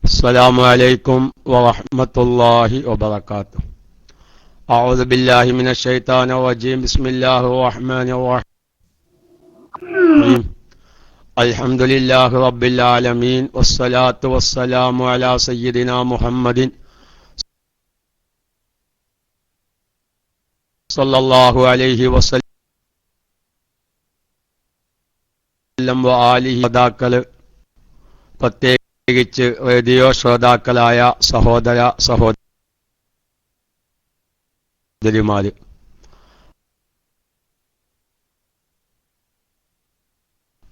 السلام عليكم ورحمة الله وبركاته. أعوذ بالله من الشيطان الرجيم. بسم الله الرحمن الرحيم. الحمد لله رب العالمين والصلاة والسلام على سيدنا محمد صلى الله عليه وسلم وآله وذاكر പ്രത്യേകിച്ച് റേഡിയോ ശ്രോതാക്കളായ സഹോദര സഹോദരിമാര്,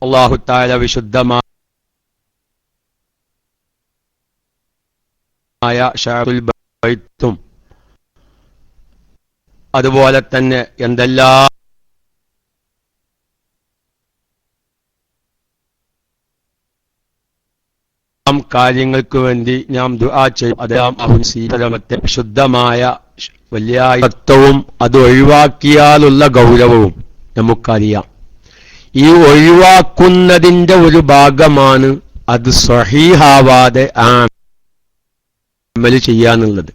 അല്ലാഹു തആല വിശുദ്ധമായ ശഅബുൽ ബൈത്തും അതുപോലെ തന്നെ എന്തെല്ലാം കാര്യങ്ങൾക്ക് വേണ്ടി നാം ദുആ ചെയ്യും. അതെല്ലാം അഹുൻസീലമത്തെ ശുദ്ധമായ വലിയത്വവും അത് ഒഴിവാക്കിയാലുള്ള ഗൗരവവും നമുക്കറിയാം. ഈ ഒഴിവാക്കുന്നതിന്റെ ഒരു ഭാഗമാണ് അത് സ്വഹീഹാവാതെ അമൽ ചെയ്യാന്നുള്ളത്.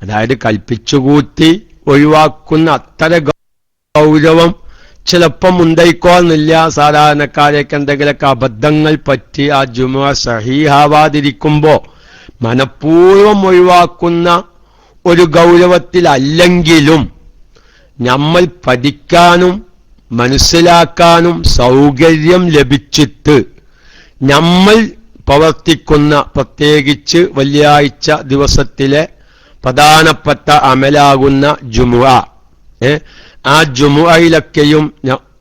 അതായത് കൽപ്പിച്ചുകൂട്ടി ഒഴിവാക്കുന്ന അത്ര ഗൗരവം ചിലപ്പം ഉണ്ടായിക്കോന്നില്ല. സാധാരണക്കാരേക്ക് എന്തെങ്കിലുമൊക്കെ അബദ്ധങ്ങൾ പറ്റി ആ ജുമുഅ സഹീഹാവാതിരിക്കുമ്പോ മനഃപൂർവ്വം ഒഴിവാക്കുന്ന ഒരു ഗൗരവത്തിലല്ലെങ്കിലും നമ്മൾ പഠിക്കാനും മനസ്സിലാക്കാനും സൗകര്യം ലഭിച്ചിട്ട് നമ്മൾ പ്രവർത്തിക്കുന്ന പ്രത്യേകിച്ച് വെള്ളിയാഴ്ച ദിവസത്തിലെ പ്രധാനപ്പെട്ട അമലാകുന്ന ജുമുഅ, ആ ജുമുഅയിലൊക്കെയും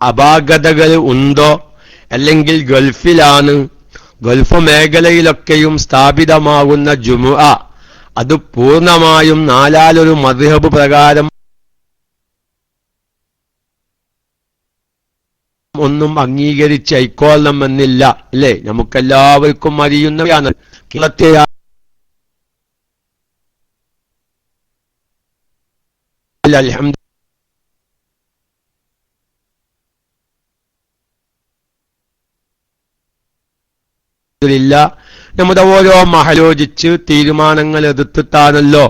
അപാകതകൾ ഉണ്ടോ, അല്ലെങ്കിൽ ഗൾഫിലാണ്, ഗൾഫ് മേഖലയിലൊക്കെയും സ്ഥാപിതമാകുന്ന ജുമുഅ അത് പൂർണ്ണമായും നാലാലൊരു മദ്ഹബ് പ്രകാരം ഒന്നും അംഗീകരിച്ച് ഐക്കോളണമെന്നില്ല. അല്ലേ? നമുക്കെല്ലാവർക്കും അറിയുന്നവയാണ്. നമ്മുടെ ഓരോ മഹലോചിച്ച് തീരുമാനങ്ങൾ എടുത്തിട്ടാണല്ലോ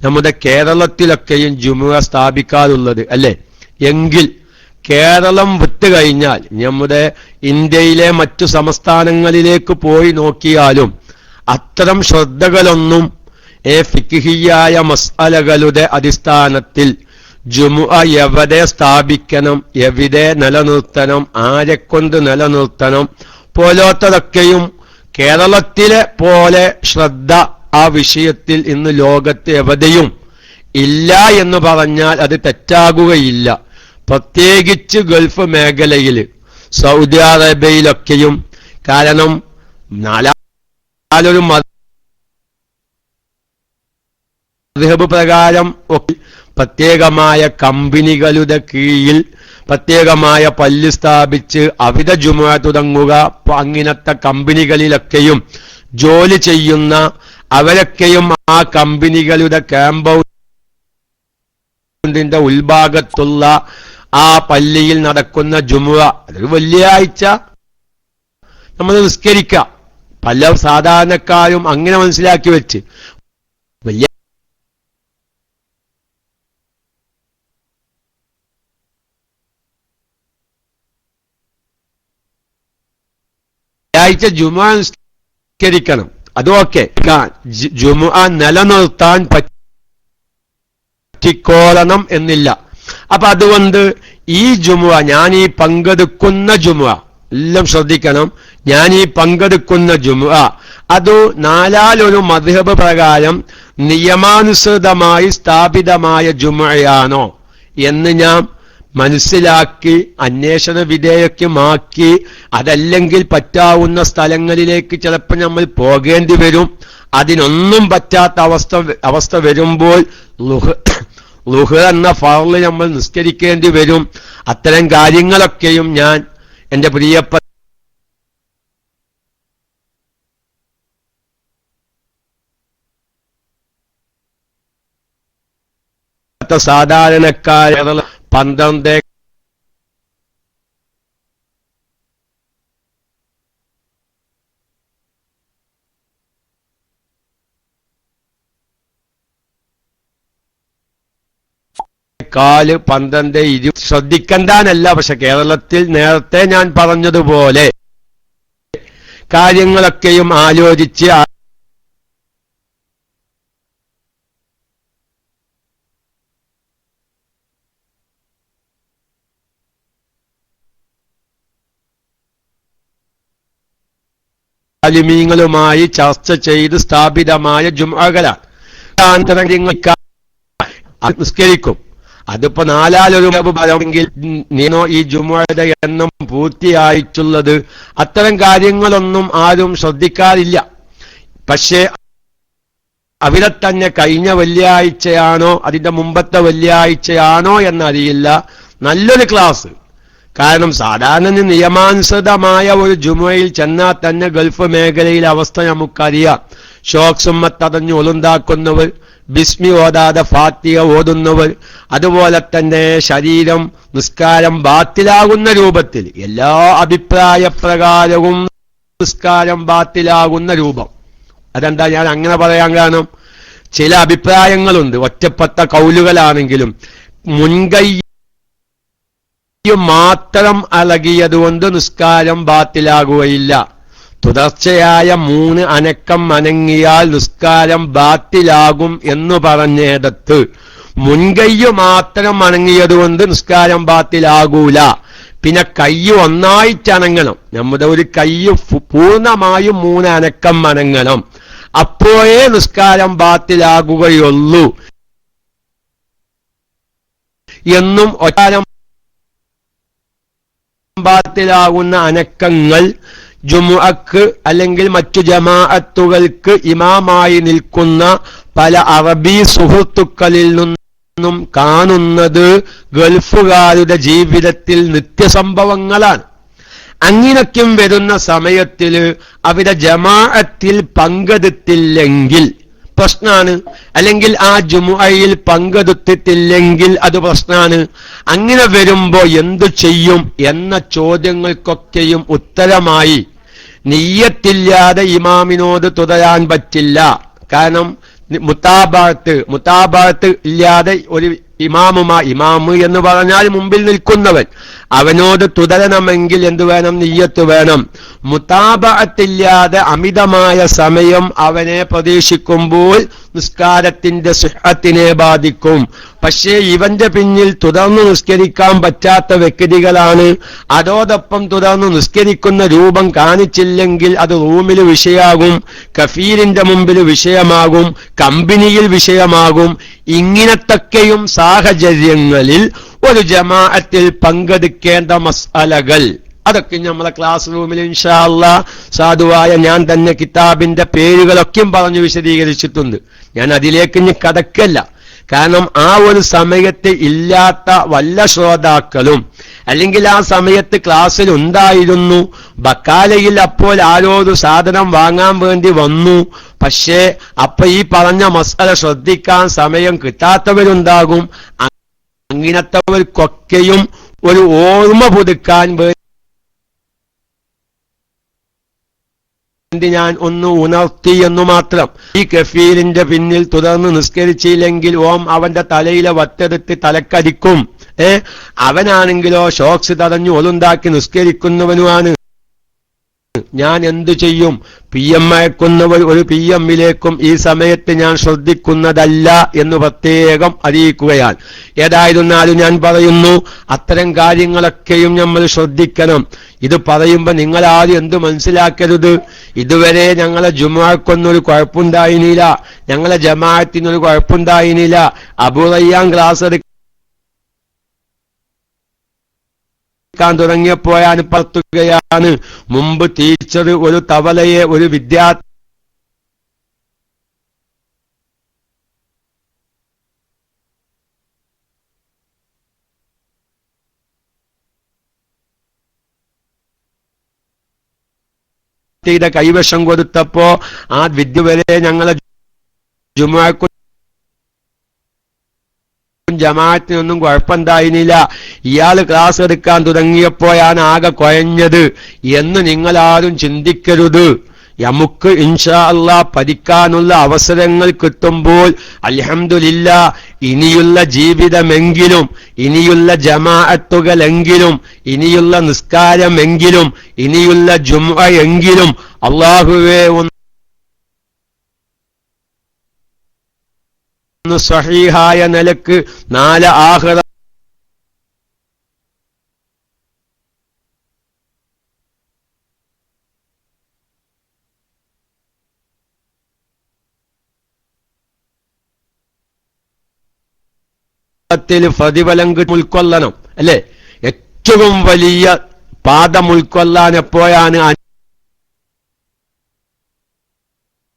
നമ്മുടെ കേരളത്തിലൊക്കെയും ജുമുഅ സ്ഥാപിക്കാറുള്ളത്. അല്ലേ? എങ്കിൽ കേരളം വിട്ടുകഴിഞ്ഞാൽ നമ്മുടെ ഇന്ത്യയിലെ മറ്റു സംസ്ഥാനങ്ങളിലേക്ക് പോയി നോക്കിയാലും അത്തരം ശ്രദ്ധകളൊന്നും ഫിഖ്ഹിയായ മസ്അലകളുടെ അടിസ്ഥാനത്തിൽ ജുമുഅ എവിടെ സ്ഥാപിക്കണം, എവിടെ നിലനിർത്തണം, ആരെക്കൊണ്ട് നിലനിർത്തണം പോലത്തതൊക്കെയും കേരളത്തിലെ പോലെ ശ്രദ്ധ ആ വിഷയത്തിൽ ഇന്ന് ലോകത്ത് എവിടെയും ഇല്ല എന്ന് പറഞ്ഞാൽ അത് തെറ്റാകുകയില്ല. പ്രത്യേകിച്ച് ഗൾഫ് മേഖലയിൽ, സൗദി അറേബ്യയിലൊക്കെയും. കാരണം നാലൊരു മദ്ഹബ് പ്രകാരം പ്രത്യേകമായ കമ്പനികളുടെ കീഴിൽ പ്രത്യേകമായ പള്ളി സ്ഥാപിച്ച് അവിടെ ജുമുഅ തുടങ്ങുക. അങ്ങനത്തെ കമ്പനികളിലൊക്കെയും ജോലി ചെയ്യുന്ന അവരൊക്കെയും ആ കമ്പനികളുടെ ക്യാമ്പൗണ്ടിന്റെ ഉൾഭാഗത്തുള്ള ആ പള്ളിയിൽ നടക്കുന്ന ജുമുഅ അതൊരു വെള്ളിയാഴ്ച നമ്മൾ നിസ്കരിക്കാം. പല സാധാരണക്കാരും അങ്ങനെ മനസ്സിലാക്കി വെച്ച് വെള്ളിയാഴ്ച ജുമുഅ നിസ്കരിക്കണം. അതൊക്കെ ജുമുഅ നിലനിർത്താൻ പറ്റിക്കോളണം എന്നില്ല. അപ്പൊ അതുകൊണ്ട് ഈ ജുമുഅ, ഞാൻ ഈ പങ്കെടുക്കുന്ന ജുമുഅ, എല്ലാം ശ്രദ്ധിക്കണം, ഞാൻ ഈ പങ്കെടുക്കുന്ന ജുമുഅ അത് നാലാലൊരു മദ്ഹബ് പ്രകാരം നിയമാനുസൃതമായി സ്ഥാപിതമായ ജുമുഅയാണോ എന്ന് ഞാൻ മനസ്സിലാക്കി അന്വേഷണ വിധേയമാക്കി, അതല്ലെങ്കിൽ പറ്റാവുന്ന സ്ഥലങ്ങളിലേക്ക് ചിലപ്പോൾ നമ്മൾ പോകേണ്ടി വരും. അതിനൊന്നും പറ്റാത്ത അവസ്ഥ വരുമ്പോൾ ളുഹ് എന്ന ഫർള് നമ്മൾ നിസ്കരിക്കേണ്ടി വരും. അത്തരം കാര്യങ്ങളൊക്കെയും ഞാൻ എൻ്റെ പ്രിയപ്പെട്ട സാധാരണക്കാരെ 12 12:15, 12:20 ശ്രദ്ധിക്കണ്ടെന്നല്ല, പക്ഷെ കേരളത്തിൽ നേരത്തെ ഞാൻ പറഞ്ഞതുപോലെ കാര്യങ്ങളൊക്കെയും ആലോചിച്ച് ആലിമീങ്ങളുമായി ചർച്ച ചെയ്ത് സ്ഥാപിതമായ ജുമുഅകളാണ്. നിസ്കരിക്കും. അതിപ്പോ 4/1 പറയുമെങ്കിൽ നീനോ ഈ ജുമുഅയുടെ എണ്ണം പൂർത്തിയായിട്ടുള്ളത്. അത്തരം കാര്യങ്ങളൊന്നും ആരും ശ്രദ്ധിക്കാറില്ല. പക്ഷേ അവിടെ തന്നെ കഴിഞ്ഞ വെള്ളിയാഴ്ചയാണോ അതിന്റെ മുമ്പത്തെ വെള്ളിയാഴ്ചയാണോ എന്നറിയില്ല, നല്ലൊരു ക്ലാസ്. കാരണം സാധാരണ നിയമാനുസൃതമായ ഒരു ജുമുഅയിൽ ചെന്നാൽ തന്നെ ഗൾഫ് മേഖലയിലെ അവസ്ഥ നമുക്കറിയാം. ഷോക്സുമ്മത്തതഞ്ഞ് ഒലുണ്ടാക്കുന്നവർ, ബിസ്മി ഓതാതെ ഫാത്തിഹ ഓതുന്നവർ, അതുപോലെ തന്നെ ശരീരം നിസ്കാരം ബാത്തിലാകുന്ന രൂപത്തിൽ, എല്ലാ അഭിപ്രായ പ്രകാരവും നിസ്കാരം ബാത്തിലാകുന്ന രൂപം. അതെന്താ ഞാൻ അങ്ങനെ പറയാൻ കാരണം, ചില അഭിപ്രായങ്ങളുണ്ട്, ഒറ്റപ്പെട്ട കൗലുകളാണെങ്കിലും മുൻകൈ മാത്രം അലകിയതുകൊണ്ട് നിസ്കാരം ബാത്തിലാകുകയില്ല. തുടർച്ചയായ 3 അനക്കം അനങ്ങിയാൽ നിസ്കാരം ബാത്തിലാകും എന്ന് പറഞ്ഞിടത്ത് മുൻകൈയ്യ് മാത്രം അനങ്ങിയതുകൊണ്ട് നിസ്കാരം ബാത്തിലാകൂല. പിന്നെ കയ്യ് ഒന്നായിട്ടനങ്ങണം. നമ്മുടെ ഒരു കയ്യ് പൂർണ്ണമായും 3 അനക്കം അനങ്ങണം. അപ്പോഴേ നിസ്കാരം ബാത്തിലാകുകയുള്ളൂ എന്നും ഒറ്റാരം ബാത്തിലാകുന്ന അനക്കങ്ങൾ ജുമുഅക്ക് അല്ലെങ്കിൽ മറ്റു ജമാഅത്തുകൾക്ക് ഇമാമായി നിൽക്കുന്ന പല അറബി സുഹൃത്തുക്കളിൽ നിന്നും കാണുന്നത് ഗൾഫുകാരുടെ ജീവിതത്തിൽ നിത്യസംഭവങ്ങളാണ്. അങ്ങനൊക്കെയും വരുന്ന സമയത്തിൽ അവിടെ ജമാഅത്തിൽ പങ്കെടുത്തില്ലെങ്കിൽ പ്രശ്നാണ്, അല്ലെങ്കിൽ ആ ജുമുഅയിൽ പങ്കെടുത്തിട്ടില്ലെങ്കിൽ അത് പ്രശ്നാണ്. അങ്ങനെ വരുമ്പോ എന്തു ചെയ്യും എന്ന ചോദ്യങ്ങൾക്കൊക്കെയും ഉത്തരമായി നിയ്യത്തില്ലാതെ ഇമാമിനോട് തുടരാൻ പറ്റില്ല. കാരണം മുതാബഅത്ത് ഇല്ലാതെ ഒരു ഇമാമ് എന്ന് പറഞ്ഞാൽ മുമ്പിൽ നിൽക്കുന്നവൻ, അവനോട് തുടരണമെങ്കിൽ എന്തു വേണം? നിയ്യത്ത് വേണം. മുതാബഅത്തില്ലാതെ അമിതമായ സമയം അവനെ പ്രതീക്ഷിക്കുമ്പോൾ നിസ്കാരത്തിന്റെ സിഹത്തിനെ ബാധിക്കും. പക്ഷേ ഇവന്റെ പിന്നിൽ തുടർന്ന് നിസ്കരിക്കാൻ പറ്റാത്ത വ്യക്തികളാണ്. അതോടൊപ്പം തുടർന്ന് നിസ്കരിക്കുന്ന രൂപം കാണിച്ചില്ലെങ്കിൽ അത് റൂമിൽ വിഷയാകും, കഫീലിന്റെ മുമ്പിൽ വിഷയമാകും, കമ്പനിയിൽ വിഷയമാകും. ഇങ്ങനത്തൊക്കെയും സാഹചര്യങ്ങളിൽ ഒരു ജമാഅത്തിൽ പങ്കെടുക്കേണ്ട മസ്അലകൾ, അതൊക്കെ നമ്മളെ ക്ലാസ് റൂമിൽ ഇൻഷാ അല്ലാഹ് സാധുവായ ഞാൻ തന്നെ കിതാബിന്റെ പേരുകളൊക്കെയും പറഞ്ഞു വിശദീകരിച്ചിട്ടുണ്ട്. ഞാൻ അതിലേക്ക് ഇനി കടക്കല്ല. കാരണം ആ ഒരു സമയത്ത് ഇല്ലാത്ത വല്ല ശ്രോതാക്കളും അല്ലെങ്കിൽ ആ സമയത്ത് ക്ലാസ്സിൽ ഉണ്ടായിരുന്നു, ബക്കാലയിൽ അപ്പോൾ ആരോരു സാധനം വാങ്ങാൻ വേണ്ടി വന്നു, പക്ഷേ അപ്പൊ ഈ പറഞ്ഞ മസ്അല ശ്രദ്ധിക്കാൻ സമയം കിട്ടാത്തവരുണ്ടാകും. അങ്ങനത്തെവർക്കൊക്കെയും ഒരു ഓർമ്മ പുതുക്കാൻ വേണ്ടി ഞാൻ ഒന്ന് ഉണർത്തി എന്നു മാത്രം. ഈ കഫീലിന്റെ പിന്നിൽ തുടർന്ന് നിസ്കരിച്ചില്ലെങ്കിൽ അവന്റെ തലയിലെ വട്ടെടുത്ത് തലക്കടിക്കും. അവനാണെങ്കിലോ ഷോക്സ് തടഞ്ഞു ഒലുണ്ടാക്കി നിസ്കരിക്കുന്നവനുമാണ്. ഞാൻ എന്തു ചെയ്യും? PM അയക്കുന്നവർ ഒരു PM-ലേക്കും ഈ സമയത്ത് ഞാൻ ശ്രദ്ധിക്കുന്നതല്ല എന്ന് പ്രത്യേകം അറിയിക്കുകയാണ്. ഏതായിരുന്നാലും ഞാൻ പറയുന്നു, അത്തരം കാര്യങ്ങളൊക്കെയും നമ്മൾ ശ്രദ്ധിക്കണം. ഇത് പറയുമ്പോ നിങ്ങളാരും എന്ത് മനസ്സിലാക്കരുത്, ഇതുവരെ ഞങ്ങളെ ജുമുഅക്കൊന്നൊരു കുഴപ്പമുണ്ടായിനില്ല, ഞങ്ങളെ ജമാഅത്തിനൊരു കുഴപ്പമുണ്ടായിനില്ല, അബൂ റയ്യാൻ ക്ലാസ് തുടങ്ങിയപ്പോഴാണ് പറത്തുകയാണ്. മുമ്പ് ടീച്ചർ ഒരു തവലയെ ഒരു വിദ്യാർത്ഥിയുടെ കൈവശം കൊടുത്തപ്പോ ആ വിദ്യ വരെ ഞങ്ങളെ ജുമുഅക്കും ജമാഅത്തിനൊന്നും കുഴപ്പമുണ്ടായിരുന്നില്ല, ഇയാൾ ക്ലാസ് എടുക്കാൻ തുടങ്ങിയപ്പോഴാണ് ആകെ കുഴഞ്ഞത് എന്ന് നിങ്ങളാരും ചിന്തിക്കരുത്. നമുക്ക് ഇൻഷാ അല്ലാഹ് പഠിക്കാനുള്ള അവസരങ്ങൾ കിട്ടുമ്പോൾ അൽഹംദുലില്ലാ ഇനിയുള്ള ജീവിതമെങ്കിലും, ഇനിയുള്ള ജമാഅത്തുകളെങ്കിലും, ഇനിയുള്ള നിസ്കാരമെങ്കിലും, ഇനിയുള്ള ജുംഅ എങ്കിലും അല്ലാഹുവേ ഒന്ന് സ്വഹീഹായ നിലക്ക് നാല് ആഖിറ പ്രതിഫലം ഉൾക്കൊള്ളണം അല്ലെ? ഏറ്റവും വലിയ പാദം ഉൾക്കൊള്ളാൻ എപ്പോഴാണ്?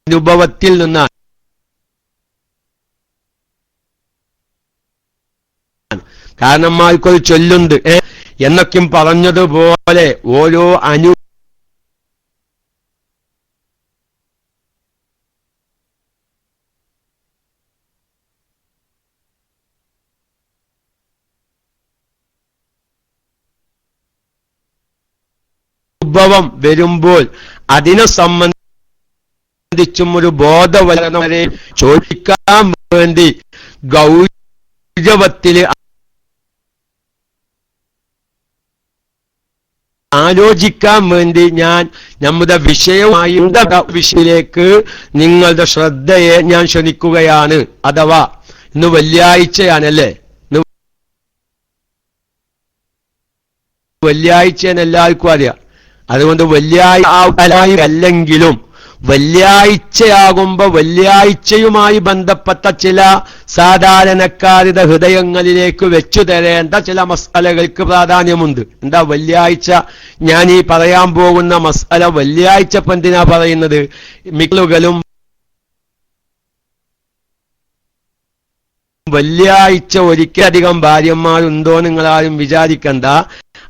അനുഭവത്തിൽ നിന്നാണ്. കാരണന്മാർക്കൊരു ചൊല്ലുണ്ട്, എന്നൊക്കെയും പറഞ്ഞതുപോലെ ഓരോ അനുഭവം വരുമ്പോൾ അതിനെ സംബന്ധിച്ചും ഒരു ബോധവൽക്കരണം ചോദിക്കാൻ വേണ്ടി ഗൗരവത്തില് ആലോചിക്കാൻ വേണ്ടി നമ്മുടെ വിഷയമായി വിഷയത്തിലേക്ക് നിങ്ങളുടെ ശ്രദ്ധയെ ഞാൻ ക്ഷണിക്കുകയാണ്. അഥവാ ഇന്ന് വെള്ളിയാഴ്ചയാണല്ലേ? വെള്ളിയാഴ്ചയാണ് എല്ലാവർക്കും അറിയാം. അതുകൊണ്ട് വെള്ളിയാഴ്ച അല്ലെങ്കിലും വെള്ളിയാഴ്ചയാകുമ്പോ വെള്ളിയാഴ്ചയുമായി ബന്ധപ്പെട്ട ചില സാധാരണക്കാരുടെ ഹൃദയങ്ങളിലേക്ക് വെച്ചു തരേണ്ട ചില മസ്അലകൾക്ക് പ്രാധാന്യമുണ്ട്. എന്താ വെള്ളിയാഴ്ച? ഞാൻ ഈ പറയാൻ പോകുന്ന മസ്അല വെള്ളിയാഴ്ച എന്തിനാ പറയുന്നത്? മിക്കളുകളും വെള്ളിയാഴ്ച ഒരിക്കലധികം ഭാര്യന്മാരുണ്ടോ നിങ്ങളാരും വിചാരിക്കണ്ട.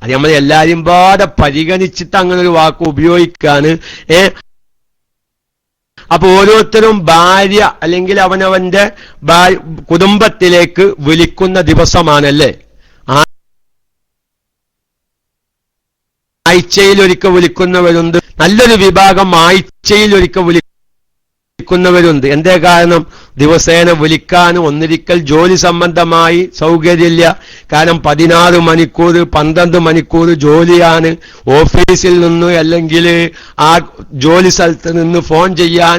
അത് നമ്മൾ എല്ലാവരും പാടെ പരിഗണിച്ചിട്ട് അങ്ങനെ ഒരു വാക്ക് ഉപയോഗിക്കാണ്. അപ്പൊ ഓരോരുത്തരും ഭാര്യ അല്ലെങ്കിൽ അവനവന്റെ കുടുംബത്തിലേക്ക് വിളിക്കുന്ന ദിവസമാണല്ലേ? ആഴ്ചയിൽ ഒരിക്കൽ വിളിക്കുന്നവരുണ്ട്, നല്ലൊരു വിഭാഗം ആഴ്ചയിൽ ഒരിക്കൽ വിളിക്കുന്നവരുണ്ട്. എന്തേ കാരണം? ദിവസേന വിളിക്കാൻ ഒന്നിരിക്കൽ ജോലി സംബന്ധമായി സൗകര്യമില്ല. കാരണം 16 മണിക്കൂർ 12 മണിക്കൂർ ജോലിയാണ്. ഓഫീസിൽ നിന്ന് അല്ലെങ്കിൽ ആ ജോലി സ്ഥലത്ത് നിന്ന് ഫോൺ ചെയ്യാൻ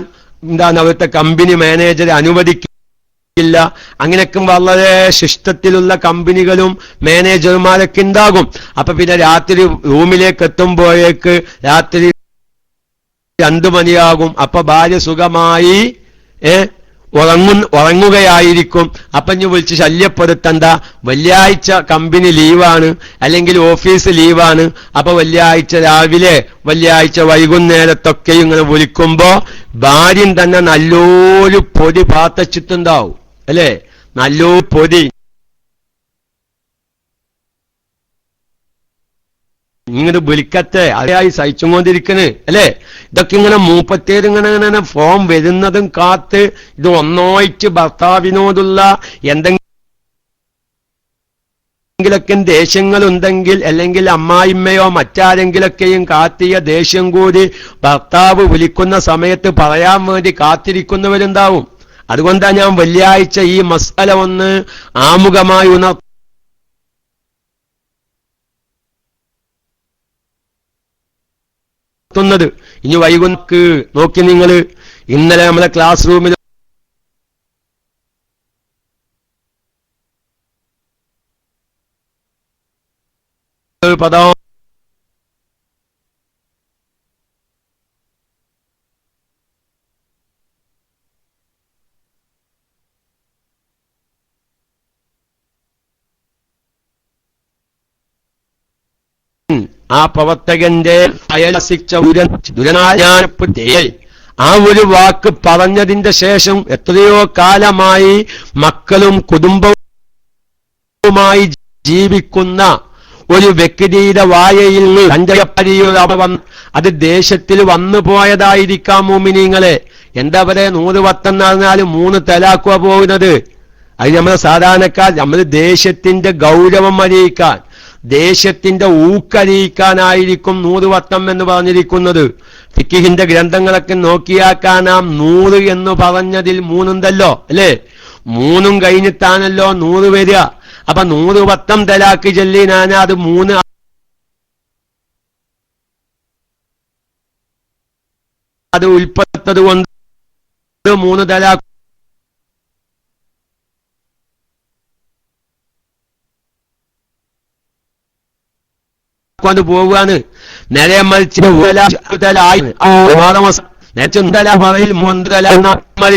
അവിടുത്തെ കമ്പനി മാനേജർ അനുവദിക്കില്ല. അങ്ങനെയൊക്കെ വളരെ ശിഷ്ടത്തിലുള്ള കമ്പനികളും മാനേജർമാരൊക്കെ ഉണ്ടാകും. അപ്പൊ പിന്നെ രാത്രി റൂമിലേക്ക് എത്തുമ്പോഴേക്ക് രാത്രി 2 മണിയാകും. അപ്പൊ ഭാര്യ സുഖമായി ഉറങ്ങുകയായിരിക്കും. അപ്പൊ ഇനി വിളിച്ച് ശല്യപ്പെടുത്തണ്ട, വെള്ളിയാഴ്ച കമ്പനി ലീവാണ് അല്ലെങ്കിൽ ഓഫീസ് ലീവാണ്. അപ്പൊ വെള്ളിയാഴ്ച രാവിലെ വെള്ളിയാഴ്ച വൈകുന്നേരത്തൊക്കെയും ഇങ്ങനെ വിളിക്കുമ്പോ ഭാര്യയും തന്നെ നല്ലൊരു പൊടി പാത്തച്ചിട്ടുണ്ടാവും അല്ലേ? നല്ലൊരു പൊടി ഇങ്ങനെ വിളിക്കട്ടെ അതായി സഹിച്ചുകൊണ്ടിരിക്കണ് അല്ലേ? ഇതൊക്കെ ഇങ്ങനെ 37 ഇങ്ങനെ ഫോം വരുന്നതും കാത്ത് ഇത് ഒന്നായിട്ട് ഭർത്താവിനോടുള്ള എന്തെങ്കിലൊക്കെ ദേഷ്യങ്ങളുണ്ടെങ്കിൽ അല്ലെങ്കിൽ അമ്മായിമ്മയോ മറ്റാരെങ്കിലൊക്കെയും കാത്തിയ ദേഷ്യം കൂടി ഭർത്താവ് വിളിക്കുന്ന സമയത്ത് പറയാൻ വേണ്ടി കാത്തിരിക്കുന്നവരുണ്ടാവും. അതുകൊണ്ടാണ് ഞാൻ വെള്ളിയാഴ്ച ഈ മസ്അല ഒന്ന് ആമുഖമായി ഉണർത്തുന്നത്. ഇനി വൈകുന്നേരക്ക് നോക്കി നിങ്ങൾ ഇന്നലെ നമ്മളെ ക്ലാസ് റൂമിൽ പദം ആ പ്രവർത്തകന്റെ അയലസിച്ച ആ ഒരു വാക്ക് പറഞ്ഞതിന്റെ ശേഷം എത്രയോ കാലമായി മക്കളും കുടുംബവുമായി ജീവിക്കുന്ന ഒരു വ്യക്തിയുടെ വായയിൽ അത് ദേശത്തിൽ വന്നു പോയതായിരിക്കാം. മോമിനീങ്ങളെ എന്താ പറയാ, 100 വത്തം എന്ന് പറഞ്ഞാൽ 3 തലാക്കുക പോകുന്നത്. അത് നമ്മളെ സാധാരണക്കാർ നമ്മൾ ദേശത്തിന്റെ ഗൗരവം അറിയിക്കാൻ ദേഷ്യത്തിന്റെ ഊക്കറിയിക്കാനായിരിക്കും 100 വട്ടം എന്ന് പറഞ്ഞിരിക്കുന്നത്. ഫിഖിഹിന്റെ ഗ്രന്ഥങ്ങളൊക്കെ നോക്കിയാക്കാനാം 100 എന്ന് പറഞ്ഞതിൽ 3 ഉണ്ടല്ലോ അല്ലേ? 3 കഴിഞ്ഞിട്ടാണല്ലോ 100 വരിക. അപ്പൊ 100 വട്ടം തലാക്ക് ചൊല്ലി ഞാൻ അത് 3 അത് ഉൾപ്പെട്ടത് കൊണ്ട് 3 തലാക്ക് കൊണ്ട് പോവുകയാണ്. നേരെ മറിച്ച്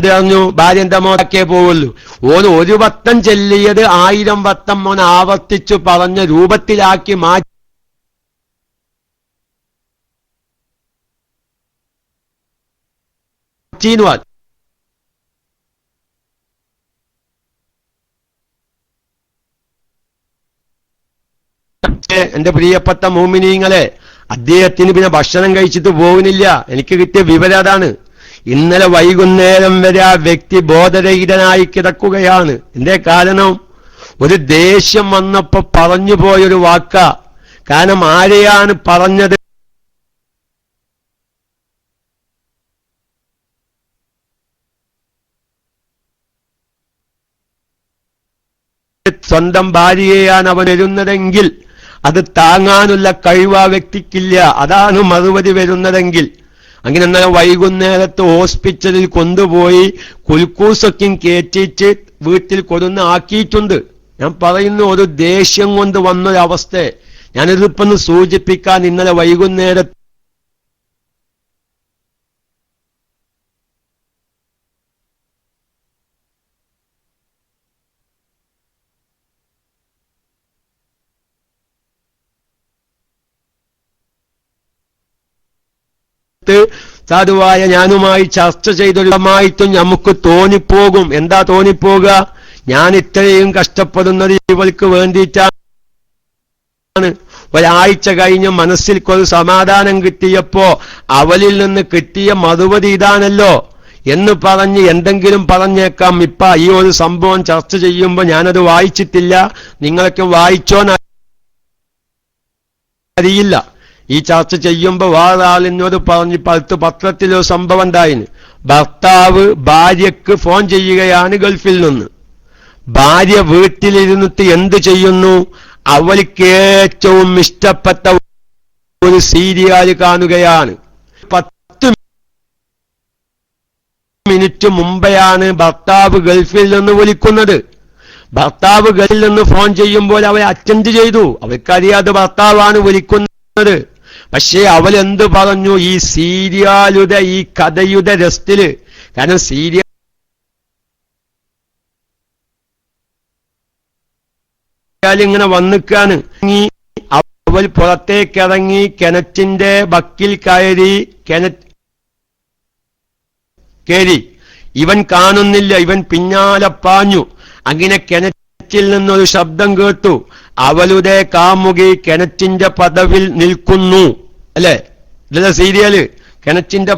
പറഞ്ഞു ഭാര്യ എന്താ മോക്കെ പോവുള്ളൂ. ഓന് 1 വട്ടം ചെല്ലിയത് 1000 വട്ടം മോൻ ആവർത്തിച്ചു പറഞ്ഞ രൂപത്തിലാക്കി മാറ്റിന്നു. എന്റെ പ്രിയപ്പെട്ട മോമിനീങ്ങളെ, അദ്ദേഹത്തിന് പിന്നെ ഭക്ഷണം കഴിച്ചിട്ട് പോകുന്നില്ല. എനിക്ക് കിട്ടിയ വിവരം അതാണ്. ഇന്നലെ വൈകുന്നേരം വരെ ആ വ്യക്തി ബോധരഹിതനായി കിടക്കുകയാണ്. എന്തേ കാരണം? ഒരു ദേഷ്യം വന്നപ്പോ പറഞ്ഞു പോയൊരു വാക്ക. കാരണം ആരെയാണ് പറഞ്ഞത്? സ്വന്തം ഭാര്യയെയാണ് അവൻ വരുന്നതെങ്കിൽ അത് താങ്ങാനുള്ള കഴിവ് ആ വ്യക്തിക്കില്ല. അതാണ് മറുപടി വരുന്നതെങ്കിൽ. അങ്ങനെ എന്നാൽ വൈകുന്നേരത്ത് ഹോസ്പിറ്റലിൽ കൊണ്ടുപോയി കുൽക്കൂസൊക്കെയും കയറ്റിച്ച് വീട്ടിൽ കൊടുന്ന് ആക്കിയിട്ടുണ്ട്. ഞാൻ പറയുന്നു, ഒരു ദേഷ്യം കൊണ്ട് വന്നൊരവസ്ഥ ഞാനിതിപ്പൊന്ന് സൂചിപ്പിക്കാൻ. ഇന്നലെ വൈകുന്നേരത്ത് സാധുവായ ഞാനുമായി ചർച്ച ചെയ്തൊരുമായിട്ടും നമുക്ക് തോന്നിപ്പോകും. എന്താ തോന്നിപ്പോകുക? ഞാൻ ഇത്രയും കഷ്ടപ്പെടുന്നത് ഇവൾക്ക് വേണ്ടിയിട്ടാണ്. ഒരാഴ്ച കഴിഞ്ഞ് മനസ്സിൽ ഒരു സമാധാനം കിട്ടിയപ്പോ അവളിൽ നിന്ന് കിട്ടിയ മറുപടി ഇതാണല്ലോ എന്ന് പറഞ്ഞ് എന്തെങ്കിലും പറഞ്ഞേക്കാം. ഇപ്പ ഈ ഒരു സംഭവം ചർച്ച ചെയ്യുമ്പോൾ ഞാനത് വായിച്ചിട്ടില്ല, നിങ്ങളൊക്കെ വായിച്ചോന്ന് അറിയില്ല. ഈ ചർച്ച ചെയ്യുമ്പോ വേറെ ആളിനോട് പറഞ്ഞ് പത്രത്തിലോ സംഭവം ഉണ്ടായിന്. ഭർത്താവ് ഭാര്യക്ക് ഫോൺ ചെയ്യുകയാണ് ഗൾഫിൽ നിന്ന്. ഭാര്യ വീട്ടിലിരുന്നിട്ട് എന്ത് ചെയ്യുന്നു? അവൾക്ക് ഏറ്റവും ഇഷ്ടപ്പെട്ട ഒരു സീരിയൽ കാണുകയാണ്. 10 മിനിറ്റ് മുമ്പെയാണ് ഭർത്താവ് ഗൾഫിൽ നിന്ന് വിളിക്കുന്നത്. ഭർത്താവ് ഗൾഫിൽ നിന്ന് ഫോൺ ചെയ്യുമ്പോൾ അവൾ അറ്റൻഡ് ചെയ്തു. അവൾക്കറിയാതെ ഭർത്താവാണ് വിളിക്കുന്നത്. പക്ഷേ അവൾ എന്ത് പറഞ്ഞു? ഈ സീരിയലുടെ ഈ കഥയുടെ രസത്തില്, കാരണം സീരിയൽ ഇങ്ങനെ വന്നിക്കാണ്. അവൾ പുറത്തേക്കിറങ്ങി കിണറ്റിന്റെ ബക്കിൽ കയറി. ഇവൻ കാണുന്നില്ല, ഇവൻ പിന്നാലെ പാഞ്ഞു. അങ്ങനെ കിണറ്റിൽ നിന്നൊരു ശബ്ദം കേട്ടു. അവളുടെ കാമുകി കിണറ്റിന്റെ പദവിൽ നിൽക്കുന്നു. അല്ലെ, ഇതല്ല സീരിയല്. കിണറ്റിന്റെ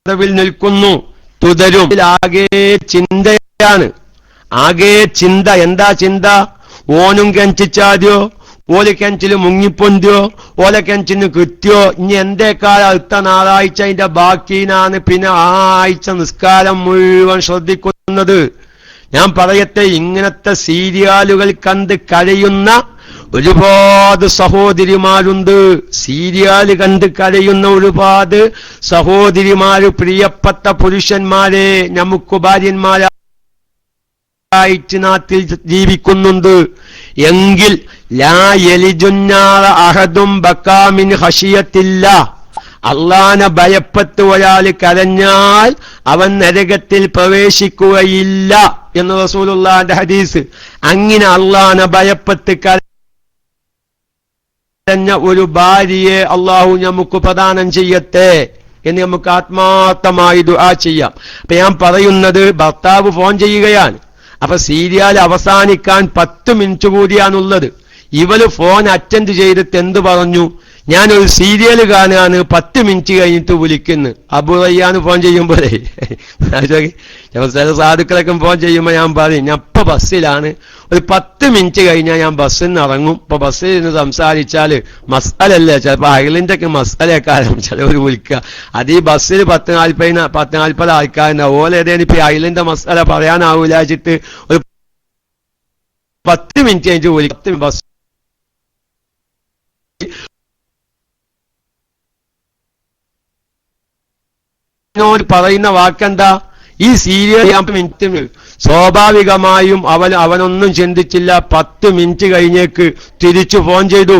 പദവിൽ നിൽക്കുന്നു. തുടരും. ആകെ ചിന്തയാണ്, ആകെ ചിന്ത. എന്താ ചിന്ത? ഓനും കിണറ്റിച്ചാദ്യോ, ഓല കിണറ്റിൽ മുങ്ങിപ്പൊന്തിയോ, ഓല കിണറ്റിന് കിട്ടിയോ, ഇനി എന്തേക്കാൾ അടുത്ത ഞായറാഴ്ച അതിന്റെ ബാക്കീനാണ് പിന്നെ ആ ആഴ്ച നിസ്കാരം മുഴുവൻ ശ്രദ്ധിക്കുന്നത്. ഞാൻ പറയട്ടെ, ഇങ്ങനത്തെ സീരിയലുകൾ കണ്ട് കഴിയുന്ന ഒരുപാട് സഹോദരിമാരുണ്ട്. സീരിയൽ കണ്ട് കരയുന്ന ഒരുപാട് സഹോദരിമാര്, പ്രിയപ്പെട്ട പുരുഷന്മാരെ, നമുക്ക് ഭാര്യന്മാരായിട്ട് നാട്ടിൽ ജീവിക്കുന്നുണ്ട്. എങ്കിൽ ലാ യലിജുന്നാറ അഹദും ബക്കാമിൻ ഖശിയത്തില്ല. അള്ളാനെ ഭയപ്പെട്ട് ഒരാൾ കരഞ്ഞാൽ അവൻ നരകത്തിൽ പ്രവേശിക്കുകയില്ല എന്ന് റസൂലുള്ളാഹിന്റെ ഹദീസ്. അങ്ങനെ അള്ളാനെ ഭയപ്പെട്ട് കരഞ്ഞ ഒരു ഭാര്യയെ അള്ളാഹു നമുക്ക് പ്രദാനം ചെയ്യട്ടെ എന്ന് നമുക്ക് ആത്മാർത്ഥമായി ദുആ ചെയ്യാം. അപ്പൊ ഞാൻ പറയുന്നത്, ഭർത്താവ് ഫോൺ ചെയ്യുകയാണ്. അപ്പൊ സീരിയൽ അവസാനിക്കാൻ 10 മിനിറ്റ് കൂടിയാണുള്ളത്. ഇവള് ഫോൺ അറ്റൻഡ് ചെയ്തിട്ട് എന്ത് പറഞ്ഞു? ഞാനൊരു സീരിയൽ കാണുകയാണ്, 10 മിനിറ്റ് കഴിഞ്ഞിട്ട് വിളിക്കുന്നു. അബുറയ്യാന്ന് ഫോൺ ചെയ്യുമ്പോഴേ ചില സാധുക്കളൊക്കെ ഫോൺ ചെയ്യുമ്പോൾ ഞാൻ പറയും, ഞാൻ ഇപ്പൊ ബസ്സിലാണ്, ഒരു 10 മിനിറ്റ് കഴിഞ്ഞാൽ ഞാൻ ബസ്സിൽ നിന്ന് ഇറങ്ങും. ഇപ്പൊ ബസ്സിൽ നിന്ന് സംസാരിച്ചാല് മസാലല്ലേ, ചിലപ്പോ അയലിന്റെ ഒക്കെ മസാലക്കാരും ചിലവർ വിളിക്കുക. അത് ഈ ബസ്സിൽ 10-40 ആൾക്കാരുണ്ടാവും. ഓലെ ഏതേലും ഇപ്പൊ അയലിന്റെ മസാല പറയാനാവൂല വെച്ചിട്ട് ഒരു 10 മിനിറ്റ് കഴിഞ്ഞിട്ട് വിളിക്കും. ബസ് പറയുന്ന വാക്കെന്താ? ഈ സീരിയൽ 10 മിനിറ്റ് സ്വാഭാവികമായും അവനൊന്നും ചിന്തിച്ചില്ല. 10 മിനിറ്റ് കഴിഞ്ഞേക്ക് തിരിച്ചു ഫോൺ ചെയ്തു.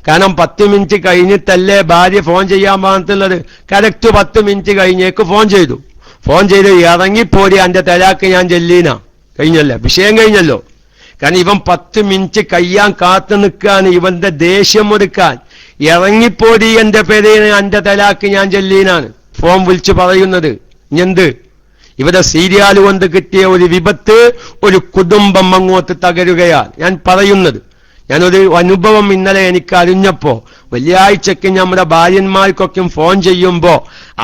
കാരണം 10 മിനിറ്റ് കഴിഞ്ഞിട്ടല്ലേ ഭാര്യ ഫോൺ ചെയ്യാൻ പാകത്തുള്ളത്. കറക്റ്റ് 10 മിനിറ്റ് കഴിഞ്ഞേക്ക് ഫോൺ ചെയ്തു. ഫോൺ ചെയ്ത് ഇറങ്ങിപ്പോടി, എന്റെ തലാക്ക് ഞാൻ ചെല്ലീന. കഴിഞ്ഞല്ലോ, വിഷയം കഴിഞ്ഞല്ലോ. കാരണം ഇവൻ 10 മിനിറ്റ് കഴിയാൻ കാത്തു നിൽക്കാണ്, ഇവന്റെ ദേഷ്യം ഒടുക്കാൻ. ഇറങ്ങിപ്പോടി എന്റെ പേര്, എന്റെ തലാക്ക് ഞാൻ ചെല്ലീനാണ് ഫോൺ വിളിച്ചു പറയുന്നത്. എന്ത് ഇവിടെ സീരിയൽ കൊണ്ട് കിട്ടിയ ഒരു വിപത്ത്, ഒരു കുടുംബം അങ്ങോട്ട് തകരുകയാണ് ഞാൻ പറയുന്നത്. ഞാനൊരു അനുഭവം ഇന്നലെ എനിക്ക് അറിഞ്ഞപ്പോ, വെള്ളിയാഴ്ചക്ക് നമ്മുടെ ഭാര്യന്മാർക്കൊക്കെ ഫോൺ ചെയ്യുമ്പോ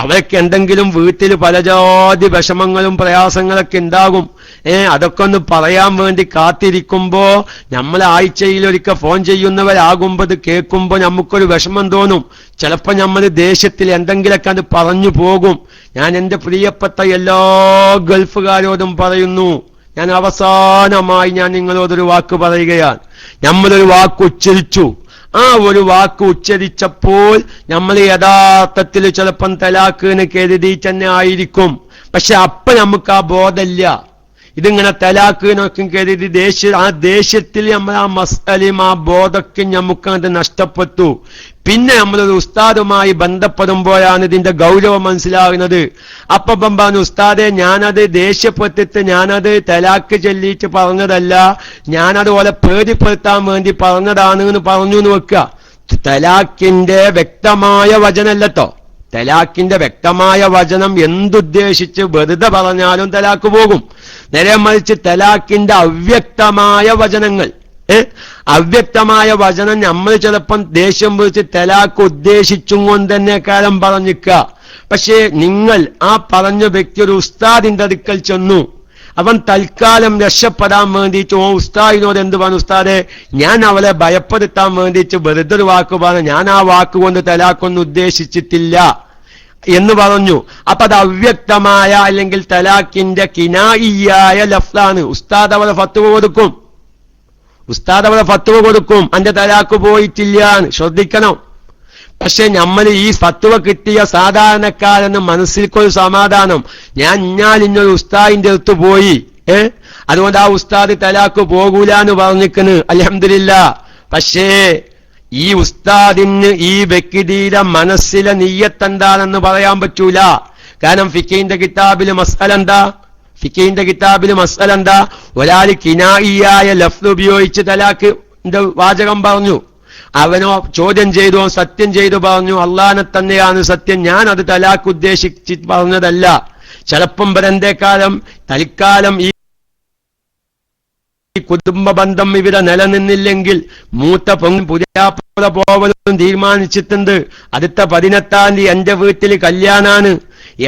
അവർക്ക് എന്തെങ്കിലും വീട്ടിൽ പലജാതി വിഷമങ്ങളും പ്രയാസങ്ങളൊക്കെ ഉണ്ടാകും. അതൊക്കെ ഒന്ന് പറയാൻ വേണ്ടി കാത്തിരിക്കുമ്പോ നമ്മൾ ആഴ്ചയിലൊരിക്കൽ ഫോൺ ചെയ്യുന്നവരാകുമ്പോ ഇത് കേൾക്കുമ്പോ നമുക്കൊരു വിഷമം തോന്നും. ചിലപ്പോ നമ്മൾ ദേഷ്യത്തിൽ എന്തെങ്കിലൊക്കെ അത് പറഞ്ഞു പോകും. ഞാൻ എന്റെ പ്രിയപ്പെട്ട എല്ലാ ഗൾഫുകാരോടും പറയുന്നു, ഞാൻ അവസാനമായി ഞാൻ നിങ്ങളോടൊരു വാക്ക് പറയുകയാണ്. നമ്മളൊരു വാക്ക് ഉച്ചരിച്ചു, ആ ഒരു വാക്ക് ഉച്ചരിച്ചപ്പോൾ നമ്മൾ യഥാർത്ഥത്തിൽ ചിലപ്പം തലാഖിന് കരുതി തന്നെ ആയിരിക്കും. പക്ഷെ അപ്പൊ നമുക്ക് ആ ബോധമില്ല. ഇതിങ്ങനെ തലാഖിനൊക്കെ കരുതി ആ ദേഷ്യത്തിൽ നമ്മൾ ആ മസ്അലയും ആ ബോധക്കും നമുക്കത് നഷ്ടപ്പെട്ടു. പിന്നെ നമ്മളൊരു ഉസ്താദുമായി ബന്ധപ്പെടുമ്പോഴാണ് ഇതിന്റെ ഗൗരവം മനസ്സിലാകുന്നത്. അപ്പൊ ബമ്പാണ് ഉസ്താദെ, ഞാനത് ദേഷ്യപ്പെട്ടിട്ട് ഞാനത് തലാഖ് ചൊല്ലിയിട്ട് പറഞ്ഞതല്ല, ഞാനതുപോലെ പേടിപ്പെടുത്താൻ വേണ്ടി പറഞ്ഞതാണ് എന്ന് പറഞ്ഞു എന്ന് വെക്കുക. തലാഖിന്റെ വ്യക്തമായ വചനമല്ലട്ടോ. തലാഖിന്റെ വ്യക്തമായ വചനം എന്തുദ്ദേശിച്ച് വെറുതെ പറഞ്ഞാലും തലാഖ് പോകും. നേരെ മറിച്ച് തലാഖിന്റെ അവ്യക്തമായ വചനങ്ങൾ, അവ്യക്തമായ വചനം നമ്മൾ ചിലപ്പം ദേഷ്യം വിളിച്ച് തലാഖ് ഉദ്ദേശിച്ചും കൊണ്ട് തന്നെ കാലം പറഞ്ഞിക്കുക. പക്ഷേ നിങ്ങൾ ആ പറഞ്ഞ വ്യക്തി ഒരു ഉസ്താദിന്റെ അടുക്കൽ ചെന്നു, അവൻ തൽക്കാലം രക്ഷപ്പെടാൻ വേണ്ടിയിട്ട് ഉസ്താദിനോട് എന്ത് പറഞ്ഞു, ഉസ്താദെ ഞാൻ അവളെ ഭയപ്പെടുത്താൻ വേണ്ടിയിട്ട് വെറുതെ ഒരു വാക്ക് പറഞ്ഞു, ഞാൻ ആ വാക്കുകൊണ്ട് തലാഖൊന്നും ഉദ്ദേശിച്ചിട്ടില്ല എന്ന് പറഞ്ഞു. അപ്പൊ അത് അവ്യക്തമായ അല്ലെങ്കിൽ തലാഖിന്റെ കിനായിയായ ലഫ്ലാണ്. ഉസ്താദ് അവളെ ഫത്വ കൊടുക്കും, അന്റെ തലാഖ് പോയിട്ടില്ല, ശ്രദ്ധിക്കണം. പക്ഷെ നമ്മൾ ഈ ഫത്വ കിട്ടിയ സാധാരണക്കാരെന്ന് മനസ്സിൽക്കൊരു സമാധാനം, ഞാൻ ഇന്നൊരു ഉസ്താദിന്റെ അടുത്ത് പോയി, അതുകൊണ്ട് ആ ഉസ്താദ് തലാഖ് പോകൂലെന്ന് പറഞ്ഞിരിക്കുന്നു, അൽഹംദുലില്ലാ. പക്ഷേ ഈ ഉസ്താദിന് ഈ വ്യക്തിയുടെ മനസ്സിലെ നിയ്യത്ത് എന്താണെന്ന് പറയാൻ പറ്റൂല. കാരണം ഫിഖിന്റെ കിതാബിൽ മസ്അല എന്താ, ഒരാൾ കിനായിയായ ലഫ്ദ് ഉപയോഗിച്ച് തലാഖിന്റെ വാചകം പറഞ്ഞു, അവനോ ചോദ്യം ചെയ്തു, സത്യം ചെയ്തു പറഞ്ഞു, അള്ളാനെ തന്നെയാണ് സത്യം, ഞാൻ അത് തലാഖ് ഉദ്ദേശിച്ച് പറഞ്ഞതല്ല. ചിലപ്പം വരന്തേക്കാലം തൽക്കാലം ഈ കുടുംബ ബന്ധം ഇവിടെ നിലനിന്നില്ലെങ്കിൽ മൂത്ത പുതിയാപ്പുറ പോവലും തീരുമാനിച്ചിട്ടുണ്ട്. അടുത്ത 18-ാം തീയതി എന്റെ വീട്ടിൽ കല്യാണാണ്.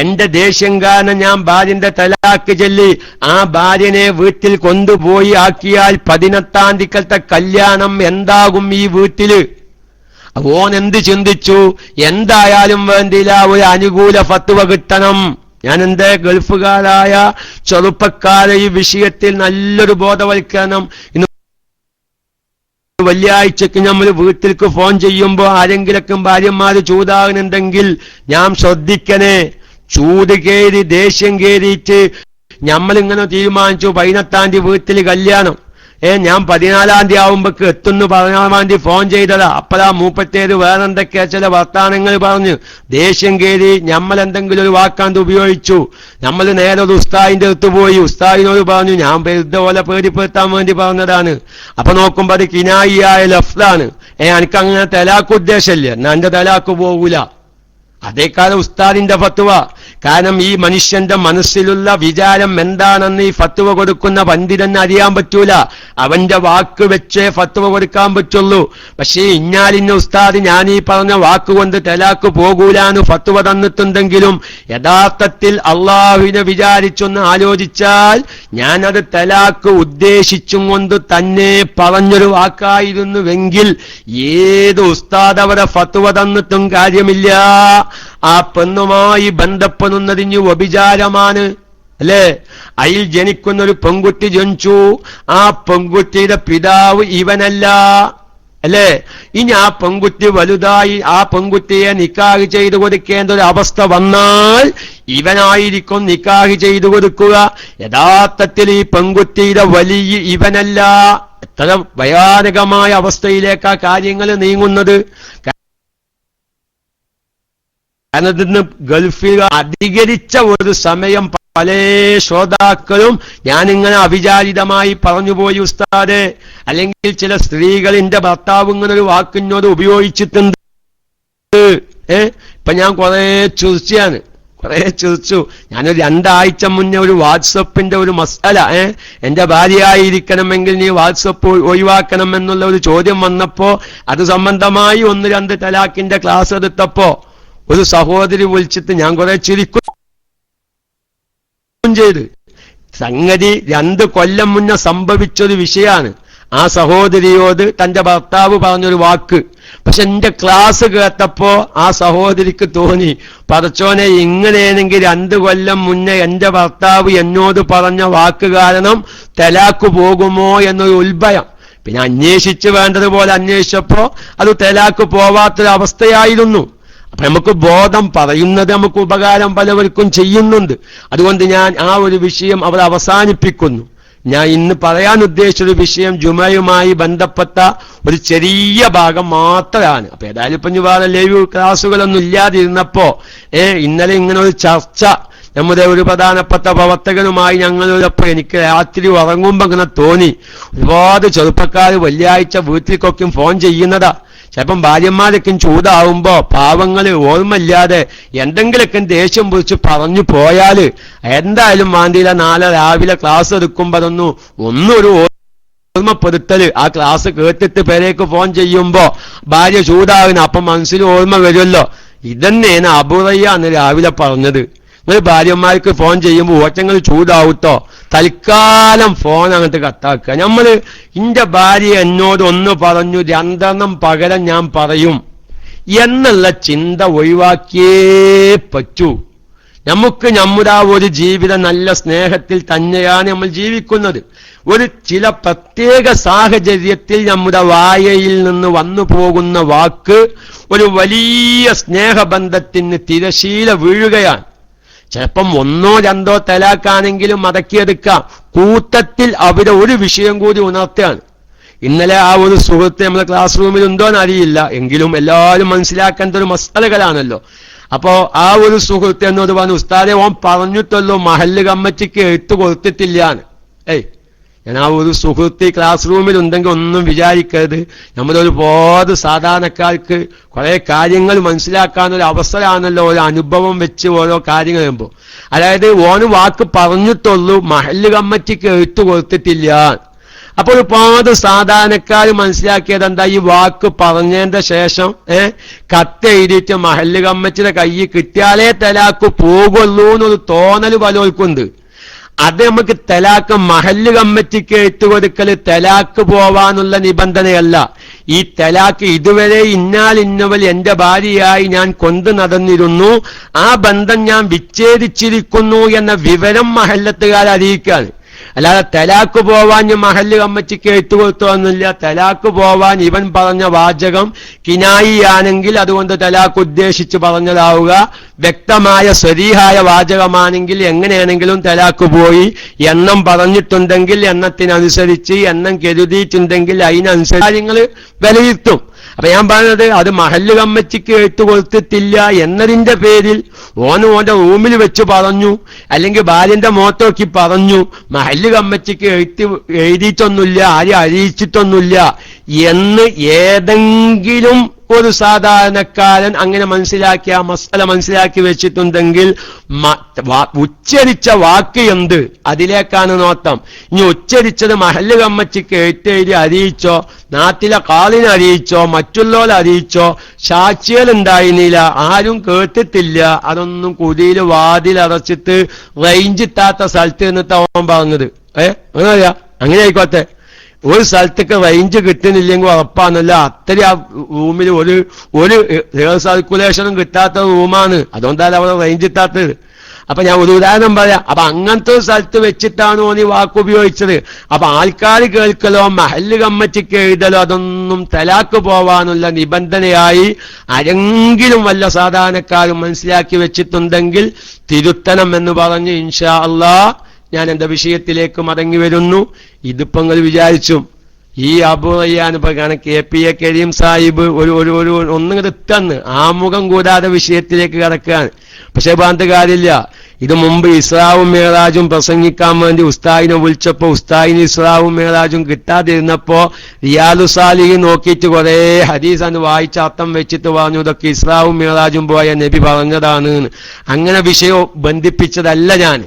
എന്റെ ദേഷ്യം കാരണം ഞാൻ ഭാര്യന്റെ തലാഖ് ചൊല്ലി ആ ഭാര്യനെ വീട്ടിൽ കൊണ്ടുപോയി ആക്കിയാൽ 18-ാം തീയതിക്കലത്തെ കല്യാണം എന്താകും ഈ വീട്ടില്? ഓൻ എന്ത് ചിന്തിച്ചു? എന്തായാലും വേണ്ടില്ല, ഒരു അനുകൂല ഫത്വ കിട്ടണം. ഞാൻ എന്റെ ഗൾഫുകാരായ ചെറുപ്പക്കാരെ ഈ വിഷയത്തിൽ നല്ലൊരു ബോധവൽക്കരണം. ഇന്ന് വെള്ളിയാഴ്ചക്ക് നമ്മൾ വീട്ടിലേക്ക് ഫോൺ ചെയ്യുമ്പോൾ ആരെങ്കിലൊക്കെ ഭാര്യന്മാര് ചൂടാകുന്നുണ്ടെങ്കിൽ ഞാൻ ശ്രദ്ധിക്കണേ. ചൂട് കയറി ദേഷ്യം കയറിയിട്ട് നമ്മളിങ്ങനെ തീരുമാനിച്ചു 18-ാം തീയതി വീട്ടിൽ കല്യാണം, ഞാൻ 14-ാം തീയതി ആവുമ്പോക്ക് എത്തുന്നു പറയാൻ വേണ്ടി ഫോൺ ചെയ്തതാ. അപ്പഴാ 37 വേറെന്തൊക്കെയാ ചില വർത്താനങ്ങൾ പറഞ്ഞു ദേഷ്യം കയറി നമ്മൾ എന്തെങ്കിലും ഒരു വാക്കാണ്ട് ഉപയോഗിച്ചു. നമ്മൾ നേരെ ഒരു ഉസ്താദിന്റെ അടുത്ത് പോയി, ഉസ്താദിനോട് പറഞ്ഞു ഞാൻ ഇതുപോലെ പേടിപ്പെടുത്താൻ വേണ്ടി പറഞ്ഞതാണ്. അപ്പൊ നോക്കുമ്പോ അത് കിനായിയായ ലഫ്ലാണ്. എനിക്ക് അങ്ങനെ തലാഖ് ഉദ്ദേശമില്ല, എന്നാ എന്റെ തലാഖ് പോകൂല. അതേക്കാലം ഉസ്താദിന്റെ ഫത്വ. കാരണം ഈ മനുഷ്യന്റെ മനസ്സിലുള്ള വിചാരം എന്താണെന്ന് ഈ ഫത്വ കൊടുക്കുന്ന പണ്ഡിതന് അറിയാൻ പറ്റൂല. അവന്റെ വാക്ക് വെച്ചേ ഫത്വ കൊടുക്കാൻ പറ്റുള്ളൂ. പക്ഷേ ഇന്നാലിന്ന ഉസ്താദ് ഞാൻ ഈ പറഞ്ഞ വാക്കുകൊണ്ട് തലാക്ക് പോകൂലാന്ന് ഫത്വ തന്നിട്ടുണ്ടെങ്കിലും യഥാർത്ഥത്തിൽ അള്ളാഹുവിനെ വിചാരിച്ചൊന്ന് ആലോചിച്ചാൽ ഞാനത് തലാക്ക് ഉദ്ദേശിച്ചും കൊണ്ട് തന്നെ പറഞ്ഞൊരു വാക്കായിരുന്നുവെങ്കിൽ ഏത് ഉസ്താദ് അവരെ ഫത്വ തന്നിട്ടും കാര്യമില്ല. ആ പെണ്ണുമായി ബന്ധപ്പെടുന്നതിന് വ്യഭിചാരമാണ് അല്ലേ? അതിൽ ജനിക്കുന്നൊരു പെൺകുട്ടി ജനിച്ചു, ആ പെൺകുട്ടിയുടെ പിതാവ് ഇവനല്ല അല്ലേ? ഇനി ആ പെൺകുട്ടി വലുതായി ആ പെൺകുട്ടിയെ നിക്കാഹ് ചെയ്തു കൊടുക്കേണ്ട ഒരു അവസ്ഥ വന്നാൽ ഇവനായിരിക്കും നിക്കാഹ് ചെയ്തു കൊടുക്കുക. യഥാർത്ഥത്തിൽ ഈ പെൺകുട്ടിയുടെ വലിയ ഇവനല്ല. എത്ര ഭയാനകമായ അവസ്ഥയിലേക്കാ കാര്യങ്ങൾ നീങ്ങുന്നത്. കാരണം ഗൾഫിൽ അധികരിച്ച ഒരു സമയം പല ശ്രോതാക്കളും ഞാനിങ്ങനെ അവിചാരിതമായി പറഞ്ഞുപോയി ഉസ്താദ്, അല്ലെങ്കിൽ ചില സ്ത്രീകളിന്റെ ഭർത്താവ് ഇങ്ങനെ ഒരു വാക്കിനോട് ഉപയോഗിച്ചിട്ടുണ്ട്. ഇപ്പൊ ഞാൻ കുറെ ചിരിച്ചു. ഞാനൊരു 2 ആഴ്ച മുന്നേ ഒരു വാട്സപ്പിന്റെ ഒരു മസാല എന്റെ ഭാര്യയായിരിക്കണമെങ്കിൽ നീ വാട്സപ്പ് ഒഴിവാക്കണം എന്നുള്ള ഒരു ചോദ്യം വന്നപ്പോ അത് സംബന്ധമായി 1-2 തലാഖിന്റെ ക്ലാസ് എടുത്തപ്പോ ഒരു സഹോദരി വിളിച്ചിട്ട് ഞാൻ കുറെ ചിരിക്കും ചെയ്ത്. സംഗതി 2 കൊല്ലം മുന്നേ സംഭവിച്ചൊരു വിഷയമാണ്. ആ സഹോദരിയോട് തന്റെ ഭർത്താവ് പറഞ്ഞൊരു വാക്ക്. പക്ഷെ എന്റെ ക്ലാസ് കേട്ടപ്പോ ആ സഹോദരിക്ക് തോന്നി, പടച്ചോനെ ഇങ്ങനെയാണെങ്കിൽ 2 കൊല്ലം മുന്നേ എന്റെ ഭർത്താവ് എന്നോട് പറഞ്ഞ വാക്ക് കാരണം തലാക്ക് പോകുമോ എന്നൊരു ഉത്ഭയം. പിന്നെ അന്വേഷിച്ച് വേണ്ടതുപോലെ അന്വേഷിച്ചപ്പോ അത് തലാക്ക് പോവാത്തൊരവസ്ഥയായിരുന്നു. അപ്പൊ നമുക്ക് ബോധം പറയുന്നത് നമുക്ക് ഉപകാരം പലവർക്കും ചെയ്യുന്നുണ്ട്. അതുകൊണ്ട് ഞാൻ ആ ഒരു വിഷയം അവർ അവസാനിപ്പിക്കുന്നു. ഞാൻ ഇന്ന് പറയാൻ ഉദ്ദേശിച്ചൊരു വിഷയം ജുമയുമായി ബന്ധപ്പെട്ട ഒരു ചെറിയ ഭാഗം മാത്രമാണ്. അപ്പൊ ഏതായാലും ഇപ്പൊ വേറെ ലൈവ് ക്ലാസുകളൊന്നും ഇല്ലാതിരുന്നപ്പോ ഇന്നലെ ഇങ്ങനെ ഒരു ചർച്ച നമ്മുടെ ഒരു പ്രധാനപ്പെട്ട പ്രവർത്തകനുമായി ഞങ്ങളോടൊപ്പം എനിക്ക് രാത്രി ഉറങ്ങുമ്പോ ഇങ്ങനെ തോന്നി, ഒരുപാട് ചെറുപ്പക്കാർ വെള്ളിയാഴ്ച വീട്ടിലേക്കൊക്കെ ഫോൺ ചെയ്യുന്നതാ. ചിലപ്പം ഭാര്യന്മാരൊക്കെ ചൂടാവുമ്പോ പാവങ്ങള് ഓർമ്മയില്ലാതെ എന്തെങ്കിലൊക്കെ ദേഷ്യം പിടിച്ച് പറഞ്ഞു പോയാല് എന്തായാലും വാണ്ടിയില്ല നാളെ രാവിലെ ക്ലാസ് എടുക്കുമ്പോ ഒന്നൊരു ഓർമ്മപ്പെടുത്തല്. ആ ക്ലാസ് കേട്ടിട്ട് പേരേക്ക് ഫോൺ ചെയ്യുമ്പോ ഭാര്യ ചൂടാവുന്ന അപ്പം മനസ്സിൽ ഓർമ്മ വരുമല്ലോ, ഇതന്നെയാണ് അബുറയ്യാന്ന് രാവിലെ പറഞ്ഞത്. നിങ്ങൾ ഭാര്യന്മാർക്ക് ഫോൺ ചെയ്യുമ്പോൾ ഓറ്റങ്ങൾ ചൂടാവൂട്ടോ, തൽക്കാലം ഫോൺ അങ്ങോട്ട് കട്ടാക്കുക. നമ്മള് ഇന്റെ ഭാര്യ എന്നോട് 1 പറഞ്ഞു 2 പകരം ഞാൻ പറയും എന്നുള്ള ചിന്ത ഒഴിവാക്കിയേ പറ്റൂ. നമുക്ക് നമ്മുടെ ഒരു ജീവിതം നല്ല സ്നേഹത്തിൽ തന്നെയാണ് നമ്മൾ ജീവിക്കുന്നത്. ഒരു ചില പ്രത്യേക സാഹചര്യത്തിൽ നമ്മുടെ വായയിൽ നിന്ന് വന്നു പോകുന്ന വാക്ക് ഒരു വലിയ സ്നേഹബന്ധത്തിന് തിരശീല വീഴുകയാണ്. ചിലപ്പം 1-2 തലാക്കാണെങ്കിലും മടക്കിയെടുക്കാം. കൂട്ടത്തിൽ അവരെ ഒരു വിഷയം കൂടി ഉണർത്തുകയാണ്. ഇന്നലെ ആ ഒരു സുഹൃത്ത് നമ്മുടെ ക്ലാസ് റൂമിൽ ഉണ്ടോന്ന് അറിയില്ല, എങ്കിലും എല്ലാവരും മനസ്സിലാക്കേണ്ട ഒരു മസാലകളാണല്ലോ. അപ്പോ ആ ഒരു സുഹൃത്ത് എന്നോട് പറഞ്ഞു, ഉസ്താദെ ഓൻ പറഞ്ഞിട്ടുള്ളൂ മഹല്ല് കമ്മിറ്റിക്ക് എഴുത്ത് കൊടുത്തിട്ടില്ലാന്ന്. ഞാൻ ആ ഒരു സുഹൃത്ത് ക്ലാസ് റൂമിൽ ഉണ്ടെങ്കിൽ ഒന്നും വിചാരിക്കരുത്. നമ്മളൊരുപാട് സാധാരണക്കാർക്ക് കുറെ കാര്യങ്ങൾ മനസ്സിലാക്കാനൊരു അവസരമാണല്ലോ ഒരു അനുഭവം വെച്ച് ഓരോ കാര്യങ്ങൾ വരുമ്പോ. അതായത് ഓന് വാക്ക് പറഞ്ഞിട്ടുള്ളൂ മഹല്ല് കമ്മിറ്റിക്ക് എഴുത്ത് കൊടുത്തിട്ടില്ല. അപ്പൊ ഒരുപാട് സാധാരണക്കാർ മനസ്സിലാക്കിയത് എന്താ, ഈ വാക്ക് പറഞ്ഞതിന്റെ ശേഷം കത്തെഴുതിയിട്ട് മഹല്ല് കമ്മിറ്റിയുടെ കയ്യിൽ കിട്ടിയാലേ തലാക്ക് പോകുള്ളൂ എന്നൊരു തോന്നൽ പലർക്കുണ്ട്. അത് നമുക്ക് തലാക്ക് മഹല്ല് കമ്മിറ്റിക്ക് എഴുത്തുകൊടുക്കല് തലാക്ക് പോവാനുള്ള നിബന്ധനയല്ല. ഈ തലാക്ക് ഇതുവരെ ഇന്നവൽ എന്റെ ഭാര്യയായി ഞാൻ കൊണ്ടു നടന്നിരുന്നു, ആ ബന്ധം ഞാൻ വിച്ഛേദിച്ചിരിക്കുന്നു എന്ന വിവരം മഹല്ലത്തുകാർ അറിയിക്കാണ്. അല്ലാതെ തലാക്ക് പോവാൻ മഹല്ല് കമ്മിറ്റിക്ക് എഴുത്തുകൊടുത്തോന്നില്ല. തലാക്ക് പോവാൻ ഇവൻ പറഞ്ഞ വാചകം കിനായി ആണെങ്കിൽ അതുകൊണ്ട് തലാക്ക് ഉദ്ദേശിച്ച് പറഞ്ഞതാവുക, വ്യക്തമായ സ്വരീഹായ വാചകമാണെങ്കിൽ എങ്ങനെയാണെങ്കിലും തലാക്ക് പോയി. എണ്ണം പറഞ്ഞിട്ടുണ്ടെങ്കിൽ എണ്ണത്തിനനുസരിച്ച്, എണ്ണം കരുതിയിട്ടുണ്ടെങ്കിൽ അതിനനുസരിച്ച് കാര്യങ്ങൾ വിലയിരുത്തും. അപ്പൊ ഞാൻ പറഞ്ഞത് അത് മഹല്ല് കമ്മിറ്റിക്ക് എഴുത്തു കൊടുത്തിട്ടില്ല എന്നതിന്റെ പേരിൽ ഓന്റെ റൂമിൽ വെച്ച് പറഞ്ഞു, അല്ലെങ്കിൽ ഭാര്യന്റെ മോത്തോക്കി പറഞ്ഞു, മഹല്ല് കമ്മിറ്റിക്ക് എഴുതിയിട്ടൊന്നുമില്ല, ആരും അറിയിച്ചിട്ടൊന്നുമില്ല എന്ന് ഏതെങ്കിലും ഒരു സാധാരണക്കാരൻ അങ്ങനെ മനസ്സിലാക്കിയ മസല മനസ്സിലാക്കി വെച്ചിട്ടുണ്ടെങ്കിൽ ഉച്ചരിച്ച വാക്ക് എന്ത് അതിലേക്കാണ് നോട്ടം. ഇനി ഉച്ചരിച്ചത് മഹല്ല് കമ്മിറ്റിക്ക് എഴുത്തെഴുതി അറിയിച്ചോ, നാട്ടിലെ കാളിനെ അറിയിച്ചോ, മറ്റുള്ളവരെ അറിയിച്ചോ, സാക്ഷികളുണ്ടായിരുന്നില്ല, ആരും കേട്ടിട്ടില്ല, അതൊന്നും കുതിയിൽ വാതിലടച്ചിട്ട് റേഞ്ചിട്ടാത്ത സ്ഥലത്ത് നിന്നിട്ട് അവൻ പറഞ്ഞത്. അങ്ങനെയാ, അങ്ങനെ ആയിക്കോട്ടെ. ഒരു സ്ഥലത്തേക്ക് റേഞ്ച് കിട്ടുന്നില്ലെങ്കിൽ ഉറപ്പാണല്ലോ. അത്രയും ആ റൂമിൽ ഒരു എയർ സർക്കുലേഷനും കിട്ടാത്ത റൂമാണ്, അതുകൊണ്ടാണ് അവിടെ റേഞ്ച് കിട്ടാത്തത്. അപ്പൊ ഞാൻ ഒരു ഉദാഹരണം പറയാം. അപ്പൊ അങ്ങനത്തെ ഒരു സ്ഥലത്ത് വെച്ചിട്ടാണ് ഓന് വാക്ക് ഉപയോഗിച്ചത്. അപ്പൊ ആൾക്കാർ കേൾക്കലോ മഹല്ല് കമ്മിറ്റിക്ക് എഴുതലോ അതൊന്നും തലാക്ക് പോവാനുള്ള നിബന്ധനയായി ആരെങ്കിലും വല്ല സാധാരണക്കാരും മനസ്സിലാക്കി വെച്ചിട്ടുണ്ടെങ്കിൽ തിരുത്തണം എന്ന് പറഞ്ഞ് ഇൻഷാ അള്ളാഹ് ഞാൻ എന്റെ വിഷയത്തിലേക്ക് മടങ്ങി വരുന്നു. ഇതിപ്പോ നിങ്ങൾ വിചാരിച്ചു ഈ അബൂ റയ്യാൻ ഇപ്പൊ KPA കരീം സാഹിബ് ഒന്നിങ്ങോട്ട് എത്തന്ന് ആമുഖം കൂടാതെ വിഷയത്തിലേക്ക് കടക്കുകയാണ്. പക്ഷെ പറഞ്ഞ കാര്യമില്ല. ഇത് മുമ്പ് ഇസ്രാവും മേറാജും പ്രസംഗിക്കാൻ വേണ്ടി ഉസ്താദിനെ വിളിച്ചപ്പോ ഉസ്താദിന് ഇസ്രാവും മേറാജും കിട്ടാതിരുന്നപ്പോ റിയാദു സാലിഹ് നോക്കിയിട്ട് കുറെ ഹദീസ് അന്ന് വായിച്ച അർത്ഥം വെച്ചിട്ട് പറഞ്ഞു ഇതൊക്കെ ഇസ്രാവും മേറാജും പോയ നബി പറഞ്ഞതാണ്. അങ്ങനെ വിഷയം ബന്ധിപ്പിച്ചതല്ല ഞാൻ.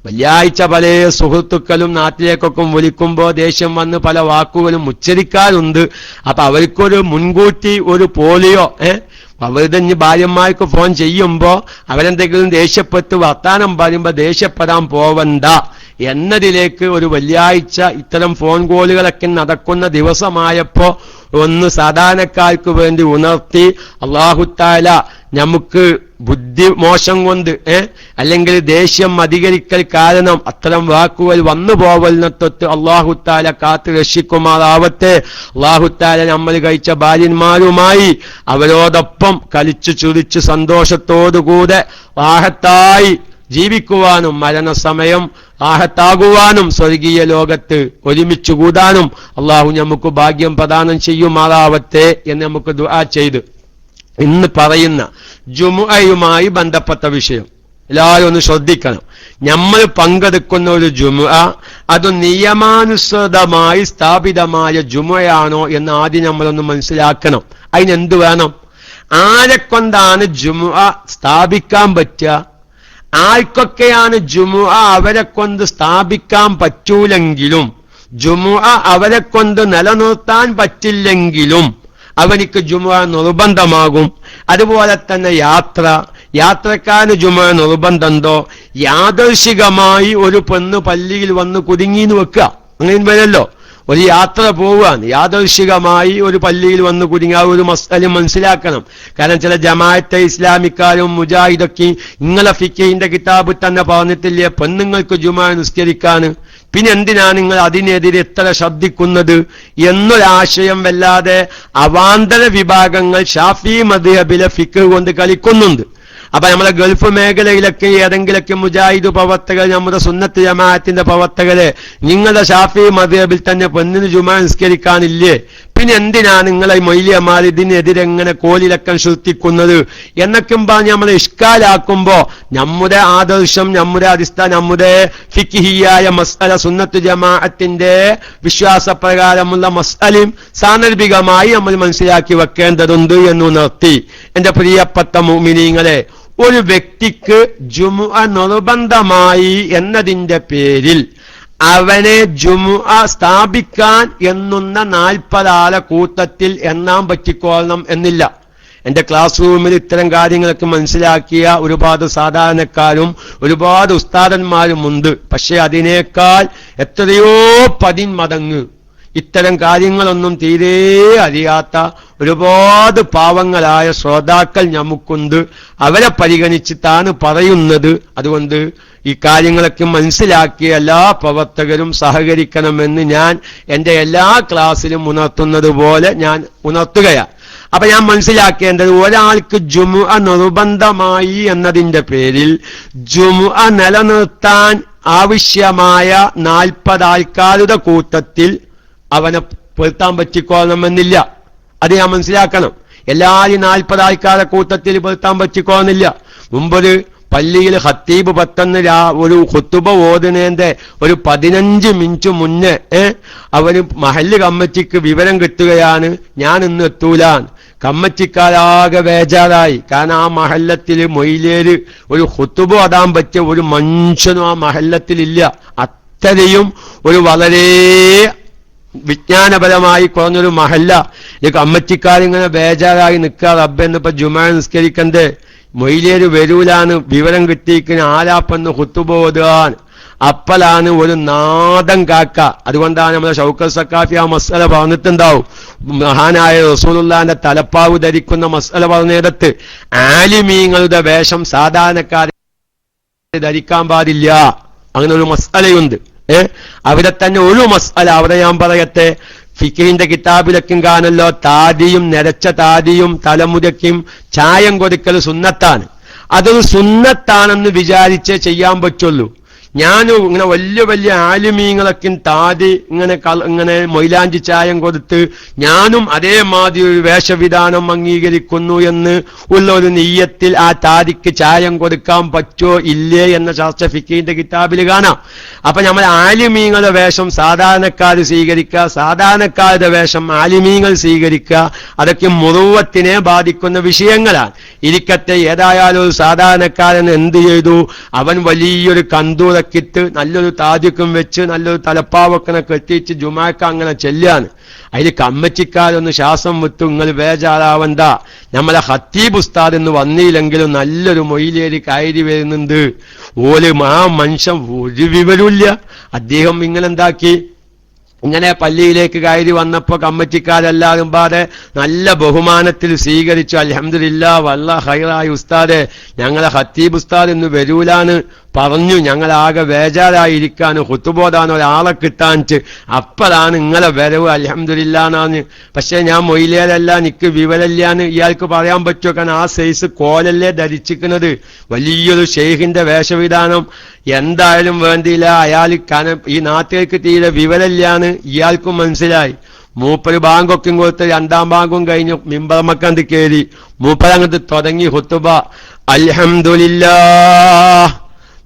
വെള്ളിയാഴ്ച പല സുഹൃത്തുക്കളും നാട്ടിലേക്കൊക്കെ വിളിക്കുമ്പോൾ ദേഷ്യം വന്ന് പല വാക്കുകളും ഉച്ചരിക്കാറുണ്ട്. അപ്പൊ അവർക്കൊരു മുൻകൂട്ടി ഒരു പോളിയോ അവരുടെ ഭാര്യന്മാർക്ക് ഫോൺ ചെയ്യുമ്പോ അവരെന്തെങ്കിലും ദേഷ്യപ്പെട്ട് വർത്താനം പറയുമ്പോ ദേഷ്യപ്പെടാൻ പോവണ്ട എന്നതിലേക്ക് ഒരു വെള്ളിയാഴ്ച ഇത്തരം ഫോൺ കോളുകളൊക്കെ നടക്കുന്ന ദിവസമായപ്പോ ഒന്ന് സാധാരണക്കാർക്ക് വേണ്ടി ഉണർത്തി അല്ലാഹു തആല നമുക്ക് ബുദ്ധി മോശം കൊണ്ട് അല്ലെങ്കിൽ ദേഷ്യം അധികരിക്കൽ കാരണം അത്തരം വാക്കുകൾ വന്നു പോവലിനെ തൊട്ട് അല്ലാഹു തആല കാത്തു രക്ഷിക്കുമാറാവട്ടെ. അല്ലാഹു തആല നമ്മൾ കഴിച്ച ഭാര്യന്മാരുമായി അവരോടൊപ്പം കളിച്ചു ചുരിച്ച് സന്തോഷത്തോടുകൂടെ റാഹത്തായി ജീവിക്കുവാനും മരണസമയം റാഹത്താകുവാനും സ്വർഗീയ ലോകത്ത് ഒരുമിച്ച് കൂടാനും അല്ലാഹു നമുക്ക് ഭാഗ്യം പ്രദാനം ചെയ്യുമാറാവട്ടെ എന്ന് നമുക്ക് ദുആ ചെയ്ത് ഇന്ന് പറയുന്ന ജുമുഅയുമായി ബന്ധപ്പെട്ട വിഷയം എല്ലാവരും ഒന്ന് ശ്രദ്ധിക്കണം. നമ്മൾ പങ്കെടുക്കുന്ന ഒരു ജുമുഅ അത് നിയമാനുസൃതമായി സ്ഥാപിതമായ ജുമുഅയാണോ എന്ന് ആദ്യം നമ്മളൊന്ന് മനസ്സിലാക്കണം. അതിനെന്ത് വേണം? ആരെക്കൊണ്ടാണ് ജുമുഅ സ്ഥാപിക്കാൻ പറ്റുക? ആർക്കൊക്കെയാണ് ജുമുഅ അവരെ കൊണ്ട് സ്ഥാപിക്കാൻ പറ്റൂലെങ്കിലും ജുമുഅ അവരെ കൊണ്ട് നിലനിർത്താൻ പറ്റില്ലെങ്കിലും അവനിക്ക് ജുമുഅ നിർബന്ധമാകും. അതുപോലെ തന്നെ യാത്രക്കാരന് ജുമുഅ നിർബന്ധമുണ്ടോ? യാദർശികമായി ഒരു പെണ്ണ് പള്ളിയിൽ വന്ന് കുടുങ്ങിന്ന് വെക്കുക, അങ്ങനെ വരല്ലോ. ഒരു യാത്ര പോവുകയാണ്, യാദർശികമായി ഒരു പള്ളിയിൽ വന്ന് കുടുങ്ങി. ആ ഒരു മസ്അല മനസ്സിലാക്കണം. കാരണം ചില ജമാഅത്തെ ഇസ്ലാമിക്കാരും മുജാഹിദൊക്കെ നിങ്ങളെ ഫിഖിന്റെ കിതാബ് തന്നെ പറഞ്ഞിട്ടില്ലേ പെണ്ണുങ്ങൾക്ക് ജുമുഅ നിസ്കരിക്കാന്, പിന്നെ എന്തിനാണ് നിങ്ങൾ അതിനെതിരെ എത്ര ശബ്ദിക്കുന്നത് എന്നൊരാശയം വല്ലാതെ അവാന്തര വിഭാഗങ്ങൾ ഷാഫി മദ്ഹബിലെ ഫിഖ് കൊണ്ട് കളിക്കുന്നുണ്ട്. അപ്പൊ നമ്മളെ ഗൾഫ് മേഖലയിലൊക്കെ ഏതെങ്കിലൊക്കെ മുജാഹിദ് പ്രവർത്തകർ, നമ്മുടെ സുന്നത്ത് ജമാഅത്തിന്റെ പ്രവർത്തകര് നിങ്ങളുടെ ഷാഫി മദ്ഹബിൽ തന്നെ പെണ്ണിന് ജുമുഅ നിസ്കരിക്കാനില്ലേ? പിന്നെ എന്തിനാണ് നിങ്ങളെ മൊയ്ലിയമാർ ഇതിനെതിരെ എങ്ങനെ കോലിലക്കം സൃഷ്ടിക്കുന്നത് എന്നൊക്കെ പറഞ്ഞ് നമ്മളെ ഇഷ്കാലാക്കുമ്പോ നമ്മുടെ ആദർശം, നമ്മുടെ അടിസ്ഥാനം, നമ്മുടെ ഫിഖ്ഹിയായ മസ്അല സുന്നത്ത് ജമാഅത്തിന്റെ വിശ്വാസപ്രകാരമുള്ള മസ്അലയും സാന്ദർഭികമായി നമ്മൾ മനസ്സിലാക്കി വെക്കേണ്ടതുണ്ട് എന്ന് ഉണർത്തി എന്റെ പ്രിയപ്പെട്ട മുഅ്മിനീങ്ങളെ, ഒരു വ്യക്തിക്ക് ജുമുഅ നിർബന്ധമായി എന്നതിന്റെ പേരിൽ അവനെ ജുമുഅ സ്ഥാപിക്കാൻ എന്നുന്ന 40 ആളെ കൂട്ടത്തിൽ എണ്ണാൻ പറ്റിക്കൊള്ളണം എന്നില്ല. എന്റെ ക്ലാസ് റൂമിൽ ഇത്തരം കാര്യങ്ങളൊക്കെ മനസ്സിലാക്കിയ ഒരുപാട് സാധാരണക്കാരും ഒരുപാട് ഉസ്താദന്മാരുമുണ്ട്. പക്ഷെ അതിനേക്കാൾ എത്രയോ 10 മടങ്ങ് ഇത്തരം കാര്യങ്ങളൊന്നും തീരെ അറിയാത്ത ഒരുപാട് പാവങ്ങളായ ശ്രോതാക്കൾ നമുക്കുണ്ട്. അവരെ പരിഗണിച്ചിട്ടാണ് പറയുന്നത്. അതുകൊണ്ട് ഈ കാര്യങ്ങളൊക്കെ മനസ്സിലാക്കിയ എല്ലാ പ്രവർത്തകരും സഹകരിക്കണമെന്ന് ഞാൻ എന്റെ എല്ലാ ക്ലാസ്സിലും ഉണർത്തുന്നത് പോലെ ഞാൻ ഉണർത്തുകയാണ്. അപ്പൊ ഞാൻ മനസ്സിലാക്കേണ്ടത്, ഒരാൾക്ക് ജുമുഅ നിർബന്ധമായി എന്നതിന്റെ പേരിൽ ജുമുഅ നിലനിർത്താൻ ആവശ്യമായ 40 ആൾക്കാരുടെ കൂട്ടത്തിൽ അവനെ പെടുത്താൻ പറ്റിക്കോണമെന്നില്ല. അത് ഞാൻ മനസ്സിലാക്കണം. എല്ലാവരും 40 ആൾക്കാരുടെ കൂട്ടത്തിൽ പെടുത്താൻ പറ്റിക്കോന്നില്ല. മുമ്പൊരു പള്ളിയിൽ ഖത്തീബ് പെട്ടെന്ന് ഒരു ഖുതുബ ഓതുന്നതിന്റെ ഒരു 15 മിനിറ്റ് മുന്നേ അവന് മഹല്ല് കമ്മിറ്റിക്ക് വിവരം കിട്ടുകയാണ്, ഞാൻ ഇന്ന് എത്തൂലാൻ. കമ്മറ്റിക്കാരാകെ ബേജാറായി. കാരണം ആ മഹല്ലത്തിൽ മൊയിലേര് ഒരു ഖുതുബ് ഓതാൻ പറ്റിയ ഒരു മനുഷ്യനും ആ മഹല്ലത്തിലില്ല. അത്രയും ഒരു വളരെ വിജ്ഞാനപരമായി കുറഞ്ഞൊരു മഹല്ല. ഈ കമ്മറ്റിക്കാരിങ്ങനെ ബേജാറായി നിൽക്കുക. റബ്ബെന്നിപ്പോ ജുമാ നിസ്കരിക്കണ്ടേ, മൊയിലേര് വരൂലാന്ന് വിവരം കിട്ടിയിരിക്കുന്ന ആലാപ്പെന്ന് ഖുതുബ് ഓതാൻ. അപ്പലാണ് ഒരു നാദം കാക്ക. അതുകൊണ്ടാണ് നമ്മുടെ ഷൗക്കത്ത് സഖാഫി ആ മസ്അല പറഞ്ഞിട്ടുണ്ടാവും. മഹാനായ റസൂലുള്ളാഹിന്റെ തലപ്പാവ് ധരിക്കുന്ന മസ്അല പറഞ്ഞിടത്ത് ആലിമീങ്ങളുടെ വേഷം സാധാരണക്കാരെ ധരിക്കാൻ പാടില്ല, അങ്ങനെ ഒരു മസ്അലയുണ്ട്. അവിടെ തന്നെ ഒരു മസ്അല അവിടെ ഞാൻ പറയട്ടെ. ഫിഖിന്റെ കിതാബിലൊക്കെ കാണല്ലോ, താടിയും നരച്ച താടിയും തലമുരയ്ക്കും ചായം കൊടുക്കൽ സുന്നത്താണ്. അതൊരു സുന്നത്താണെന്ന് വിചാരിച്ചേ ചെയ്യാൻ പറ്റുള്ളൂ. ഞാനും ഇങ്ങനെ വലിയ വലിയ ആലിമീങ്ങളൊക്കെ താടി ഇങ്ങനെ മൊയിലാഞ്ചി ചായം കൊടുത്ത് ഞാനും അതേമാതിരി ഒരു വേഷവിധാനം അംഗീകരിക്കുന്നു എന്ന് ഉള്ള ഒരു നിയ്യത്തിൽ ആ താടിക്ക് ചായം കൊടുക്കാൻ പറ്റോ ഇല്ലേ എന്ന ചർച്ച ഫിഖിന്റെ കിതാബിൽ കാണാം. അപ്പൊ നമ്മൾ ആലിമീങ്ങളുടെ വേഷം സാധാരണക്കാർ സ്വീകരിക്കുക, സാധാരണക്കാരുടെ വേഷം ആലിമീങ്ങൾ സ്വീകരിക്കുക, അതൊക്കെ മുറുവത്തിനെ ബാധിക്കുന്ന വിഷയങ്ങളാണ്. ഇരിക്കട്ടെ, ഏതായാലും ഒരു സാധാരണക്കാരൻ എന്ത് ചെയ്തു? അവൻ വലിയൊരു കന്തൂറ ിട്ട് നല്ലൊരു താജുക്കും വെച്ച് നല്ലൊരു തലപ്പാവൊക്കെ കെട്ടിച്ച് ജുമാക്ക് അങ്ങനെ ചെല്ലാണ്. അതിൽ കമ്മറ്റിക്കാരൊന്ന് ശ്വാസം വിട്ടു, നിങ്ങൾ ബേജാറാവണ്ട, നമ്മളെ ഖത്തീബ് ഉസ്താദ് എന്ന് വന്നില്ലെങ്കിലും നല്ലൊരു മൊയിലേരി കയറി വരുന്നുണ്ട്. ഓല് ആ മനുഷ്യൻ ഒരു വിവരമില്ല. അദ്ദേഹം ഇങ്ങനെന്താക്കി, ഇങ്ങനെ പള്ളിയിലേക്ക് കയറി വന്നപ്പോ കമ്മറ്റിക്കാരെല്ലാവരും പാടെ നല്ല ബഹുമാനത്തിൽ സ്വീകരിച്ചു. അൽഹംദുലില്ലാ, വല്ല ഖൈറായി ഉസ്താദെ, ഞങ്ങളെ ഖത്തീബ് ഉസ്താദ് ഇന്ന് വരൂലാന്ന് പറഞ്ഞു, ഞങ്ങളാകെ ബേജാറായിരിക്കാന് ഖുതുബോധാൻ ഒരാളെ കിട്ടാനിട്ട്. അപ്പോഴാണ് നിങ്ങളെ വരവ്, അൽഹംദുലില്ലാന്ന്. പക്ഷെ ഞാൻ മൊയിലേരല്ല, എനിക്ക് വിവരമില്ലാന്ന് ഇയാൾക്ക് പറയാൻ പറ്റുമോ? കാരണം ആ സൈസ് കോലല്ലേ ധരിച്ചിരിക്കുന്നത്, വലിയൊരു ഷെയ്ഖിന്റെ വേഷവിധാനം. എന്തായാലും വേണ്ടിയില്ല, അയാൾ ഈ നാട്ടിലേക്ക് തീരെ വിവരമില്ലാന്ന് ഇയാൾക്കും മനസ്സിലായി. മൂപ്പര് ബാങ്കൊക്കെ കൊടുത്ത് രണ്ടാം ബാങ്കും കഴിഞ്ഞു മിമ്പറമക്കണ്ട് കയറി മൂപ്പരങ്ങത്ത് തുടങ്ങി ഖുതുബ. അൽഹംദുലില്ലാഹ്,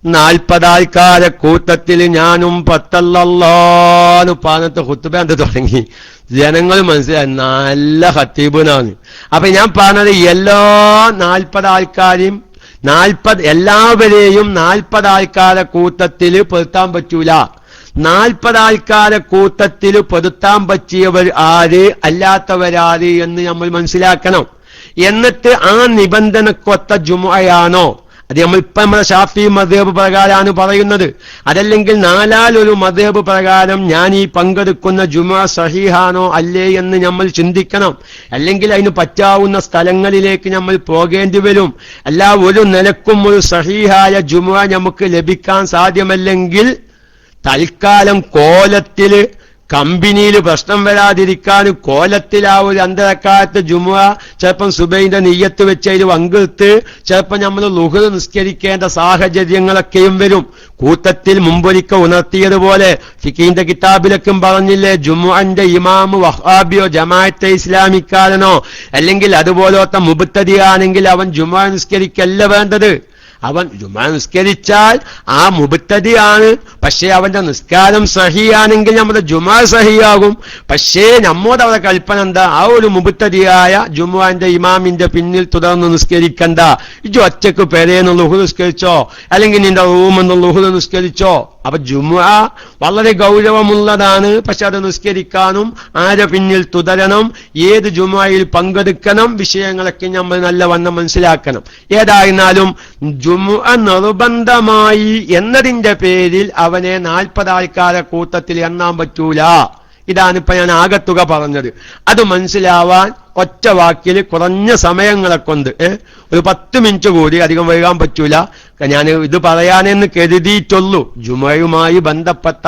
40 ആൾക്കാരെ കൂട്ടത്തിൽ ഞാനും 10 പറഞ്ഞിട്ട് ഖുതുബ എന്ത് തുടങ്ങി. ജനങ്ങൾ മനസ്സിലായി നല്ല ഖത്തീബിനാണ്. അപ്പൊ ഞാൻ പറഞ്ഞത് എല്ലാ 40 ആൾക്കാരെയും എല്ലാവരെയും 40 ആൾക്കാരെ കൂട്ടത്തിൽ പെടുത്താൻ പറ്റൂല. 40 ആൾക്കാരെ കൂട്ടത്തിൽ പെടുത്താൻ പറ്റിയവർ ആര്, അല്ലാത്തവരാര് എന്ന് നമ്മൾ മനസ്സിലാക്കണം. എന്നിട്ട് ആ നിബന്ധനക്കൊത്ത ജുമുഅയാണോ, അത് നമ്മളിപ്പോ നമ്മുടെ ഷാഫി മദ്ഹബ് പ്രകാരമാണ് പറയുന്നത്, അതല്ലെങ്കിൽ 4 മദ്ഹബ് പ്രകാരം ഞാൻ ഈ പങ്കെടുക്കുന്ന ജുമുഅ സഹീഹാണോ അല്ലേ എന്ന് നമ്മൾ ചിന്തിക്കണം. അല്ലെങ്കിൽ അതിന് പറ്റാവുന്ന സ്ഥലങ്ങളിലേക്ക് നമ്മൾ പോകേണ്ടി വരും. അല്ല ഒരു നിലക്കും ഒരു സഹീഹായ ജുമുഅ നമുക്ക് ലഭിക്കാൻ സാധ്യമല്ലെങ്കിൽ തൽക്കാലം കോലത്തില് കമ്പനിയിൽ പ്രശ്നം വരാതിരിക്കാനും കോലത്തിൽ ആ ഒരു 2 റക്അത്ത് ജുമുഅ ചിലപ്പം സുബൈന്റെ നിയ്യത്ത് വെച്ച് അതിൽ പങ്കെടുത്ത് ചിലപ്പോൾ നമ്മൾ ളുഹർ നിസ്കരിക്കേണ്ട സാഹചര്യങ്ങളൊക്കെയും വരും. കൂട്ടത്തിൽ മുമ്പൊരിക്കൽ ഉണർത്തിയതുപോലെ ഫിഖിന്റെ കിതാബിലൊക്കെ പറഞ്ഞില്ലേ, ജുമുഅന്റെ ഇമാമ് വഹാബിയോ ജമാഅത്തെ ഇസ്ലാമിക്കാരനോ അല്ലെങ്കിൽ അതുപോലത്തെ മുബ്തദിയാണെങ്കിൽ അവൻ ജുമുഅ നിസ്കരിക്കല്ല വേണ്ടത്. അവൻ ജുമാ നിസ്കരിച്ചാൽ ആ മുബ്തദിയാണ്, പക്ഷേ അവന്റെ നിസ്കാരം സഹിയാണെങ്കിൽ നമ്മുടെ ജുമാ സഹിയാകും. പക്ഷേ നമ്മോട് അവിടെ കൽപ്പന എന്താ, ആ ഒരു മുബ്തദിയായ ജുമുഅന്റെ ഇമാമിന്റെ പിന്നിൽ തുടർന്ന് നിസ്കരിക്കണ്ട. ഇജു ഒറ്റക്ക് പെരേന്ന് ളുഹ്ർ നിസ്കരിച്ചോ, അല്ലെങ്കിൽ നിന്റെ റൂമെന്ന് ളുഹ്ർ നിസ്കരിച്ചോ. അപ്പൊ ജുമുഅ വളരെ ഗൗരവമുള്ളതാണ്. പക്ഷെ അത് നിസ്കരിക്കാനും ആരെ പിന്നിൽ തുടരണം, ഏത് ജുമുഅയിൽ പങ്കെടുക്കണം, വിഷയങ്ങളൊക്കെ നമ്മൾ നല്ലവണ്ണം മനസ്സിലാക്കണം. ഏതായിരുന്നാലും ജുമുഅ നിർബന്ധമായി എന്നതിന്റെ പേരിൽ അവനെ 40 ആൾക്കാരെ കൂട്ടത്തിൽ എണ്ണാൻ പറ്റൂല. ഇതാണിപ്പോ ഞാൻ ആകത്തുക പറഞ്ഞത്. അത് മനസ്സിലാവാൻ ഒറ്റ വാക്കിൽ കുറഞ്ഞ സമയങ്ങളെ കൊണ്ട് ഒരു 10 മിനിറ്റ് കൂടി, അധികം വൈകാൻ പറ്റൂല. ഞാൻ ഇത് പറയാനെന്ന് കരുതിയിട്ടുള്ളൂ. ജുമുഅയുമായി ബന്ധപ്പെട്ട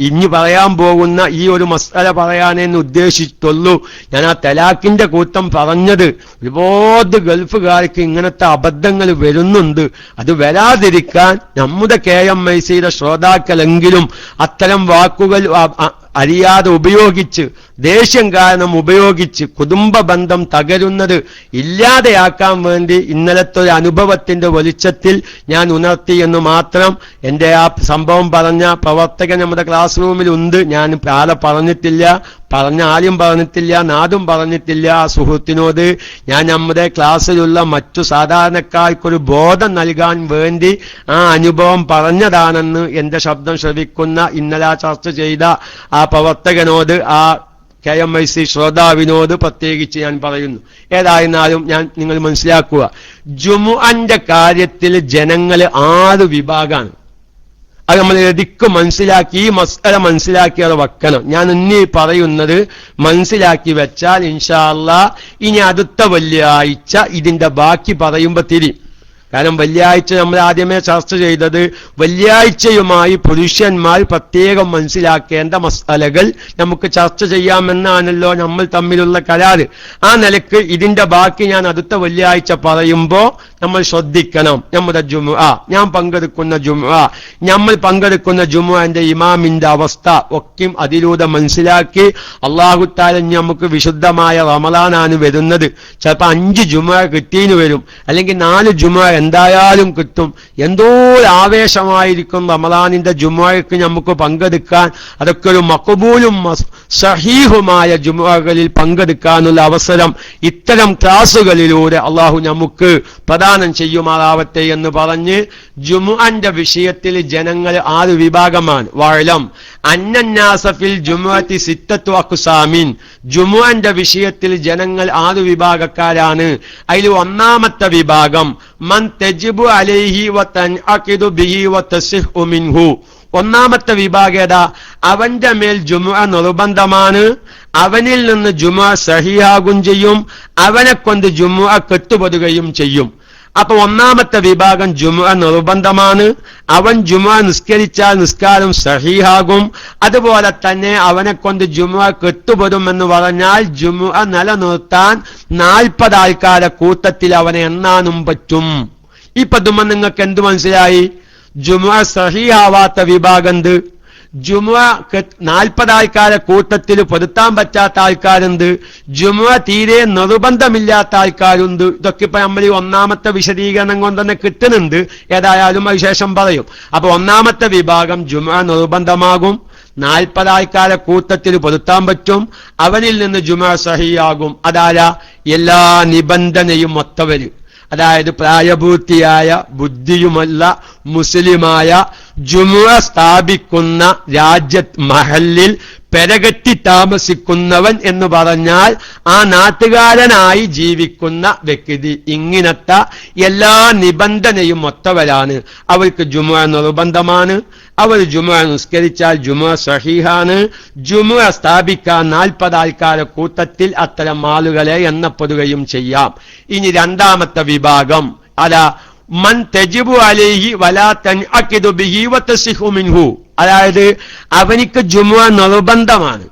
ഇനി പറയാൻ പോകുന്ന ഈ ഒരു മസ്അല പറയാനെന്ന് ഉദ്ദേശിച്ചുള്ളൂ. ഞാൻ ആ തലാഖിന്റെ കൂട്ടം പറഞ്ഞത് ഒരുപാട് ഗൾഫുകാർക്ക് ഇങ്ങനത്തെ അബദ്ധങ്ങൾ വരുന്നുണ്ട്. അത് വരാതിരിക്കാൻ നമ്മുടെ KMICയുടെ ശ്രോതാക്കളെങ്കിലും അത്തരം വാക്കുകൾ അറിയാതെ ഉപയോഗിച്ച്, ദേഷ്യം കാരണം ഉപയോഗിച്ച്, കുടുംബ ബന്ധം തകരുന്നത് ഇല്ലാതെയാക്കാൻ വേണ്ടി ഇന്നലത്തെ ഒരു അനുഭവത്തിന്റെ വെളിച്ചത്തിൽ ഞാൻ ഉണർത്തി എന്ന് മാത്രം. എന്റെ ആ സംഭവം പറഞ്ഞ പ്രവർത്തകൻ നമ്മുടെ ക്ലാസ് റൂമിൽ ഉണ്ട്. ഞാൻ ആളെ പറഞ്ഞിട്ടില്ല, പറഞ്ഞ ആരും പറഞ്ഞിട്ടില്ല, നാദും പറഞ്ഞിട്ടില്ല. ആ സുഹൃത്തിനോട് ഞാൻ നമ്മുടെ ക്ലാസ്സിലുള്ള മറ്റു സാധാരണക്കാർക്കൊരു ബോധം നൽകാൻ വേണ്ടി ആ അനുഭവം പറഞ്ഞതാണെന്ന് എന്റെ ശബ്ദം ശ്രവിക്കുന്ന ഇന്നലെ ചർച്ച ചെയ്ത ആ പ്രവർത്തകനോട്, ആ KMIC ശ്രോതാവിനോട് പ്രത്യേകിച്ച് ഞാൻ പറയുന്നു. ഏതായിരുന്നാലും നിങ്ങൾ മനസ്സിലാക്കുക, ജുമുഅന്റെ കാര്യത്തിൽ ജനങ്ങൾ 6 വിഭാഗമാണ്. അത് നമ്മൾ എതിക്ക് മനസ്സിലാക്കി, ഈ മസ്അല മനസ്സിലാക്കി അത് വെക്കണം. ഞാൻ ഇനി പറയുന്നത് മനസ്സിലാക്കി വെച്ചാൽ ഇൻഷാ അല്ലാഹ് ഇനി അടുത്ത വെള്ളിയാഴ്ച ഇതിന്റെ ബാക്കി പറയുമ്പോ തിരിയും. കാരണം വെള്ളിയാഴ്ച നമ്മൾ ആദ്യമേ ചർച്ച ചെയ്തത് വെള്ളിയാഴ്ചയുമായി പുരുഷന്മാർ പ്രത്യേകം മനസ്സിലാക്കേണ്ട മസ്അലകൾ നമുക്ക് ചർച്ച ചെയ്യാമെന്നാണല്ലോ നമ്മൾ തമ്മിലുള്ള കരാറ്. ആ നിലക്ക് ഇതിന്റെ ബാക്കി ഞാൻ അടുത്ത വെള്ളിയാഴ്ച പറയുമ്പോ നമ്മൾ ശ്രദ്ധിക്കണം. നമ്മുടെ ജുമുഅ, ഞാൻ പങ്കെടുക്കുന്ന ജുമുഅ, നമ്മൾ പങ്കെടുക്കുന്ന ജുമുഅന്റെ ഇമാമിന്റെ അവസ്ഥ ഒക്കെ അതിലൂടെ മനസ്സിലാക്കി അല്ലാഹു തആല നമുക്ക് വിശുദ്ധമായ റമളാനാണ് വരുന്നത്. ചിലപ്പോൾ 5 ജുമുഅ കിട്ടിയെന്ന് വരും, അല്ലെങ്കിൽ 4 ജുമുഅ എന്തായാലും കിട്ടും. എന്തോ ആവേശമായിരിക്കും റമളാനിന്റെ ജുമുഅയ്ക്ക് നമുക്ക് പങ്കെടുക്കാൻ. അതൊക്കെ ഒരു മഖബൂലും സഹീഹുമായ ജുമുഅകളിൽ പങ്കെടുക്കാനുള്ള അവസരം ഇത്തരം ക്ലാസുകളിലൂടെ അല്ലാഹു നമുക്ക് പ്രദാനം ചെയ്യുമാറാവട്ടെ എന്ന് പറഞ്ഞ് ജുമുഅന്റെ വിഷയത്തിൽ ജനങ്ങൾ 6 വിഭാഗമാണ്. വഅലം അന്നന്നാസ ഫിൽ ജുമുഅത്തി 6 അഖ്സാമിൻ. ജുമുഅന്റെ വിഷയത്തിൽ ജനങ്ങൾ 6 വിഭാഗക്കാരാണ്. അതിൽ ഒന്നാമത്തെ വിഭാഗം മൻ തജിബു അലൈഹി വതൻഅഖിദു ബിഹി വതസിഹു മിൻഹു. ഒന്നാമത്തെ വിഭാഗേത അവന്റെ മേൽ ജുമുഅ നിർബന്ധമാണ്, അവനിൽ നിന്ന് ജുമുഅ സഹിയാകും ചെയ്യും, അവനെ കൊണ്ട് ജുമുഅ കെട്ടുപെടുകയും ചെയ്യും. അപ്പൊ ഒന്നാമത്തെ വിഭാഗം ജുമുഅ നിർബന്ധമാണ്, അവൻ ജുമുഅ നിസ്കരിച്ചാൽ നിസ്കാരം സഹീഹാകും, അതുപോലെ തന്നെ അവനെ കൊണ്ട് ജുമുഅ കെട്ടുപെടും എന്ന് പറഞ്ഞാൽ ജുമുഅ നിലനിർത്താൻ 40 ആൾക്കാരെ കൂട്ടത്തിൽ അവനെ എണ്ണാനും പറ്റും. ഈ പദുമ നിങ്ങൾക്ക് എന്ത് മനസ്സിലായി? ജുമുഅ സഹീഹാവാത്ത വിഭാഗം എന്ത്? ജുമുഅ 40 ആൾക്കാരെ കൂട്ടത്തിൽ പെടുത്താൻ പറ്റാത്ത ആൾക്കാരുണ്ട്, ജുമുഅ തീരെ നിർബന്ധമില്ലാത്ത ആൾക്കാരുണ്ട്. ഇതൊക്കെ ഇപ്പൊ നമ്മൾ ഈ ഒന്നാമത്തെ വിശദീകരണം കൊണ്ട് തന്നെ കിട്ടുന്നുണ്ട്. ഏതായാലും അതിനുശേഷം പറയും. അപ്പൊ ഒന്നാമത്തെ വിഭാഗം ജുമുഅ നിർബന്ധമാകും, 40 ആൾക്കാരെ കൂട്ടത്തിൽ പെടുത്താൻ പറ്റും, അവനിൽ നിന്ന് ജുമുഅ സഹിയാകും. അതാരാ? എല്ലാ നിബന്ധനയും ഒത്തവര്, അതായത് പ്രായപൂർത്തിയായ ബുദ്ധിയുമല്ല മുസ്ലിമായ ജുമുഅ സ്ഥാപിക്കുന്ന മഹല്ലിൽ പെരകെട്ടി താമസിക്കുന്നവൻ എന്ന് പറഞ്ഞാൽ ആ നാട്ടുകാരനായി ജീവിക്കുന്ന വ്യക്തി. ഇങ്ങനത്തെ എല്ലാ നിബന്ധനയും ഒത്തവരാണ്. അവർക്ക് ജുമുഅ നിർബന്ധമാണ്, അവർ ജുമുഅ നിസ്കരിച്ചാൽ ജുമുഅ സഹീഹാണ്. ജുമുഅ സ്ഥാപിക്കാൻ 40 ആൾക്കാരെ കൂട്ടത്തിൽ അത്തരം ആളുകളെ എണ്ണപ്പെടുകയും ചെയ്യാം. ഇനി രണ്ടാമത്തെ വിഭാഗം അതാ മൻ തജിബു അലൈഹി വലാ തൻഅഖിദു ബിഹി വതസിഹു മിൻഹു. അതായത് അവനിക്ക് ജുമുഅ നിർബന്ധമാണ്,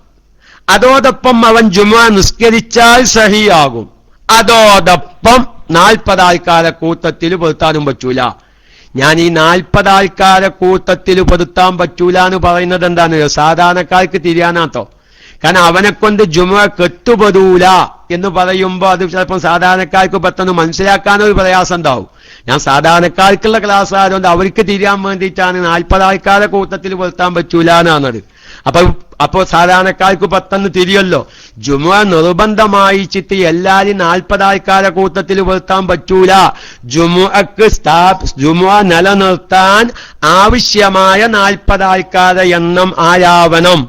അതോടൊപ്പം അവൻ ജുമുഅ നിസ്കരിച്ചാൽ സഹിയാകും, അതോടൊപ്പം 40 ആൾക്കാരെ കൂട്ടത്തിൽ പെടുത്താനും പറ്റൂല. ഞാൻ ഈ 40 ആൾക്കാരെ കൂട്ടത്തിൽ പെടുത്താൻ പറ്റൂല എന്ന് പറയുന്നത് എന്താണ്? സാധാരണക്കാർക്ക് തിരിയാനാത്തോ? കാരണം അവനെ കൊണ്ട് ജുമുഅ കെട്ടുപെടൂല എന്ന് പറയുമ്പോൾ അത് ചിലപ്പോൾ സാധാരണക്കാർക്ക് പെട്ടെന്ന് മനസ്സിലാക്കാനൊരു പ്രയാസം ഉണ്ടാവും. ഞാൻ സാധാരണക്കാർക്കുള്ള ക്ലാസ് ആയതുകൊണ്ട് അവർക്ക് തിരിയാൻ വേണ്ടിയിട്ടാണ് 40 ആൾക്കാരെ കൂട്ടത്തിൽ പെടുത്താൻ പറ്റൂല എന്നാണത്. അപ്പൊ സാധാരണക്കാർക്ക് പെട്ടെന്ന് തിരിയല്ലോ. ജുമുഅ നിർബന്ധമായിച്ചിട്ട് എല്ലാരും 40 ആൾക്കാരെ കൂട്ടത്തിൽ പെടുത്താൻ പറ്റൂല. ജുമുഅ നിലനിർത്താൻ ആവശ്യമായ 40 ആൾക്കാരെ എണ്ണം ആരാവണം,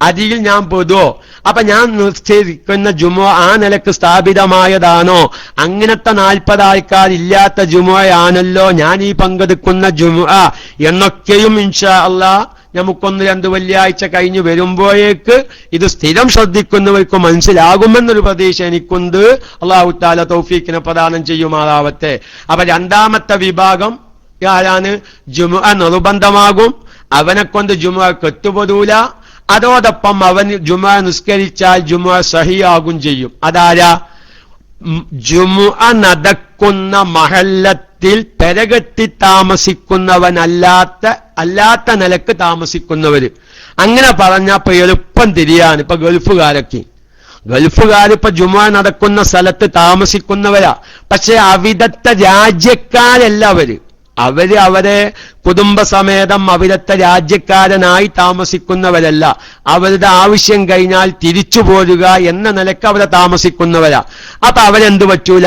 അതിൽ ഞാൻ പെടുവോ? അപ്പൊ ഞാൻ നിശ്ചയിക്കുന്ന ജുമുഅ ആ നിലക്ക് സ്ഥാപിതമായതാണോ? അങ്ങനത്തെ 40 ആൾക്കാരില്ലാത്ത ജുമുഅയാണല്ലോ ഞാൻ ഈ പങ്കെടുക്കുന്ന ജുമുഅ എന്നൊക്കെയും ഇൻഷാ അല്ലാഹ് നമുക്കൊന്ന് 2 വെള്ളിയാഴ്ച കഴിഞ്ഞ് വരുമ്പോഴേക്ക് ഇത് സ്ഥിരം ശ്രദ്ധിക്കുന്നവർക്ക് മനസ്സിലാകുമെന്നൊരു പ്രതീക്ഷ എനിക്കുണ്ട്. അല്ലാഹു തആല തൗഫീഖിനെ പ്രദാനം ചെയ്യുമാറാവട്ടെ. അപ്പൊ രണ്ടാമത്തെ വിഭാഗം ആരാണ്? ജുമുഅ നിർബന്ധമാകും, അവനെ കൊണ്ട് ജുമുഅ കെട്ടുപെടൂല, അതോടൊപ്പം അവൻ ജുമുഅ നിസ്കരിച്ചാൽ ജുമുഅ സഹിയാകും ചെയ്യും. അതാരാ? ജുമുഅ നടക്കുന്ന മഹല്ലത്തിൽ പെരകെട്ടി താമസിക്കുന്നവനല്ലാത്ത നിലക്ക് താമസിക്കുന്നവര്. അങ്ങനെ പറഞ്ഞപ്പോ എളുപ്പം തിരിയാണ്. ഇപ്പൊ ഗൾഫുകാരിപ്പോ ജുമുഅ നടക്കുന്ന സ്ഥലത്ത് താമസിക്കുന്നവരാ. പക്ഷെ അവിടത്തെ രാജ്യക്കാരല്ല അവരെ കുടുംബസമേതം അവിടത്തെ രാജ്യക്കാരനായി താമസിക്കുന്നവരല്ല. അവരുടെ ആവശ്യം കഴിഞ്ഞാൽ തിരിച്ചു പോരുക എന്ന നിലക്ക് അവരെ താമസിക്കുന്നവരാ. അപ്പൊ അവരെന്തു പറ്റൂല?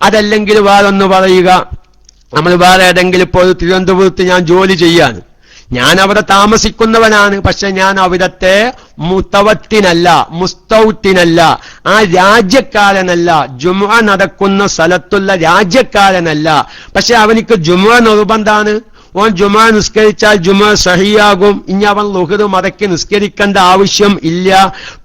അതല്ലെങ്കിൽ വേറൊന്ന് പറയുക, നമ്മൾ വേറെ ഏതെങ്കിലും ഇപ്പോൾ തിരുവനന്തപുരത്ത് ഞാൻ ജോലി ചെയ്യാണ്, ഞാൻ അവിടെ താമസിക്കുന്നവനാണ്, പക്ഷെ ഞാൻ അവിടത്തെ മുത്തവത്തിനല്ല, മുസ്തൗത്തിനല്ല, ആ രാജ്യക്കാരനല്ല, ജുമുഅ നടക്കുന്ന സ്ഥലത്തുള്ള രാജ്യക്കാരനല്ല. പക്ഷെ അവനിക്ക് ജുമുഅ നിർബന്ധാണ്. ഓൻ ജുമുഅ നിസ്കരിച്ചാൽ ജുമുഅ സഹിയാകും. ഇനി അവൻ ളുഹ്ർ മടക്കി നിസ്കരിക്കേണ്ട ആവശ്യം ഇല്ല.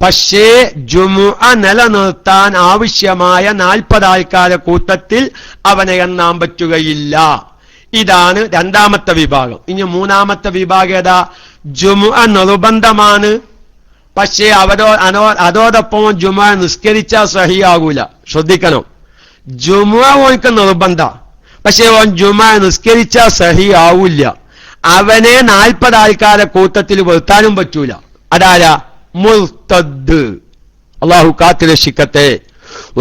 പക്ഷേ ജുമുഅ നിലനിർത്താൻ ആവശ്യമായ 40 ആൾക്കാരെ കൂട്ടത്തിൽ അവനെ എണ്ണാൻ പറ്റുകയില്ല. ഇതാണ് രണ്ടാമത്തെ വിഭാഗം. ഇനി മൂന്നാമത്തെ വിഭാഗം ഏതാ? ജുമുഅ നിർബന്ധമാണ്, പക്ഷേ അതോടൊപ്പം ജുമുഅ നിസ്കരിച്ചാൽ സഹിയാകൂല. ശ്രദ്ധിക്കണം, ജുമുഅ ഓൻക്ക് നിർബന്ധ, പക്ഷേ ഓൻ ജുമുഅ നിസ്കരിച്ചാൽ സഹിയാവൂല്ല. അവനെ 40 ആൾക്കാരെ കൂട്ടത്തിൽ വരുത്താനും പറ്റൂല. അതാരാ? മുർത്തദ്. അള്ളാഹു കാത്തുരക്ഷിക്കട്ടെ.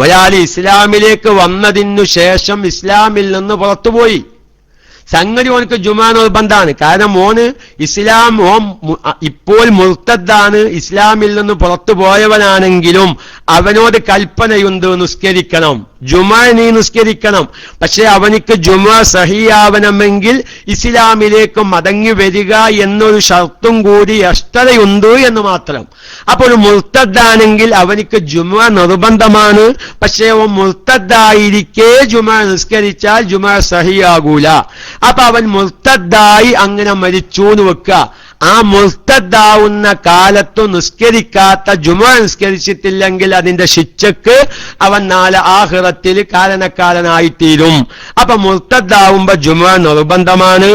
ഒരാൾ ഇസ്ലാമിലേക്ക് വന്നതിനു ശേഷം ഇസ്ലാമിൽ നിന്ന് പുറത്തുപോയി, സംഗതി ഓനക്ക് ജുമുഅ നിർബന്ധാണ്. കാരണം ഓൻ ഇപ്പോൾ മുർത്തദ്ദാണ്, ഇസ്ലാമിൽ നിന്ന് പുറത്തു പോയവനാണെങ്കിലും അവനോട് കൽപ്പനയുണ്ട്, നിസ്കരിക്കണം, ജുമുഅ നീ നിസ്കരിക്കണം. പക്ഷെ അവനിക്ക് ജുമുഅ സഹിയാവണമെങ്കിൽ ഇസ്ലാമിലേക്ക് മടങ്ങി വരിക എന്നൊരു ഷർത്തും കൂടി എക്സ്ട്രയുണ്ട് എന്ന് മാത്രം. അപ്പോൾ ഒരു മുർത്തദ്ദാണെങ്കിൽ അവനിക്ക് ജുമുഅ നിർബന്ധമാണ്, പക്ഷേ അവൻ മുർത്തദ്ദായിരിക്കെ ജുമുഅ നിസ്കരിച്ചാൽ ജുമുഅ സഹിയാകൂല. അപ്പൊ അവൻ മുർത്തദ്ദായി അങ്ങനെ മരിച്ചു എന്ന് വെക്കുക. ആ മുർത്തദ്ദാവുന്ന കാലത്തു നിസ്കരിക്കാത്ത, ജുമുഅ നിസ്കരിച്ചിട്ടില്ലെങ്കിൽ അതിന്റെ ശിക്ഷക്ക് അവൻ നാളെ ആഖിറത്തിൽ കാരണക്കാരനായിത്തീരും. അപ്പൊ മുർത്തദ്ദാവുമ്പോ ജുമുഅ നിർബന്ധമാണ്,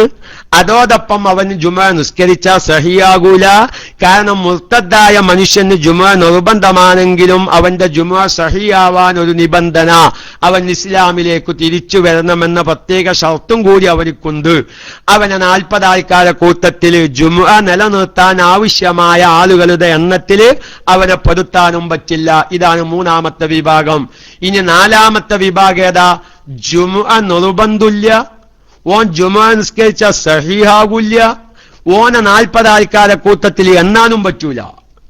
അതോടൊപ്പം അവന് ജുമുഅ നിസ്കരിച്ചാൽ സഹിയാകൂല. കാരണം മുർത്തദ്ദായ മനുഷ്യന് ജുമുഅ നിർബന്ധമാണെങ്കിലും അവന്റെ ജുമുഅ സഹിയാവാൻ ഒരു നിബന്ധന, അവൻ ഇസ്ലാമിലേക്ക് തിരിച്ചു വരണമെന്ന പ്രത്യേക ഷർത്തും കൂടി അവർക്കുണ്ട്. അവനെ 40 ആൾക്കാരെ കൂട്ടത്തിൽ ജുമുഅ നിലനിർത്താൻ ആവശ്യമായ ആളുകളുടെ എണ്ണത്തിൽ അവനെ പെടുത്താനും പറ്റില്ല. ഇതാണ് മൂന്നാമത്തെ വിഭാഗം. ഇനി നാലാമത്തെ വിഭാഗം ഏതാ? ജുമുഅ നിർബന്ധമില്ല, ഓൻ ജുമുഅ നിസ്കരിച്ച സഹിഹാകൂല്ല, ഓനെ 40 ആൾക്കാരെ കൂട്ടത്തിൽ എണ്ണാനും പറ്റൂല.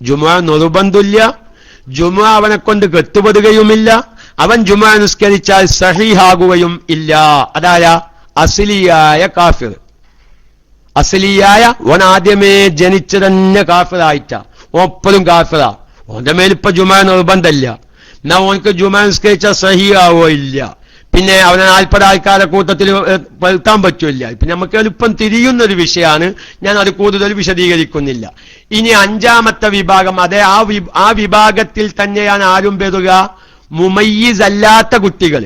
ജുമുഅ നിർബന്ധമില്ല, ജുമുഅ അവനെ കൊണ്ട് കെട്ടുപെടുകയുമില്ല, അവൻ ജുമുഅ നിസ്കരിച്ചാൽ സഹിഹാകുകയും ഇല്ല. അതാരാ? അസ്ലിയായ കാഫിർ. അസ്ലിയായ ഓൻ ആദ്യമേ ജനിച്ച തന്നെ കാഫിറായിട്ടാ, ഓപ്പലും കാഫിറാ. ഓന്റെ മേലിപ്പോ ജുമുഅ നിർബന്ധമില്ല, എന്നാ ഓനക്ക് ജുമുഅ നിസ്കരിച്ചാൽ സഹിയാവോ ഇല്ല. പിന്നെ അവനെ 40 ആൾക്കാരെ കൂട്ടത്തിൽ പെടുത്താൻ പറ്റില്ല. പിന്നെ നമുക്ക് എളുപ്പം തിരിയുന്നൊരു വിഷയമാണ്, ഞാൻ അത് കൂടുതൽ വിശദീകരിക്കുന്നില്ല. ഇനി അഞ്ചാമത്തെ വിഭാഗം, അതേ ആ വിഭാഗത്തിൽ തന്നെയാണ് ആരും പെടുക? മുമയ്യിസ് അല്ലാത്ത കുട്ടികൾ.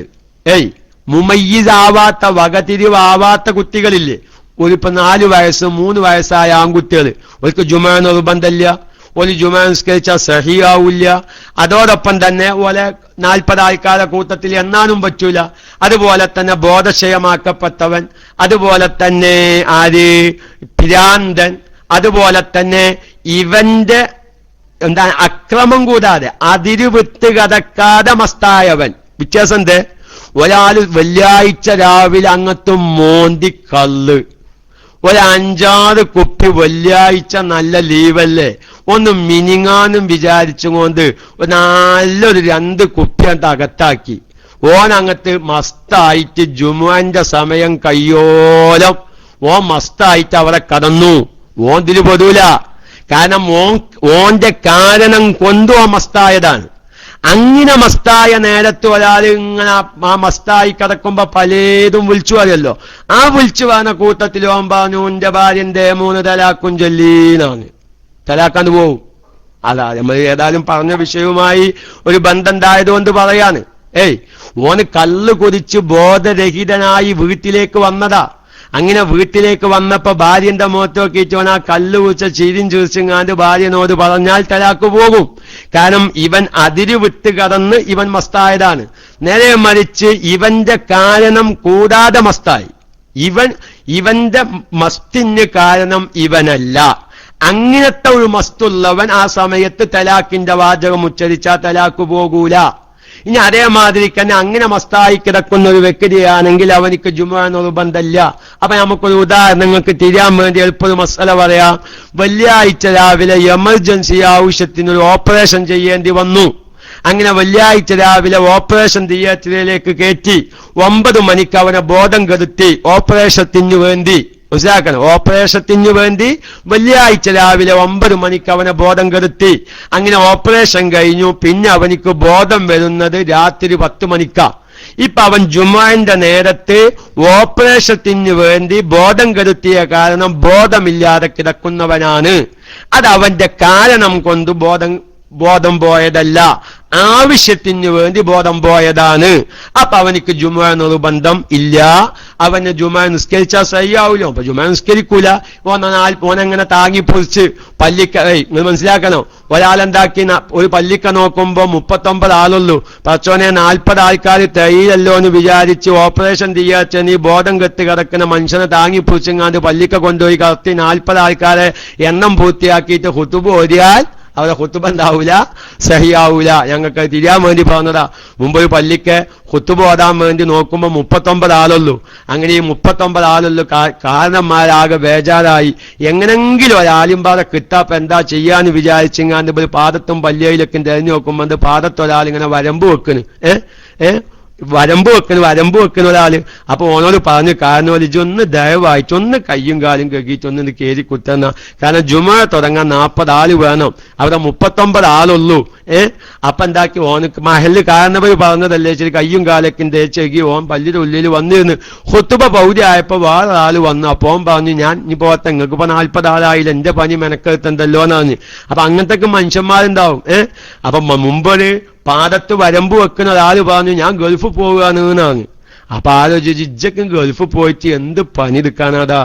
മുമയ്യിസ് ആവാത്ത, വകതിരിവാവാത്ത കുട്ടികളില്ലേ? ഒരിപ്പോ 4 വയസ്സ് 3 വയസ്സായ ആൺകുട്ടികൾ, അവർക്ക് ജുമുഅ നിർബന്ധമില്ല, ഒരു ജുമുഅ നിസ്കരിച്ചാൽ സഹിയാവില്ല. അതോടൊപ്പം തന്നെ ഓലെ 40 ആൾക്കാരെ കൂട്ടത്തിൽ എണ്ണാനും പറ്റൂല. അതുപോലെ തന്നെ ബോധക്ഷയമാക്കപ്പെട്ടവൻ, അതുപോലെ തന്നെ ഭ്രാന്തൻ, അതുപോലെ തന്നെ ഇവന്റെ അക്രമം കൂടാതെ അതിരുവിട്ട് കടക്കാതെ മസ്തായവൻ. വ്യത്യാസം എന്ത്? ഒരാൾ വെള്ളിയാഴ്ച രാവിലെ അങ്ങത്തും മോന്തി കള്ള്, 5-6 കുപ്പി വെള്ളിയാഴ്ച നല്ല ലീവല്ലേ, ഒന്ന് മിനിങ്ങാനും വിചാരിച്ചുകൊണ്ട് നല്ലൊരു 2 കുപ്പിയാണ്ട് അകത്താക്കി ഓനങ്ങത്ത് മസ്തായിട്ട് ജുമുഅന്റെ സമയം കയ്യോലം ഓൻ മസ്തായിട്ട് അവിടെ കടന്നു. ഓൻ ഇതിൽ പെടൂല, കാരണം ഓന്റെ കാരണം കൊണ്ടു ഓൻ മസ്തായതാണ്. അങ്ങനെ മസ്തായ നേരത്ത് ഒരാൾ ഇങ്ങനെ ആ മസ്തായി കിടക്കുമ്പോ പലതും വിളിച്ചു പറയല്ലോ. ആ വിളിച്ചു പറഞ്ഞ കൂട്ടത്തിൽ ഓൻ പറഞ്ഞു എന്റെ ഭാര്യന്റെ 3 തലാക്കും ചൊല്ലീനാണ്. തലാക്കാണ്ട് പോവും. അതാ നമ്മൾ ഏതായാലും പറഞ്ഞ വിഷയവുമായി ഒരു ബന്ധം ഉണ്ടായതുകൊണ്ട് പറയാണ്. ഓന് കള്ള് കുടിച്ച് ബോധരഹിതനായി വീട്ടിലേക്ക് വന്നതാ. അങ്ങനെ വീട്ടിലേക്ക് വന്നപ്പോ ഭാര്യന്റെ മുഖത്ത് നോക്കിയിട്ട് ഓൻ ആ കല്ല് കുടിച്ച ചിരിയും ചിരിച്ചെങ്ങാണ്ട് ഭാര്യനോട് പറഞ്ഞാൽ തലാക്ക് പോകും. കാരണം ഇവൻ അതിര് വിട്ട് കടന്ന് ഇവൻ മസ്തായതാണ്. നേരെ മറിച്ച് ഇവന്റെ കാരണം കൂടാതെ മസ്തായി. ഇവന്റെ മസ്തിന് കാരണം ഇവനല്ല. അങ്ങനത്തെ ഒരു മസ്തുള്ളവൻ ആ സമയത്ത് തലാഖിന്റെ വാചകം ഉച്ചരിച്ചാൽ തലാഖ് പോകൂല. ഇനി അതേമാതിരി തന്നെ അങ്ങനെ മസ്തായി കിടക്കുന്ന ഒരു വ്യക്തിയാണെങ്കിൽ അവനിക്ക് ജുമുഅ നിർബന്ധമില്ല. അപ്പൊ നമുക്കൊരു ഉദാഹരണങ്ങൾക്ക് തിരിയാൻ വേണ്ടി എളുപ്പൊരു മസല പറയാം. വെള്ളിയാഴ്ച രാവിലെ എമർജൻസി ആവശ്യത്തിനൊരു ഓപ്പറേഷൻ ചെയ്യേണ്ടി വന്നു. അങ്ങനെ വെള്ളിയാഴ്ച രാവിലെ ഓപ്പറേഷൻ തിയേറ്ററിലേക്ക് കയറ്റി 9 മണിക്ക് അവനെ ബോധം കെടുത്തി ഓപ്പറേഷത്തിന് വേണ്ടി. മനസ്സിലാക്കണം, ഓപ്പറേഷത്തിന് വേണ്ടി വെള്ളിയാഴ്ച രാവിലെ 9 മണിക്ക് അവനെ ബോധം കെടുത്തി. അങ്ങനെ ഓപ്പറേഷൻ കഴിഞ്ഞു. പിന്നെ അവനിക്ക് ബോധം വരുന്നത് രാത്രി 10 മണിക്കാ. ഇപ്പൊ അവൻ ജുമുഅന്റെ നേരത്ത് ഓപ്പറേഷത്തിന് വേണ്ടി ബോധം കെടുത്തിയ കാരണം ബോധമില്ലാതെ കിടക്കുന്നവനാണ്. അത് അവന്റെ കാരണം കൊണ്ട് ബോധം പോയതല്ല, ആവശ്യത്തിന് വേണ്ടി ബോധം പോയതാണ്. അപ്പൊ അവനിക്ക് ജുമുഅ നിർബന്ധം ഇല്ല. അവന് ജുമുഅ നിസ്കരിച്ചാൽ സഹിയാവൂലോ. അപ്പൊ ജുമുഅ നിസ്കരിക്കൂല. ഓനങ്ങനെ താങ്ങി പൊളിച്ച് പള്ളിക്ക നിങ്ങൾ മനസ്സിലാക്കണം. ഒരാളെന്താക്കി ഒരു പള്ളിക്ക നോക്കുമ്പോ 39 ആളുള്ളൂ. പച്ചോനെ 40 ആൾക്കാർ തയ്യല്ലോ എന്ന് വിചാരിച്ച് ഓപ്പറേഷൻ ചെയ്യാച്ച നീ ബോധം കെട്ട് കിടക്കുന്ന മനുഷ്യനെ താങ്ങി പൊളിച്ചെങ്ങാണ്ട് പള്ളിക്ക കൊണ്ടുപോയി കറക്റ്റ് 40 ആൾക്കാരെ എണ്ണം പൂർത്തിയാക്കിയിട്ട് ഖുതുബ് ഓതിയാൽ അവരെ ഖുതുബ എന്താവൂല, സഹിയാവൂല. ഞങ്ങൾക്ക് തിരിയാൻ വേണ്ടി പറഞ്ഞതാ. മുമ്പ് ഒരു പള്ളിക്ക് ഖുതുബ ഓതാൻ വേണ്ടി നോക്കുമ്പോ 39 ആളുള്ളൂ. അങ്ങനെ ഈ 39 ആളുള്ളൂ. കാരണന്മാരാകെ ബേജാറായി. എങ്ങനെങ്കിലും ഒരാലിമ്പാതെ കിട്ടാപ്പ എന്താ ചെയ്യാന്ന് വിചാരിച്ചെങ്ങാണ്ട് ഒരു പാദത്തും പല്ലിയിലൊക്കെ തിരഞ്ഞു നോക്കുമ്പോ പാദത്തൊരാൾ ഇങ്ങനെ വരമ്പ് വെക്കണ് വരമ്പ് വെക്കുന്ന ഒരാള്. അപ്പൊ ഓനോട് പറഞ്ഞു, കാരണം ഇതൊന്ന് ദയവായിട്ട് ഒന്ന് കയ്യും കാലും കഴുകിയിട്ടൊന്ന് കയറി കുത്തുന്ന. കാരണം ജുമുഅ തുടങ്ങാൻ 40 ആള് വേണം. അവിടെ 39 ആളുള്ളൂ. അപ്പൊ എന്താക്കി ഓനക്ക് മഹല് കാരണവർ പറഞ്ഞതല്ലേ ശരി, കയ്യും കാലൊക്കെ തേച്ചെഴുകി ഓൻ പള്ളിയുടെ ഉള്ളിൽ വന്നിരുന്ന് ഖുതുബ പൗതി ആയപ്പോ വേറെ ആള് വന്നു. അപ്പൊ ഓൻ പറഞ്ഞു, ഞാൻ ഇനി പോകത്തെ, നിങ്ങൾക്ക് ഇപ്പൊ 40 ആളായില്ല, എന്റെ പനി മെനക്കെടുത്തണ്ടല്ലോ എന്നാണ്. അപ്പൊ അങ്ങനത്തെ മനുഷ്യന്മാരുണ്ടാവും. അപ്പൊ മുമ്പൊരു പാദത്ത് വരമ്പ് വെക്കുന്ന ഒരാള് പറഞ്ഞു, ഞാൻ ഗൾഫ് പോവുകയാണ് എന്നാണ്. അപ്പൊ ആലോചിച്ച് ഇജ്ജക്കും ഗൾഫ് പോയിട്ട് എന്ത് പണിയെടുക്കാനാടാ?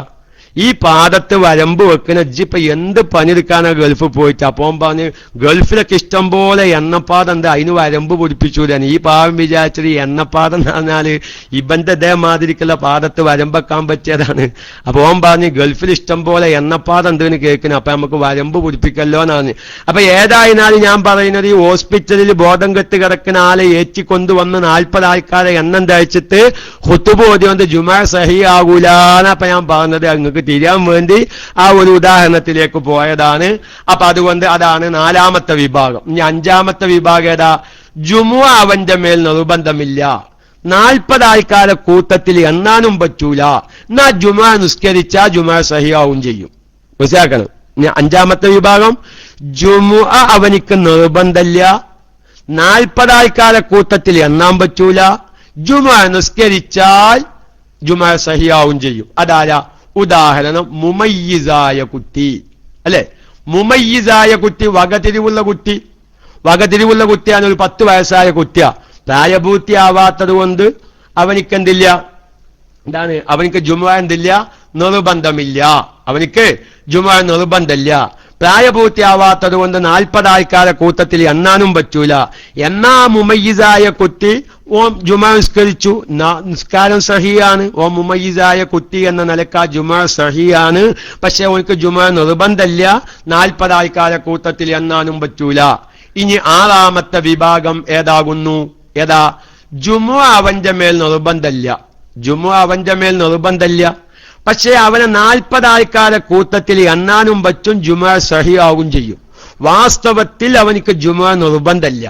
ഈ പാദത്ത് വരമ്പ് വെക്കുന്ന ഇജ്ജിപ്പൊ എന്ത് പണിയെടുക്കാനാ ഗൾഫ് പോയിട്ട്? അപ്പം പറഞ്ഞ് ഗൾഫിലൊക്കെ ഇഷ്ടം പോലെ എണ്ണപ്പാതം ഉണ്ട്, അതിന് വരമ്പ് പിടിപ്പിച്ചൂലാണ്. ഈ പാവം വിചാരിച്ചത് എണ്ണപ്പാതം എന്ന് പറഞ്ഞാല് ഇവന്റെ ഇതേമാതിരിക്കുള്ള പാദത്ത് വരമ്പെക്കാൻ പറ്റിയതാണ്. അപ്പൊ ഓൻ പറഞ്ഞ് ഗൾഫിൽ ഇഷ്ടം പോലെ എണ്ണപ്പാതം ഉണ്ടെന്ന് കേൾക്കുന്നു, അപ്പൊ നമുക്ക് വരമ്പ് പിടിപ്പിക്കല്ലോ എന്നാണ്. അപ്പൊ ഏതായിരുന്നാലും ഞാൻ പറയുന്നത്, ഈ ഹോസ്പിറ്റലിൽ ബോധം കെട്ട് കിടക്കുന്ന ആളെ ഏറ്റിക്കൊണ്ടുവന്ന് 40 ആൾക്കാരെ എണ്ണം തയ്ച്ചിട്ട് ഖുതുബ് ഓതിയോണ്ട് ജുമുഅ സഹിയാകൂലാന്ന് അപ്പൊ ഞാൻ പറഞ്ഞത് അങ്ങക്ക് തിരിയാൻ വേണ്ടി ആ ഒരു ഉദാഹരണത്തിലേക്ക് പോയതാണ്. അപ്പൊ അതുകൊണ്ട് അതാണ് 4ാമത്തെ വിഭാഗം. ഇനി 5ാമത്തെ വിഭാഗം ഏതാ? ജുമുഅ അവന്റെ മേൽ നിർബന്ധമില്ല, 40 ആൾക്കാരെ കൂട്ടത്തിൽ എണ്ണാനും പറ്റൂല, എന്നാ ജുമുഅ നിസ്കരിച്ചാൽ ജുമുഅ സഹിയാവും ചെയ്യും. മനസ്സിലാക്കണം. ഇനി 5ാമത്തെ വിഭാഗം, ജുമുഅ അവനിക്ക് നിർബന്ധമില്ല, 40 ആൾക്കാരെ കൂട്ടത്തിൽ എണ്ണാൻ പറ്റൂല, ജുമുഅ നിസ്കരിച്ചാൽ ജുമുഅ സഹിയാവും ചെയ്യും. അതാരാ? ഉദാഹരണം, മുമയ്യിസായ കുട്ടി അല്ലെ? മുമയ്യിസായ കുട്ടി, വകതിരിവുള്ള കുട്ടിയാണ്. ഒരു 10 വയസ്സായ കുട്ടിയാ. പ്രായപൂർത്തിയാവാത്തത് കൊണ്ട് അവനിക്കെന്തില്ല, എന്താണ്, അവനിക്ക് ജുമുഅ എന്തില്ല, നിർബന്ധമില്ല. അവനിക്ക് ജുമുഅ നിർബന്ധമില്ല. പ്രായപൂർത്തിയാവാത്തത് കൊണ്ട് 40 ആൾക്കാരെ കൂട്ടത്തിൽ എണ്ണാനും പറ്റൂല. എന്നാ മുമയ്യിസായ കുട്ടി ഓം ജുമുഅ നിസ്കരിച്ചു, നിസ്കാരം സഹിയാണ്. ഓം മുമയ്യിസായ കുട്ടി എന്ന നിലക്ക് ആ ജുമുഅ സഹിയാണ്. പക്ഷെ ഓനിക്ക് ജുമുഅ നിർബന്ധമില്ല, 40 ആൾക്കാരെ കൂട്ടത്തിൽ എണ്ണാനും പറ്റൂല. ഇനി 6ാമത്തെ വിഭാഗം ഏതാകുന്നു? ഏതാ? ജുമുഅ അവന്റെ മേൽ നിർബന്ധമില്ല, പക്ഷേ അവനെ 40 ആൾക്കാരെ കൂട്ടത്തിൽ എണ്ണാനും പറ്റും, ജുമുഅ സഹിയാവും ചെയ്യും. വാസ്തവത്തിൽ അവനിക്ക് ജുമുഅ നിർബന്ധമില്ല,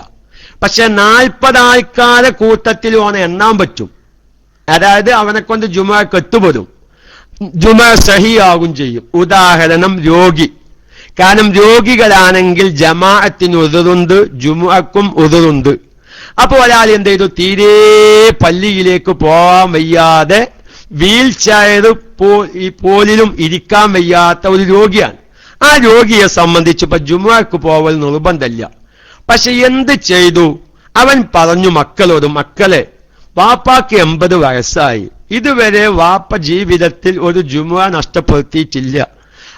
പക്ഷെ 40 ആൾക്കാരെ കൂട്ടത്തിൽ ഓനെ എണ്ണാൻ പറ്റും. അതായത് അവനെ കൊണ്ട് ജുമുഅ കെട്ടുപെടും, ജുമുഅ സഹിയാവും ചെയ്യും. ഉദാഹരണം, രോഗി. കാരണം രോഗികളാണെങ്കിൽ ജമാഅത്തിന് ഉദറുണ്ട്, ജുമുഅക്കും ഉദറുണ്ട്. അപ്പൊ ഒരാൾ എന്ത് ചെയ്തു? തീരെ പള്ളിയിലേക്ക് പോവാൻ വയ്യാതെ വീൽ ചെയർ പോലിലും ഇരിക്കാൻ വയ്യാത്ത ഒരു രോഗിയാണ്. ആ രോഗിയെ സംബന്ധിച്ച് ഇപ്പൊ ജുമുഅക്ക് പോവൽ നിർബന്ധമില്ല. പക്ഷെ എന്ത് ചെയ്തു? അവൻ പറഞ്ഞു മക്കളോട്, മക്കളെ, വാപ്പാക്ക് 80 വയസ്സായി, ഇതുവരെ വാപ്പ ജീവിതത്തിൽ ഒരു ജുമുഅ നഷ്ടപ്പെടുത്തിയിട്ടില്ല.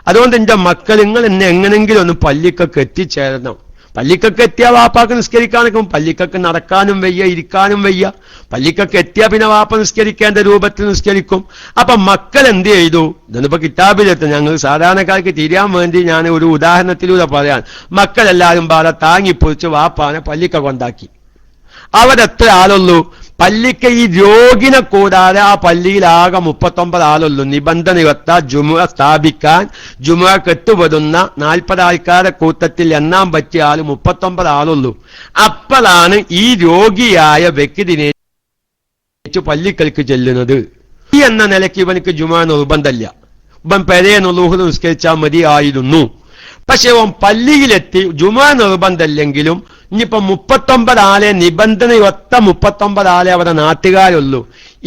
അതുകൊണ്ട് എന്റെ മക്കൾ, നിങ്ങൾ എന്നെ എങ്ങനെങ്കിലും ഒന്ന് പള്ളിക്കൊക്കെ എത്തിച്ചേരണം. പള്ളിക്കൊക്കെ എത്തിയ വാപ്പാക്ക് നിസ്കരിക്കാനൊക്കെ പള്ളിക്കൊക്കെ നടക്കാനും വയ്യ, ഇരിക്കാനും വയ്യ. പള്ളിക്കൊക്കെ എത്തിയ പിന്നെ വാപ്പ നിസ്കരിക്കേണ്ട രൂപത്തിൽ നിസ്കരിക്കും. അപ്പൊ മക്കൾ എന്ത് ചെയ്തു? ഇതൊന്നിപ്പോ കിതാബിലെത്തും, ഞങ്ങൾ സാധാരണക്കാർക്ക് തിരിയാൻ വേണ്ടി ഞാൻ ഒരു ഉദാഹരണത്തിലൂടെ പറയാൻ. മക്കളെല്ലാവരും പാടെ താങ്ങിപ്പൊളിച്ച് വാപ്പാനെ പള്ളിക്ക കൊണ്ടാക്കി. അവരെത്ര ആളുള്ളൂ? പള്ളിക്ക് ഈ രോഗിനെ കൂടാതെ ആ പള്ളിയിൽ ആകെ 39 ആളുള്ളൂ. നിബന്ധനയൊത്ത ജുമുഅ സ്ഥാപിക്കാൻ ജുമുഅ കെട്ടുപെടുന്ന 40 ആൾക്കാരെ കൂട്ടത്തിൽ എണ്ണാൻ പറ്റിയ ആള് 39 ആളുള്ളൂ. അപ്പോഴാണ് ഈ രോഗിയായ വ്യക്തിനെ പള്ളിക്കൽക്ക് ചെല്ലുന്നത്. ഈ എന്ന നിലയ്ക്ക് ഇവനക്ക് ജുമുഅ നിർബന്ധമില്ല, ഇവൻ പെരേന്ന് ളുഹ്ർ നിസ്കരിച്ചാൽ മതിയായിരുന്നു. പക്ഷെ ഓൻ പള്ളിയിലെത്തി ജുമുഅ നിർബന്ധമില്ലെങ്കിലും ഇനിയിപ്പോ 39 ആളെ നിബന്ധനയൊത്ത 39 ആളെ അവരുടെ നാട്ടുകാരുള്ളൂ.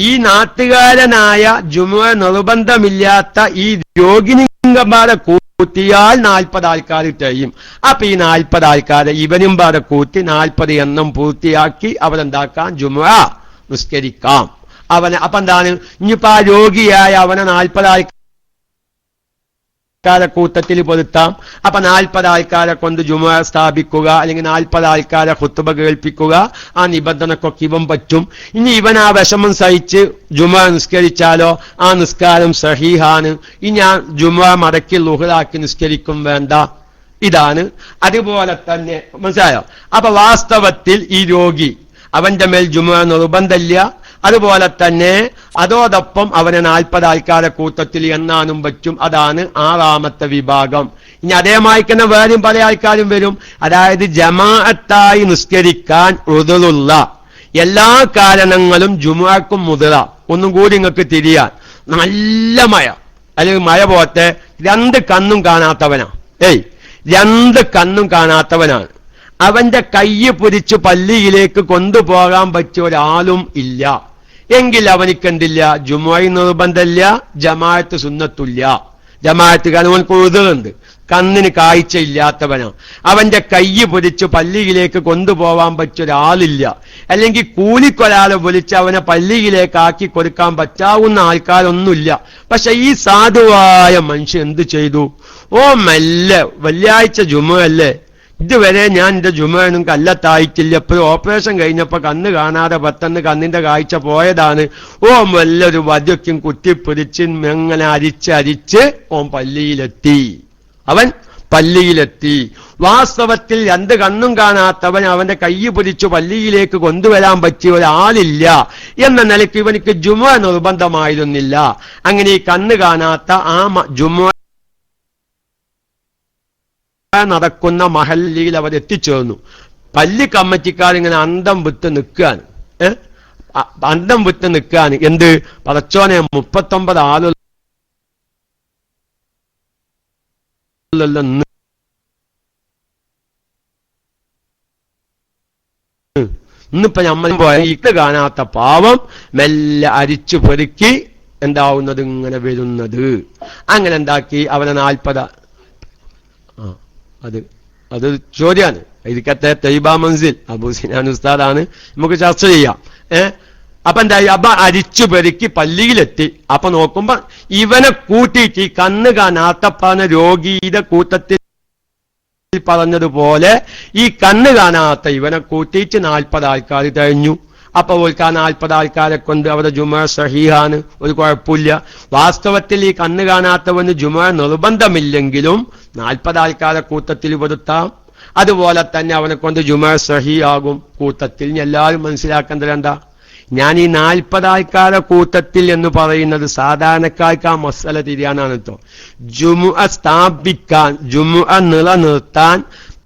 ഈ നാട്ടുകാരനായ ജുമുഅ നിർബന്ധമില്ലാത്ത ഈ രോഗിനിങ്കന്മാരെ കൂട്ടിയാൽ 40 ആൾക്കാർ ചെയ്യും. അപ്പൊ ഈ 40 ആൾക്കാരെ ഇവനും പാടെ കൂട്ടി 40 എണ്ണം പൂർത്തിയാക്കി അവരെന്താക്കാം? ജുമുഅ നിസ്കരിക്കാം. അപ്പൊ എന്താണ്? ഇനിയിപ്പോ ആ രോഗിയായ അവനെ 40 ആൾക്കാരെ കൂട്ടത്തിൽ പെടുത്താം. അപ്പൊ 40 ആൾക്കാരെ കൊണ്ട് ജുമുഅ സ്ഥാപിക്കുക, അല്ലെങ്കിൽ 40 ആൾക്കാരെ ഖുത്ബ കേൾപ്പിക്കുക, ആ നിബന്ധനക്കൊക്കെ ഇവൻ പറ്റും. ഇനി ഇവൻ ആ വിഷമം സഹിച്ച് ജുമുഅ നിസ്കരിച്ചാലോ ആ നിസ്കാരം സഹീഹാണ്. ഇനി ആ ജുമുഅ മടക്കി ളുഹ്റാക്കി നിസ്കരിക്കും വേണ്ട. ഇതാണ്. അതുപോലെ തന്നെ മനസ്സിലായോ? അപ്പൊ വാസ്തവത്തിൽ ഈ രോഗി അവന്റെ മേൽ ജുമുഅ നിർബന്ധമില്ല. അതുപോലെ തന്നെ അതോടൊപ്പം അവനെ 40 ആൾക്കാരെ കൂട്ടത്തിൽ എണ്ണാനും പറ്റും. അതാണ് 6ാമത്തെ വിഭാഗം. ഇനി അതേമായി തന്നെ വേറെയും പല ആൾക്കാരും വരും. അതായത് ജമാഅത്തായി നിസ്കരിക്കാൻ ഉദുറുള്ള എല്ലാ കാരണങ്ങളും ജുമുഅക്കും മുതല. ഒന്നും കൂടി നിങ്ങൾക്ക് തിരിയാൻ, നല്ല മഴ അല്ലെങ്കിൽ മഴ പോട്ടെ, 2 കണ്ണും കാണാത്തവനാ. 2 കണ്ണും കാണാത്തവനാണ്. അവന്റെ കയ്യ് പിടിച്ച് പള്ളിയിലേക്ക് കൊണ്ടുപോകാൻ പറ്റിയ ഒരാളും ഇല്ല എങ്കിൽ അവനിക്കെന്തില്ല? ജുമുഅ നിർബന്ധമില്ല, ജമാഅത്ത് സുന്നത്തില്ല. ജമാഅത്ത് കാരണം അവൻ ഉദുറുണ്ട്, കണ്ണിന് കാഴ്ച ഇല്ലാത്തവനാണ്. അവന്റെ കയ്യ് പിടിച്ച് പള്ളിയിലേക്ക് കൊണ്ടുപോകാൻ പറ്റിയ ഒരാളില്ല. അല്ലെങ്കിൽ കൂലിക്കൊരാളെ വിളിച്ച് അവനെ പള്ളിയിലേക്ക് ആക്കി കൊടുക്കാൻ പറ്റാവുന്ന ആൾക്കാരൊന്നുമില്ല. പക്ഷെ ഈ സാധുവായ മനുഷ്യൻ എന്ത് ചെയ്തു? മെല്ലെ വെള്ളിയാഴ്ച ജുമുഅ അല്ലേ, ഇതുവരെ ഞാൻ എന്റെ ജുമുഅനും കല്ലത്തായിട്ടില്ല, എപ്പോഴും ഓപ്പറേഷൻ കഴിഞ്ഞപ്പോ കണ്ണ് കാണാതെ പെട്ടെന്ന് കണ്ണിന്റെ കാഴ്ച പോയതാണ്. വല്ലൊരു വദ്യക്കും കുത്തിപ്പിടിച്ച് അങ്ങനെ അരിച്ച് പള്ളിയിലെത്തി. അവൻ പള്ളിയിലെത്തി. വാസ്തവത്തിൽ 2 കണ്ണും കാണാത്തവൻ അവന്റെ കയ്യ് പിടിച്ചു പള്ളിയിലേക്ക് കൊണ്ടുവരാൻ പറ്റിയ ഒരാളില്ല എന്ന നിലയ്ക്ക് ഇവനിക്ക് ജുമുഅ നിർബന്ധമായിരുന്നില്ല. അങ്ങനെ ഈ കണ്ണ് കാണാത്ത ആ ജുമുഅ നടക്കുന്ന മഹല്ലിയിൽ അവർ എത്തിച്ചേർന്നു. പള്ളി കമ്മിറ്റിക്കാരിങ്ങനെ അന്തം വിട്ട് നിൽക്കുകയാണ്. എന്ത് പടച്ചോനെ 39 ആളുകൾ ഇന്നിപ്പോ നമ്മൾ പോയ ഇട്ട് കാണാത്ത പാവം മെല്ലെ അരിച്ചു പെറുക്കി എന്താവുന്നത് ഇങ്ങനെ വരുന്നത്. അങ്ങനെ എന്താക്കി അവനെ 40 അത് ചോദ്യമാണ്. ഇരിക്കത്തെ തൈബ മൻസിൽ അബൂ സിനാൻ ഉസ്താദാണ്, നമുക്ക് ചർച്ച ചെയ്യാം. അപ്പൊ എന്തായി? അപ്പൊ അരിച്ചു പെരുക്കി പള്ളിയിലെത്തി. അപ്പൊ നോക്കുമ്പോ ഇവനെ കൂട്ടിയിട്ട് ഈ കണ്ണ് കാണാത്തപ്പാന രോഗിയുടെ കൂട്ടത്തിൽ പറഞ്ഞതുപോലെ ഈ കണ്ണ് കാണാത്ത ഇവനെ കൂട്ടിയിട്ട് 40 ആൾക്കാർ കഴിഞ്ഞു. അപ്പൊ ഓൽക്ക് ആ 40 ആൾക്കാരെ കൊണ്ട് അവരുടെ ജുമുഅ സഹീഹാണ്, ഒരു കുഴപ്പമില്ല. വാസ്തവത്തിൽ ഈ കണ്ണ് കാണാത്തവന് ജുമുഅ നിർബന്ധമില്ലെങ്കിലും 40 ആൾക്കാരെ കൂട്ടത്തിൽ പെടുത്താം. അതുപോലെ തന്നെ അവനെ കൊണ്ട് ജുമുഅ സഹീഹാകും കൂട്ടത്തിൽ. എല്ലാവരും മനസ്സിലാക്കേണ്ടത് എന്താ? ഞാൻ ഈ 40 ആൾക്കാരെ കൂട്ടത്തിൽ എന്ന് പറയുന്നത് സാധാരണക്കാർക്ക് ആ മസല തിരിയാനാണ് കേട്ടോ. ജുമുഅ സ്ഥാപിക്കാൻ, ജുമുഅ നിലനിർത്താൻ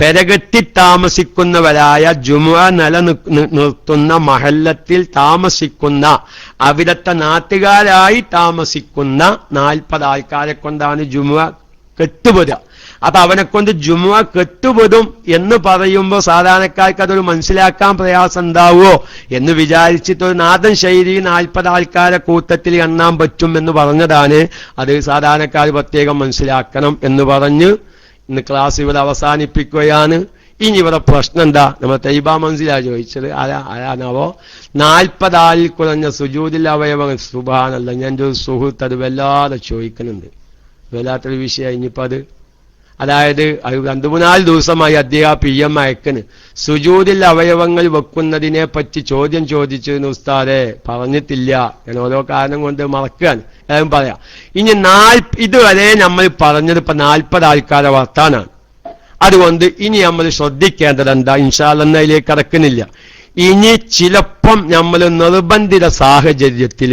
പെരകെട്ടി താമസിക്കുന്നവരായ ജുമുഅ നിലനിർത്തുന്ന മഹല്ലത്തിൽ താമസിക്കുന്ന അവിടത്തെ നാട്ടുകാരായി താമസിക്കുന്ന 40 ആൾക്കാരെ കൊണ്ടാണ് ജുമുഅ കെട്ടുപെടുക. അപ്പൊ അവനെ കൊണ്ട് ജുമുഅ കെട്ടുപെടും എന്ന് പറയുമ്പോൾ സാധാരണക്കാർക്ക് അതൊരു മനസ്സിലാക്കാൻ പ്രയാസം ഉണ്ടാവുമോ എന്ന് വിചാരിച്ചിട്ട് ഒരു നാദൻ ശൈലി 40 ആൾക്കാരെ കൂട്ടത്തിൽ എണ്ണാൻ പറ്റും എന്ന് പറഞ്ഞതാണ്. അത് സാധാരണക്കാർ പ്രത്യേകം മനസ്സിലാക്കണം എന്ന് പറഞ്ഞ് ഇന്ന് ക്ലാസ് ഇവിടെ അവസാനിപ്പിക്കുകയാണ്. ഇനി ഇവിടെ പ്രശ്നം എന്താ? നമ്മൾ തൈബ മൻസിലാ ചോദിച്ചത്. ആരാണാവോ? 40 ആളിൽ കുറഞ്ഞ സുജൂദിൽ അവയവങ്ങൾ. സുബ്ഹാനല്ലാഹ്, ഞാൻ ഒരു സുഹൃത്ത് അത് വല്ലാതെ ചോദിക്കുന്നുണ്ട്, വല്ലാത്തൊരു വിഷയം. ഇനിയിപ്പോ അതായത് 2-3 ദിവസമായി അദ്ദേഹം PM അയക്കന് സുജൂദിൽ അവയവങ്ങൾ വെക്കുന്നതിനെ പറ്റി ചോദ്യം ചോദിച്ചിരുന്നു ഉസ്താദെ, പറഞ്ഞിട്ടില്ല, ഞാൻ ഓരോ കാരണം കൊണ്ട് മറക്കുകയാണ്, എല്ലാവരും പറയാം. ഇനി ഇതുവരെ നമ്മൾ പറഞ്ഞത് ഇപ്പൊ 40 ആൾക്കാരെ വർത്താനാണ്. അതുകൊണ്ട് ഇനി നമ്മൾ ശ്രദ്ധിക്കേണ്ടത് എന്താ, ഇൻഷാ അല്ലാഹ് അതിലേക്ക് കടക്കുന്നില്ല. ഇനി ചിലപ്പം നമ്മൾ നിർബന്ധിത സാഹചര്യത്തിൽ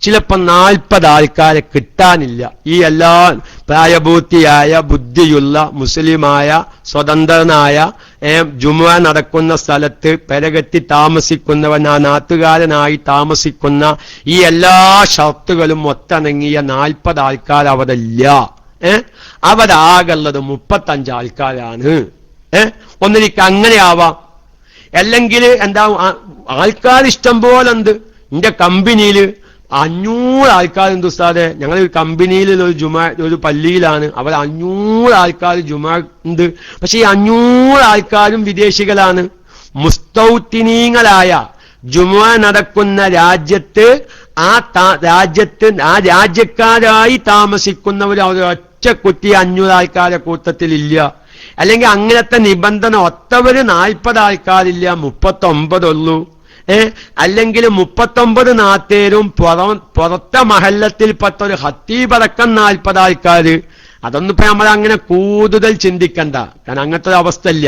ചിലപ്പോൾ 40 ആൾക്കാരെ കിട്ടാനില്ല. ഈ എല്ലാ പ്രായപൂർത്തിയായ ബുദ്ധിയുള്ള മുസ്ലിമായ സ്വതന്ത്രനായ ജുമുഅ നടക്കുന്ന സ്ഥലത്ത് പെരകെട്ടി താമസിക്കുന്നവൻ, ആ നാട്ടുകാരനായി താമസിക്കുന്ന ഈ എല്ലാ ഷർത്തുകളും ഒത്തിണങ്ങിയ 40 ആൾക്കാർ അവിടെ ഇല്ല. അവരാകുള്ളത് 35 ആൾക്കാരാണ്. ഒന്നിലേക്ക് അങ്ങനെ ആവാം. അല്ലെങ്കിൽ എന്താ, ആൾക്കാർ ഇഷ്ടം പോലെ ഉണ്ട്. എന്റെ കമ്പനിയിൽ 500 ആൾക്കാരുണ്ട് ഉസ്താദെ. ഞങ്ങൾ കമ്പനിയിൽ ഒരു പള്ളിയിലാണ്, അവർ 500 ആൾക്കാർ ജുമാ ഉണ്ട്. പക്ഷെ ഈ 500 ആൾക്കാരും വിദേശികളാണ്. മുസ്തൗത്തിനീങ്ങളായ ജുമാ നടക്കുന്ന രാജ്യത്ത് ആ രാജ്യക്കാരായി താമസിക്കുന്നവർ ഒറ്റ കുട്ടി 500 ആൾക്കാരെ കൂട്ടത്തിലില്ല. അല്ലെങ്കിൽ അങ്ങനത്തെ നിബന്ധന ഒത്തവര് 40 ആൾക്കാരില്ല, 39 ഉള്ളൂ. അല്ലെങ്കിൽ 39 നാട്ടേരും പുറത്തെ മഹല്ലത്തിൽപ്പെട്ട ഒരു ഹത്തീബടക്കം 40 ആൾക്കാര്. അതൊന്നും ഇപ്പൊ നമ്മൾ അങ്ങനെ കൂടുതൽ ചിന്തിക്കണ്ട, കാരണം അങ്ങനത്തെ ഒരു അവസ്ഥ ഇല്ല.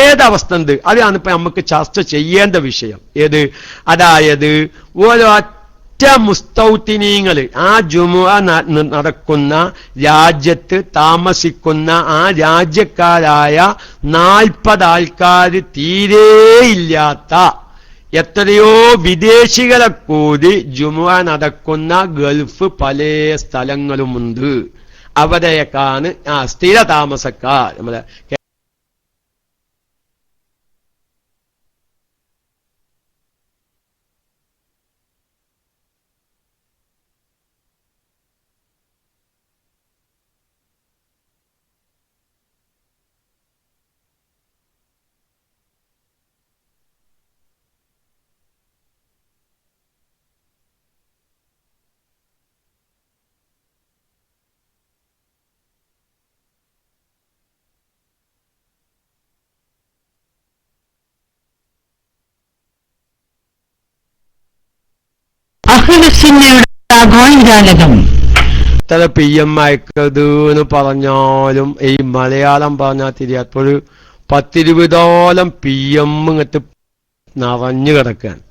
ഏതവസ്ഥ ഉണ്ട് അതാണ് ഇപ്പൊ നമുക്ക് ചർച്ച ചെയ്യേണ്ട വിഷയം. ഏത്? അതായത് ഒരൊറ്റ മുസ്തൗത്തിനീങ്ങള് ആ ജുമുഅ നടക്കുന്ന രാജ്യത്ത് താമസിക്കുന്ന ആ രാജ്യക്കാരായ 40 ആൾക്കാർ തീരെയില്ലാത്ത എത്രയോ വിദേശികളെ കൂടി ജുമുഅ നടക്കുന്ന ഗൾഫ് പല സ്ഥലങ്ങളുമുണ്ട്. അവിടെയൊക്കെയാണ് സ്ഥിര താമസക്കാർ. നമ്മളെ എത്ര PM അയക്കത് എന്ന് പറഞ്ഞാലും ഈ മലയാളം പറഞ്ഞാൽ തിരിയാത്തൊരു 10-20ഓളം PM ഇങ്ങോട്ട് നിറഞ്ഞു കിടക്കുകയാണ്.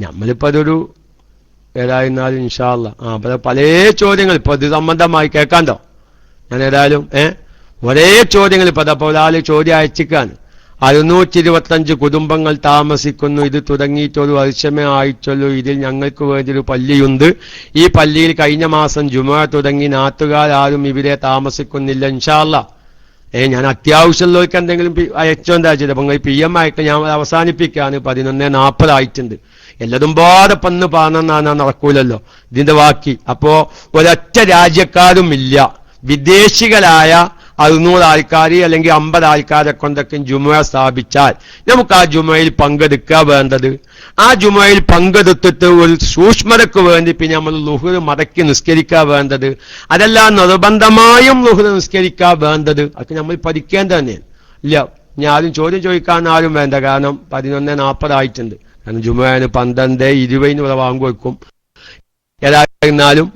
നമ്മളിപ്പോ അതൊരു ഏതായിരുന്നാലും ഇൻഷാ അല്ലാഹ് പല ചോദ്യങ്ങൾ ഇപ്പൊ ഇത് സംബന്ധമായി കേൾക്കാണ്ടോ. ഞാൻ ഏതായാലും ഒരേ ചോദ്യങ്ങൾ ഇപ്പൊ അതപ്പോ ഒരാൾ ചോദ്യം അയച്ചിക്കാണ്. 625 കുടുംബങ്ങൾ താമസിക്കുന്നു. ഇത് തുടങ്ങിയിട്ട് ഒരു വർഷമേ ആയിട്ടുള്ളൂ. ഇതിൽ ഞങ്ങൾക്ക് വേണ്ടി ഒരു പള്ളിയുണ്ട്. ഈ പള്ളിയിൽ കഴിഞ്ഞ മാസം ജുമുഅ തുടങ്ങി. നാട്ടുകാരും ഇവിടെ താമസിക്കുന്നില്ല. ഇൻഷാ അല്ലാഹ് ഞാൻ അത്യാവശ്യമുള്ളവർക്ക് എന്തെങ്കിലും അയച്ചോണ്ടാ ചെയ്തത്. അപ്പൊ PM അയക്ക ഞാൻ അവസാനിപ്പിക്കാണ്. 11:40 ആയിട്ടുണ്ട്. എല്ലാതും പാടെ പന്ന് പറഞ്ഞാൽ നടക്കൂലല്ലോ ഇതിന്റെ ബാക്കി. അപ്പോ ഒരൊറ്റ രാജ്യക്കാരും ഇല്ല. വിദേശികളായ 600 ആൾക്കാർ അല്ലെങ്കിൽ 50 ആൾക്കാരെ കൊണ്ടൊക്കെ ജുമുഅ സ്ഥാപിച്ചാൽ നമുക്ക് ആ ജുമുഅയിൽ പങ്കെടുക്കുക വേണ്ടത്. ആ ജുമുഅയിൽ പങ്കെടുത്തിട്ട് ഒരു സൂക്ഷ്മതയ്ക്ക് വേണ്ടി പിന്നെ നമ്മൾ ളുഹ്ർ മടക്കി നിസ്കരിക്കുക വേണ്ടത്. അതെല്ലാം നിർബന്ധമായും ളുഹ്ർ നിസ്കരിക്കുക വേണ്ടത്. അതൊക്കെ നമ്മൾ പഠിക്കേണ്ടത് തന്നെയാണ്. ഇല്ല ഞാൻ ആരും ചോദ്യം ചോദിക്കാൻ ആരും വേണ്ട. കാരണം 11:40 ആയിട്ടുണ്ട്. കാരണം ജുമുഅന് 12:20 വാങ്ങുവെക്കും. ഏതായിരുന്നാലും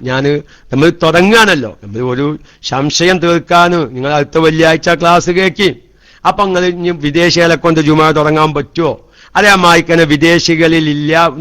നമ്മൾ തുടങ്ങുകയാണല്ലോ. നമ്മൾ ഒരു സംശയം തീർക്കാന് നിങ്ങൾ അടുത്ത വെള്ളിയാഴ്ച ക്ലാസ് കേൾക്കി. അപ്പൊ നിങ്ങൾ ഇനി വിദേശികളെ കൊണ്ട് ജുമുഅ തുടങ്ങാൻ പറ്റുമോ? അതേമാതിരി വിദേശികളിൽ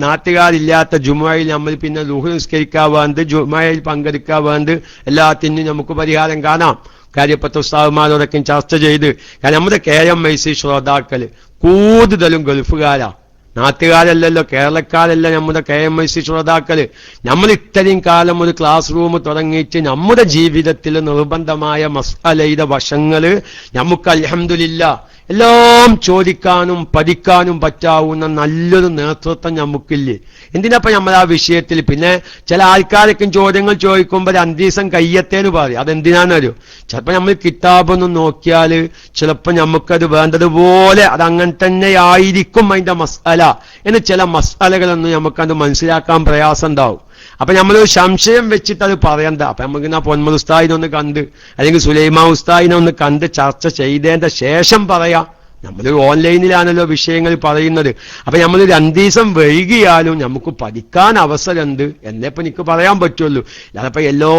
നാട്ടുകാരില്ലാത്ത ജുമുഅയിൽ നമ്മൾ പിന്നെ ളുഹ്ർ നിസ്കരിക്കാൻ വേണ്ട, ജുമുഅയിൽ പങ്കെടുക്കാൻ വേണ്ട എല്ലാത്തിനും നമുക്ക് പരിഹാരം കാണാം. കാര്യപ്പെട്ട ഉസ്താദുമാരോടൊക്കെ ചർച്ച ചെയ്ത്. കാരണം നമ്മുടെ KMIC ശ്രോതാക്കള് കൂടുതലും ഗൾഫുകാരാ, നാട്ടുകാരല്ലല്ലോ, കേരളക്കാരല്ല നമ്മുടെ KMIC ശ്രോതാക്കള്. നമ്മൾ ഇത്രയും കാലം ഒരു ക്ലാസ് റൂം തുടങ്ങിയിട്ട് നമ്മുടെ ജീവിതത്തിൽ നിർബന്ധമായ മസ്അലയുടെ വശങ്ങള് നമുക്ക് അൽഹംദുലില്ലാഹ് എല്ലാം ചോദിക്കാനും പഠിക്കാനും പറ്റാവുന്ന നല്ലൊരു നേതൃത്വം നമുക്കില്ലേ. എന്തിനപ്പം നമ്മൾ ആ വിഷയത്തിൽ പിന്നെ ചില ആൾക്കാരൊക്കെ ചോദ്യങ്ങൾ ചോദിക്കുമ്പോൾ 2 ദിവസം കയ്യത്തേന്ന് പറയും. അതെന്തിനാണെന്നറിയോ? ചിലപ്പോൾ നമ്മൾ കിതാബൊന്നും നോക്കിയാൽ ചിലപ്പോൾ നമുക്കത് വേണ്ടതുപോലെ അത് അങ്ങനെ തന്നെ ആയിരിക്കും അതിന്റെ മസ്അല എന്ന് ചില മസ്അലകളൊന്നും നമുക്കത് മനസ്സിലാക്കാൻ പ്രയാസം ഉണ്ടാവും. അപ്പൊ നമ്മളൊരു സംശയം വെച്ചിട്ട് അത് പറയണ്ട. അപ്പൊ നമുക്ക് ആ പൊന്മൽ ഉസ്താദിനെ ഒന്ന് കണ്ട് അല്ലെങ്കിൽ സുലൈമാ ഉസ്താദിനെ ഒന്ന് കണ്ട് ചർച്ച ചെയ്തതിന്റെ ശേഷം പറയാം. നമ്മൾ ഓൺലൈനിലാണല്ലോ വിഷയങ്ങൾ പറയുന്നത്. അപ്പൊ നമ്മൾ 2 ദിവസം വൈകിയാലും നമുക്ക് പഠിക്കാൻ അവസരമുണ്ട് എന്നേ ഇപ്പൊ എനിക്ക് പറയാൻ പറ്റുള്ളൂ. അല്ലപ്പോ എല്ലാ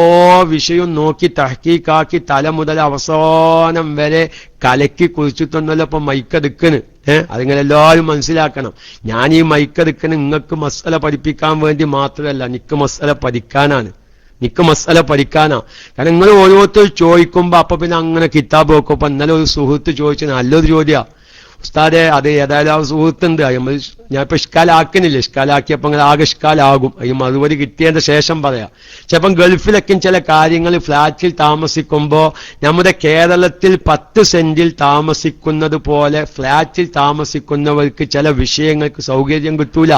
വിഷയവും നോക്കി തഹ്കീക്കാക്കി തല മുതൽ അവസാനം വരെ കലക്കി കുറിച്ചിട്ടൊന്നല്ലോ ഇപ്പൊ മൈക്കെടുക്കണ്. അതിങ്ങനെ എല്ലാവരും മനസ്സിലാക്കണം. ഞാൻ ഈ മൈക്കെടുക്കണ് നിങ്ങൾക്ക് മസ്അല പഠിപ്പിക്കാൻ വേണ്ടി മാത്രമല്ല, എനിക്ക് മസ്അല പഠിക്കാനാണ്. കാരണം നിങ്ങൾ ഓരോരുത്തർ ചോദിക്കുമ്പോ അപ്പൊ പിന്നെ അങ്ങനെ കിതാബ് വെക്കും. അപ്പൊ ഇന്നലെ ഒരു സുഹൃത്ത് ചോദിച്ചു, നല്ലൊരു ചോദ്യ ഉസ്താദെ, അത് ഏതായാലും ആ സുഹൃത്തുണ്ട്, ഞാനിപ്പോ ഇഷ്കാലാക്കുന്നില്ല, ഇഷ്കാലാക്കിയപ്പോ നിങ്ങൾ ആകെ ഇഷ്കാലാകും. അതിന് മറുപടി കിട്ടിയതിന്റെ ശേഷം പറയാം. ചിലപ്പം ഗൾഫിലൊക്കെ ചില കാര്യങ്ങൾ ഫ്ലാറ്റിൽ താമസിക്കുമ്പോ നമ്മുടെ കേരളത്തിൽ 10 സെന്റിൽ താമസിക്കുന്നത് പോലെ ഫ്ലാറ്റിൽ താമസിക്കുന്നവർക്ക് ചില വിഷയങ്ങൾക്ക് സൗകര്യം കിട്ടൂല,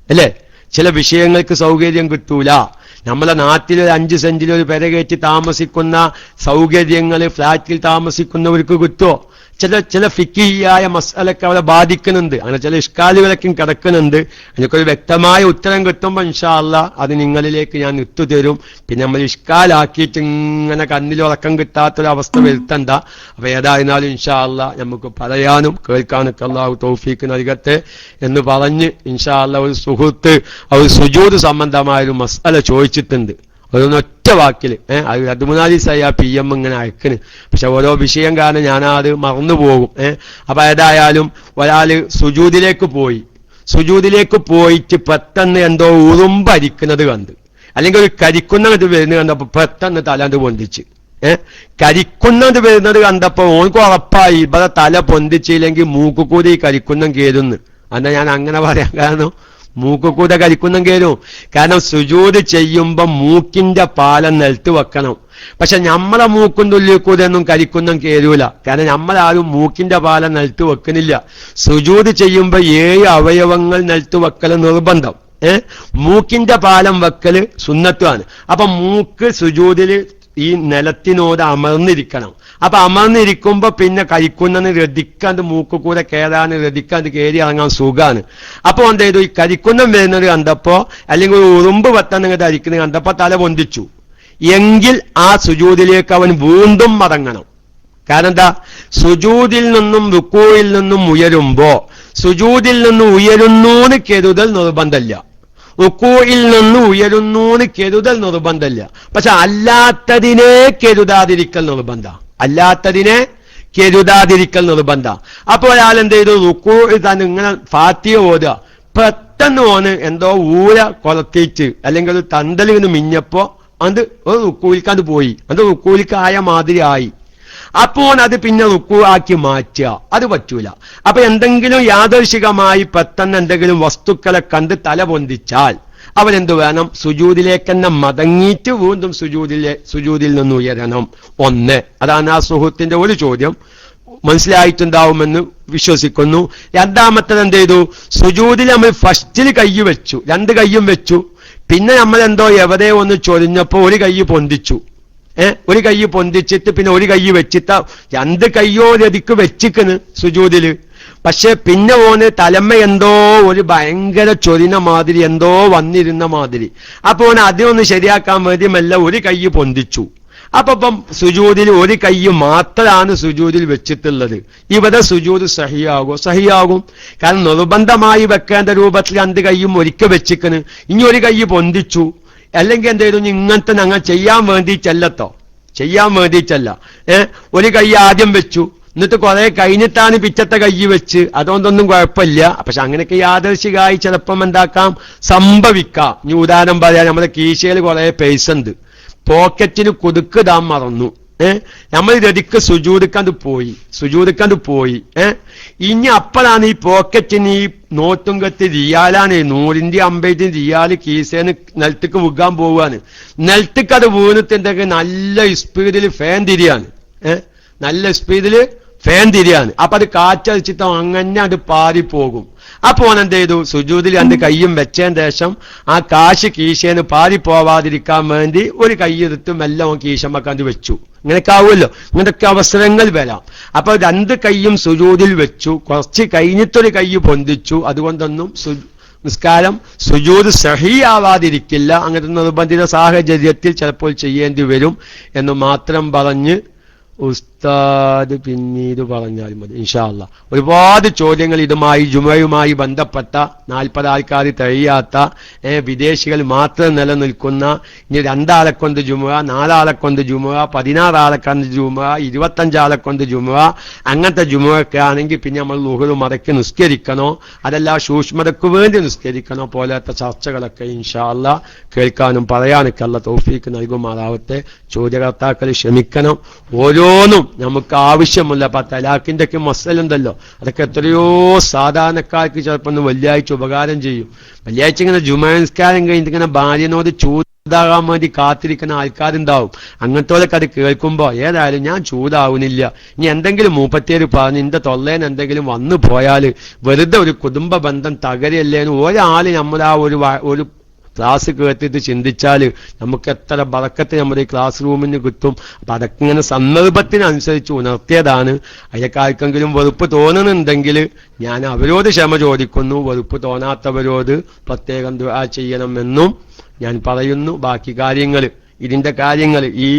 അല്ലേ? ചില വിഷയങ്ങൾക്ക് സൗകര്യം കിട്ടൂല. നമ്മളെ നാട്ടിൽ 5 സെന്റിൽ ഒരു പെര കയറ്റി താമസിക്കുന്ന സൗകര്യങ്ങൾ ഫ്ലാറ്റിൽ താമസിക്കുന്നവർക്ക് കിട്ടുമോ? ചില ഫിക്കിയായ മസ്അലൊക്കെ അവരെ ബാധിക്കുന്നുണ്ട്. അങ്ങനെ ചില ഇഷ്കാലുകളൊക്കെ കിടക്കുന്നുണ്ട്. എനിക്കൊരു വ്യക്തമായ ഉത്തരം കിട്ടുമ്പോൾ ഇൻഷാ അല്ലാഹ് അത് നിങ്ങളിലേക്ക് ഞാൻ ഇട്ടുതരും. പിന്നെ നമ്മൾ ഇഷ്കാലാക്കിയിട്ട് ഇങ്ങനെ കണ്ണിലുറക്കം കിട്ടാത്തൊരവസ്ഥ വരുത്തണ്ട. അപ്പൊ ഏതായിരുന്നാലും ഇൻഷാ അല്ലാഹ് നമുക്ക് പറയാനും കേൾക്കാനൊക്കെ അല്ലാഹു തൗഫീക്ക് നൽകട്ടെ എന്ന് പറഞ്ഞ് ഇൻഷാ അല്ലാഹ് ഒരു സുഹൃത്ത് ഒരു സുജൂദ് സംബന്ധമായൊരു മസ്അല ചോദിച്ചിട്ടുണ്ട്. ഒരൊറ്റ വാക്കിൽ അത് 3-4 ദിവസമായി ആ PM ഇങ്ങനെ അയക്കണ്. പക്ഷെ ഓരോ വിഷയം കാരണം ഞാനത് മറന്നുപോകും. അപ്പൊ ഏതായാലും ഒരാള് സുജൂദിലേക്ക് പോയിട്ട് പെട്ടെന്ന് എന്തോ ഉറുമ്പരിക്കുന്നത് കണ്ട്, അല്ലെങ്കിൽ ഒരു കരിക്കുന്നത് വരുന്നത് കണ്ടപ്പോ പെട്ടെന്ന് തലാണ്ട് പൊന്തിച്ച്. കരിക്കുന്നത് വരുന്നത് കണ്ടപ്പോ ഓൾക്ക് ഉറപ്പായി ഇവിടെ തല പൊന്തിച്ചില്ലെങ്കിൽ മൂക്കുകൂടി കരിക്കുന്നം കേരുന്ന്. എന്നാ ഞാൻ അങ്ങനെ പറയാൻ കാരണം മൂക്കുകൂടെ കരിക്കുന്നം കേരും. കാരണം സുജൂദ് ചെയ്യുമ്പോ മൂക്കിന്റെ പാലം നിലത്ത് വെക്കണം. പക്ഷെ നമ്മളെ മൂക്കും തുല്ലിൽ കൂടെ ഒന്നും കരിക്കുന്നം കേരൂല. കാരണം നമ്മളാരും മൂക്കിന്റെ പാലം നിലത്ത് വെക്കുന്നില്ല. സുജൂദ് ചെയ്യുമ്പോ 7 അവയവങ്ങൾ നിലത്ത് വെക്കൽ നിർബന്ധം. മൂക്കിന്റെ പാലം വെക്കല് സുന്നത്താണ്. അപ്പൊ മൂക്ക് സുജൂദില് ഈ നിലത്തിനോട് അമർന്നിരിക്കണം. അപ്പൊ അമർന്നിരിക്കുമ്പോ പിന്നെ കരിക്കുന്നതിന് രതിക്കാണ്ട് മൂക്ക് കൂടെ കയറാൻ രതിക്കാണ്ട് കയറി ഇറങ്ങാൻ സുഖാണ്. അപ്പൊ എന്ത് ചെയ്തു, ഈ കരിക്കുന്നം വരുന്നത് കണ്ടപ്പോ അല്ലെങ്കിൽ ഒരു ഉറുമ്പ് വെട്ടണങ്ങൾ ധരിക്കുന്നത് കണ്ടപ്പോ തല പൊന്തിച്ചു. എങ്കിൽ ആ സുജൂദിലേക്ക് അവൻ വീണ്ടും മടങ്ങണം. കാരണം എന്താ, സുജൂദിൽ നിന്നും റുക്കൂയിൽ നിന്നും ഉയരുമ്പോ സുജൂദിൽ നിന്നും ഉയരുന്നൂന്ന് കരുതൽ നിർബന്ധമില്ല, റുക്കൂയിൽ നിന്ന് ഉയരുന്നൂന്ന് കരുതൽ നിർബന്ധമില്ല. പക്ഷെ അല്ലാത്തതിനെ കരുതാതിരിക്കൽ നിർബന്ധ. അപ്പൊ ഒരാൾ എന്ത് ചെയ്തു, റുക്കൂ തന്നെ ഇങ്ങനെ ഫാത്തിഹ ഓതുക, പെട്ടെന്ന് ഓന് എന്തോ ഊര കൊളത്തിച്ച് അല്ലെങ്കിൽ ഒരു തണ്ടലിന് മിഞ്ഞപ്പോ അത് ഒരു റുക്കൂലിക്കത് പോയി, അത് റുക്കൂലിക്കായ മാതിരി ആയി. അപ്പോൾ അത് പിന്നെ റുക്കൂ ആക്കി മാറ്റുക, അത് പറ്റൂല. അപ്പൊ എന്തെങ്കിലും യാദർശികമായി പെട്ടെന്ന് എന്തെങ്കിലും വസ്തുക്കളെ കണ്ട് തല പൊന്തിച്ചാൽ അവരെന്ത് വേണം, സുജൂദിലേക്ക് തന്നെ മടങ്ങിയിട്ട് വീണ്ടും സുജൂദിൽ നിന്ന് ഉയരണം. 1. അതാണ് ആ സുഹൃത്തിന്റെ ഒരു ചോദ്യം. മനസ്സിലായിട്ടുണ്ടാവുമെന്ന് വിശ്വസിക്കുന്നു. രണ്ടാമത്തത് എന്ത് ചെയ്തു, സുജൂദിൽ നമ്മൾ ഫസ്റ്റിൽ കൈ വെച്ചു, 2 കൈയും വെച്ചു. പിന്നെ നമ്മൾ എന്തോ എവിടെ ഒന്ന് ചൊരിഞ്ഞപ്പോ ഒരു കൈ പൊന്തിച്ചു. ഒരു കൈ പൊന്തിച്ചിട്ട് പിന്നെ ഒരു കൈ വെച്ചിട്ട് 2 കൈയോ രതിക്ക് വെച്ചിക്കണ് സുജൂദില്. പക്ഷെ പിന്നെ ഓന് തലമ്മ എന്തോ ഒരു ഭയങ്കര ചൊരിന മാതിരി എന്തോ വന്നിരുന്ന മാതിരി. അപ്പൊ ഓന് അതിനൊന്ന് ശരിയാക്കാൻ വേണ്ടി മെല്ലെ ഒരു കൈ പൊന്തിച്ചു. അപ്പം സുജൂദിൽ ഒരു കൈ മാത്രമാണ് സുജൂദിൽ വെച്ചിട്ടുള്ളത്. ഇവിടെ സുജൂദ് സഹിയാകും. കാരണം നിർബന്ധമായി വെക്കേണ്ട രൂപത്തിൽ 2 കൈയും ഒരിക്കൽ വെച്ചിക്കണ്. ഇനി ഒരു കൈ പൊന്തിച്ചു. അല്ലെങ്കിൽ എന്ത് ചെയ്തു, ഇങ്ങനത്തെ ഞങ്ങൾ ചെയ്യാൻ വേണ്ടിയിട്ടല്ല. ഒരു കൈ ആദ്യം വെച്ചു, എന്നിട്ട് കുറെ കഴിഞ്ഞിട്ടാണ് പിറ്റത്തെ കൈ വെച്ച്, അതുകൊണ്ടൊന്നും കുഴപ്പമില്ല. പക്ഷെ അങ്ങനെയൊക്കെ യാദർശികമായി ചിലപ്പം എന്താക്കാം, സംഭവിക്കാം. ഇനി ഉദാഹരണം പറയാം, നമ്മുടെ കീശയിൽ കുറെ പൈസ ഉണ്ട്, പോക്കറ്റിന് കുതുക്കിടാൻ മറന്നു. നമ്മൾ രതിക്ക് സുജൂദിക്കാണ്ട് പോയി. ഇനി അപ്പോഴാണ് ഈ പോക്കറ്റിന് ഈ നോട്ടും കെട്ടി റിയാലാണ്, 100 50 റിയാല് കീസേന്ന് നിലത്തേക്ക് വിൽക്കാൻ പോവുകയാണ്. നിലത്തേക്ക് അത് വീണിട്ടുണ്ടെങ്കിൽ നല്ല സ്പീഡിൽ ഫാൻ തിരിയാണ്. അപ്പൊ അത് കാറ്റടിച്ചിട്ട് അങ്ങനെ അത് പാറിപ്പോകും. അപ്പൊ എന്ത് ചെയ്തു, സുജൂദിൽ 2 കൈയും വെച്ചതിന് ശേഷം ആ കാശ് കീശേന്ന് പാറിപ്പോവാതിരിക്കാൻ വേണ്ടി ഒരു കൈ എടുത്ത് മെല്ലെ കീശമ്മക്കാണ്ട് വെച്ചു. ഇങ്ങനെയൊക്കെ ആവുമല്ലോ, ഇങ്ങനൊക്കെ അവസരങ്ങൾ വരാം. അപ്പൊ 2 കൈയും സുജൂദിൽ വെച്ചു, കുറച്ച് കഴിഞ്ഞിട്ടൊരു കൈ പൊന്തിച്ചു. അതുകൊണ്ടൊന്നും നിസ്കാരം സുജൂദ് സഹീആവാതിരിക്കില്ല. അങ്ങനത്തെ നിർബന്ധിത സാഹചര്യത്തിൽ ചിലപ്പോൾ ചെയ്യേണ്ടി വരും എന്ന് മാത്രം പറഞ്ഞ് ഉസ്താദ് പിന്നീട് പറഞ്ഞാൽ മതി ഇൻഷാ അല്ലാഹ്. ഒരുപാട് ചോദ്യങ്ങൾ ഇതുമായി ജുമയുമായി ബന്ധപ്പെട്ട 40 ആൾക്കാർ കഴിയാത്ത വിദേശികൾ മാത്രം നിലനിൽക്കുന്ന ഇനി 2 ആളെ കൊണ്ട് ജുമ, 4 ആളെ കൊണ്ട് ജുമ, 16 ആളെ കൊണ്ട് ജുമ, 25 ആളെ കൊണ്ട് ജുമ, അങ്ങനത്തെ ജുമയൊക്കെ ആണെങ്കിൽ പിന്നെ നമ്മൾ ലുഹർ മടക്കി നിസ്കരിക്കണോ അതല്ല സൂക്ഷ്മതയ്ക്ക് വേണ്ടി നിസ്കരിക്കണോ പോലത്തെ ചർച്ചകളൊക്കെ ഇൻഷാ അല്ലാഹ് കേൾക്കാനും പറയാനൊക്കെ അല്ലാഹ് തൗഫീക്ക് നൽകുമാറാവട്ടെ. ചോദ്യകർത്താക്കൾ ക്ഷമിക്കണം. ഓരോന്നും നമുക്ക് ആവശ്യമുള്ള തലാഖിന്റെ ഒക്കെ മസലുണ്ടല്ലോ, അതൊക്കെ എത്രയോ സാധാരണക്കാർക്ക് ചിലപ്പോൾ ഒന്ന് വെള്ളിയാഴ്ച ഉപകാരം ചെയ്യും. വെള്ളിയാഴ്ച ഇങ്ങനെ ജുമാനസ്കാരം കഴിഞ്ഞിട്ട് ഇങ്ങനെ ഭാര്യനോട് ചൂടാകാൻ വേണ്ടി കാത്തിരിക്കുന്ന ആൾക്കാരുണ്ടാവും. അങ്ങനത്തോലൊക്കെ അത് കേൾക്കുമ്പോൾ ഏതായാലും ഞാൻ ചൂടാവുന്നില്ല, ഇനി എന്തെങ്കിലും 37 പറഞ്ഞ് നിന്റെ തൊള്ളേന്ന് എന്തെങ്കിലും വന്നു പോയാൽ വെറുതെ ഒരു കുടുംബ ബന്ധം തകരല്ലേന്ന് ഒരാൾ നമ്മൾ ആ ഒരു ക്ലാസ് കേട്ടിട്ട് ചിന്തിച്ചാൽ നമുക്ക് എത്ര ബറക്കത്ത് നമ്മുടെ ഈ ക്ലാസ് റൂമിന് കിട്ടും. അപ്പം അതൊക്കെ ഇങ്ങനെ സന്ദർഭത്തിനനുസരിച്ച് ഉണർത്തിയതാണ്. അതിനൊക്കെ വെറുപ്പ് തോന്നുന്നുണ്ടെങ്കിൽ ഞാൻ അവരോട് ക്ഷമ ചോദിക്കുന്നു. വെറുപ്പ് തോന്നാത്തവരോട് പ്രത്യേകം ദുആ ചെയ്യണമെന്നും ഞാൻ പറയുന്നു. ബാക്കി കാര്യങ്ങൾ ഇതിന്റെ കാര്യങ്ങൾ ഈ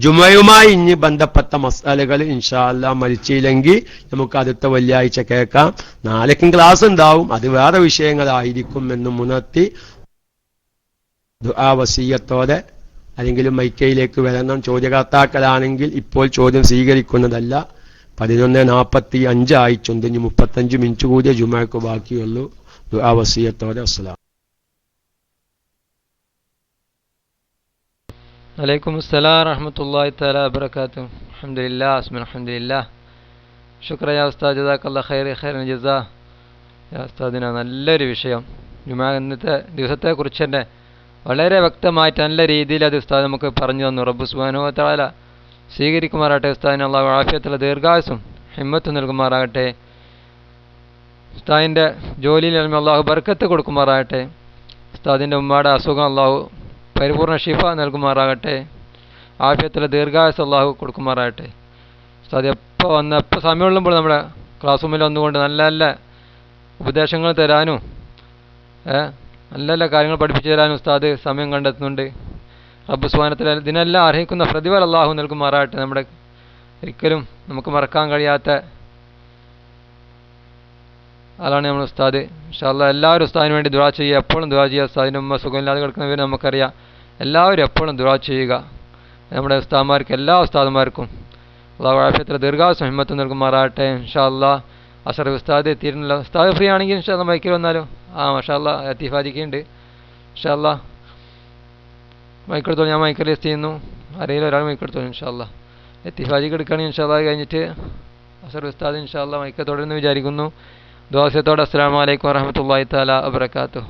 ജുമയുമായി ഇനി ബന്ധപ്പെട്ട മസാലകൾ ഇൻഷാ അല്ലാഹ് മരിച്ചില്ലെങ്കിൽ നമുക്ക് അടുത്ത വെള്ളിയാഴ്ച കേൾക്കാം. നാളേക്കും ക്ലാസ് ഉണ്ടാവും, അത് വേറെ വിഷയങ്ങളായിരിക്കും എന്നും ഉണർത്തി ദുആ വസിയത്തോടെ അല്ലെങ്കിൽ മൈക്കയിലേക്ക് വരണം. ചോദ്യകർത്താക്കളാണെങ്കിൽ ഇപ്പോൾ ചോദ്യം സ്വീകരിക്കുന്നതല്ല. 11:45 ആയിട്ടുണ്ട്. ഇനി 35 മിനിറ്റ് കൂടിയ ജുമയ്ക്ക് ബാക്കിയുള്ളൂ. ദുആ വസിയത്തോടെ അസ്സലാം അലൈക്കും അസ്സലാം റഹ്മത്തുള്ളാഹി തആല വബറകാതുഹു. അൽഹംദുലില്ലാഹ് അസ്മി അൽഹംദുലില്ലാഹ്. ശുക്ര യാ ഉസ്താദ്, ജസാക്കല്ലാഹു ഖൈറൻ ജസാ. യാ ഉസ്താദിന നല്ലൊരു വിഷയം, ജുമാ ഇന്നത്തെ ദിവസത്തെക്കുറിച്ച് തന്നെ വളരെ വ്യക്തമായിട്ട് നല്ല രീതിയിൽ അത് ഉസ്താദ് നമുക്ക് പറഞ്ഞു തന്നു. റബ്ബ് സുബ്ഹാനഹു വ തആല സ്വീകരിക്കുമാറാകട്ടെ. ഉസ്താദിന് അല്ലാഹു ആഫിയത്തുള്ള ദീർഘായുസ്സും ഹിമ്മത്തും നൽകുമാറാകട്ടെ. ഉസ്താദിൻ്റെ ജോലിയിൽ അല്ലാഹു ബർക്കത്ത് കൊടുക്കുമാറാകട്ടെ. ഉസ്താദിൻ്റെ ഉമ്മയുടെ അസുഖം അല്ലാഹു പരിപൂർണ്ണ ഷിഫ നൽകുമാറാകട്ടെ. ആഫിയത്തുള്ള ദീർഘായുസ്സ് അല്ലാഹു കൊടുക്കുമാറാകട്ടെ. ഉസ്താദ് എപ്പോൾ സമയമുള്ളുമ്പോൾ നമ്മുടെ ക്ലാസ് റൂമിൽ വന്നുകൊണ്ട് നല്ല നല്ല ഉപദേശങ്ങൾ തരാനും നല്ല നല്ല കാര്യങ്ങൾ പഠിപ്പിച്ചു തരാനും ഉസ്താദ് സമയം കണ്ടെത്തുന്നുണ്ട്. റബ്ബ് സുബ്ഹാനഹു വ തആല ഇതിനെല്ലാം അർഹിക്കുന്ന പ്രതിഫലം അല്ലാഹു നൽകുമാറാകട്ടെ. നമ്മുടെ ഒരിക്കലും നമുക്ക് മറക്കാൻ കഴിയാത്ത ആളാണ് നമ്മൾ ഉസ്താദ്. ഇൻഷാ അല്ലാഹ് എല്ലാവരും ഉസ്താദിന് വേണ്ടി ദുആ ചെയ്യുക, എപ്പോഴും ദുആ ചെയ്യുക. ഉസ്താദിൻ്റെ ഉമ്മ സുഖമില്ലാതെ കിടക്കുന്നവർ നമുക്കറിയാം. എല്ലാവരും എപ്പോഴും ദുആ ചെയ്യുക. നമ്മുടെ ഉസ്താദന്മാർക്ക് എല്ലാ ഉസ്താദന്മാർക്കും അല്ലാഹു ആഫിയത്തുള്ള ദീർഘായുസ്സും ഹിമ്മത്തും നൽകുമാറാകട്ടെ. ഇൻഷാ അല്ലാഹ് അഷറഫ് ഉസ്താദ് എത്തിയിരുന്നല്ലോ. ഉസ്താദ് ഫ്രീ ആണെങ്കിൽ ഇൻഷാ അല്ലാഹ് മൈക്കിൽ വന്നാലോ? മാഷാ അല്ലാഹ് ലത്തീഫാജിക്കുണ്ട്. ഇൻഷാ അല്ലാഹ് മൈക്കെടുത്തോളൂ. ഞാൻ മൈക്കിൽ ലിസ്റ്റ് ചെയ്യുന്നു. ആരെങ്കിലും ഒരാൾ മൈക്കെടുത്തോളൂ. ഇൻഷാ അല്ലാഹ് ലത്തീഫാജിക്ക് എടുക്കുകയാണെങ്കിൽ ഇൻഷാ അല്ലാഹ് കഴിഞ്ഞിട്ട് അഷറഫ് ഉസ്താദ് ഇൻഷാ അല്ലാഹ് മൈക്ക് തുടരുന്നു വിചാരിക്കുന്നു. ദുആ വസിയത്തോടെ അസ്സലാമു അലൈക്കും വറഹ്മത്തുള്ളാഹി തആല വബറകാതുഹു.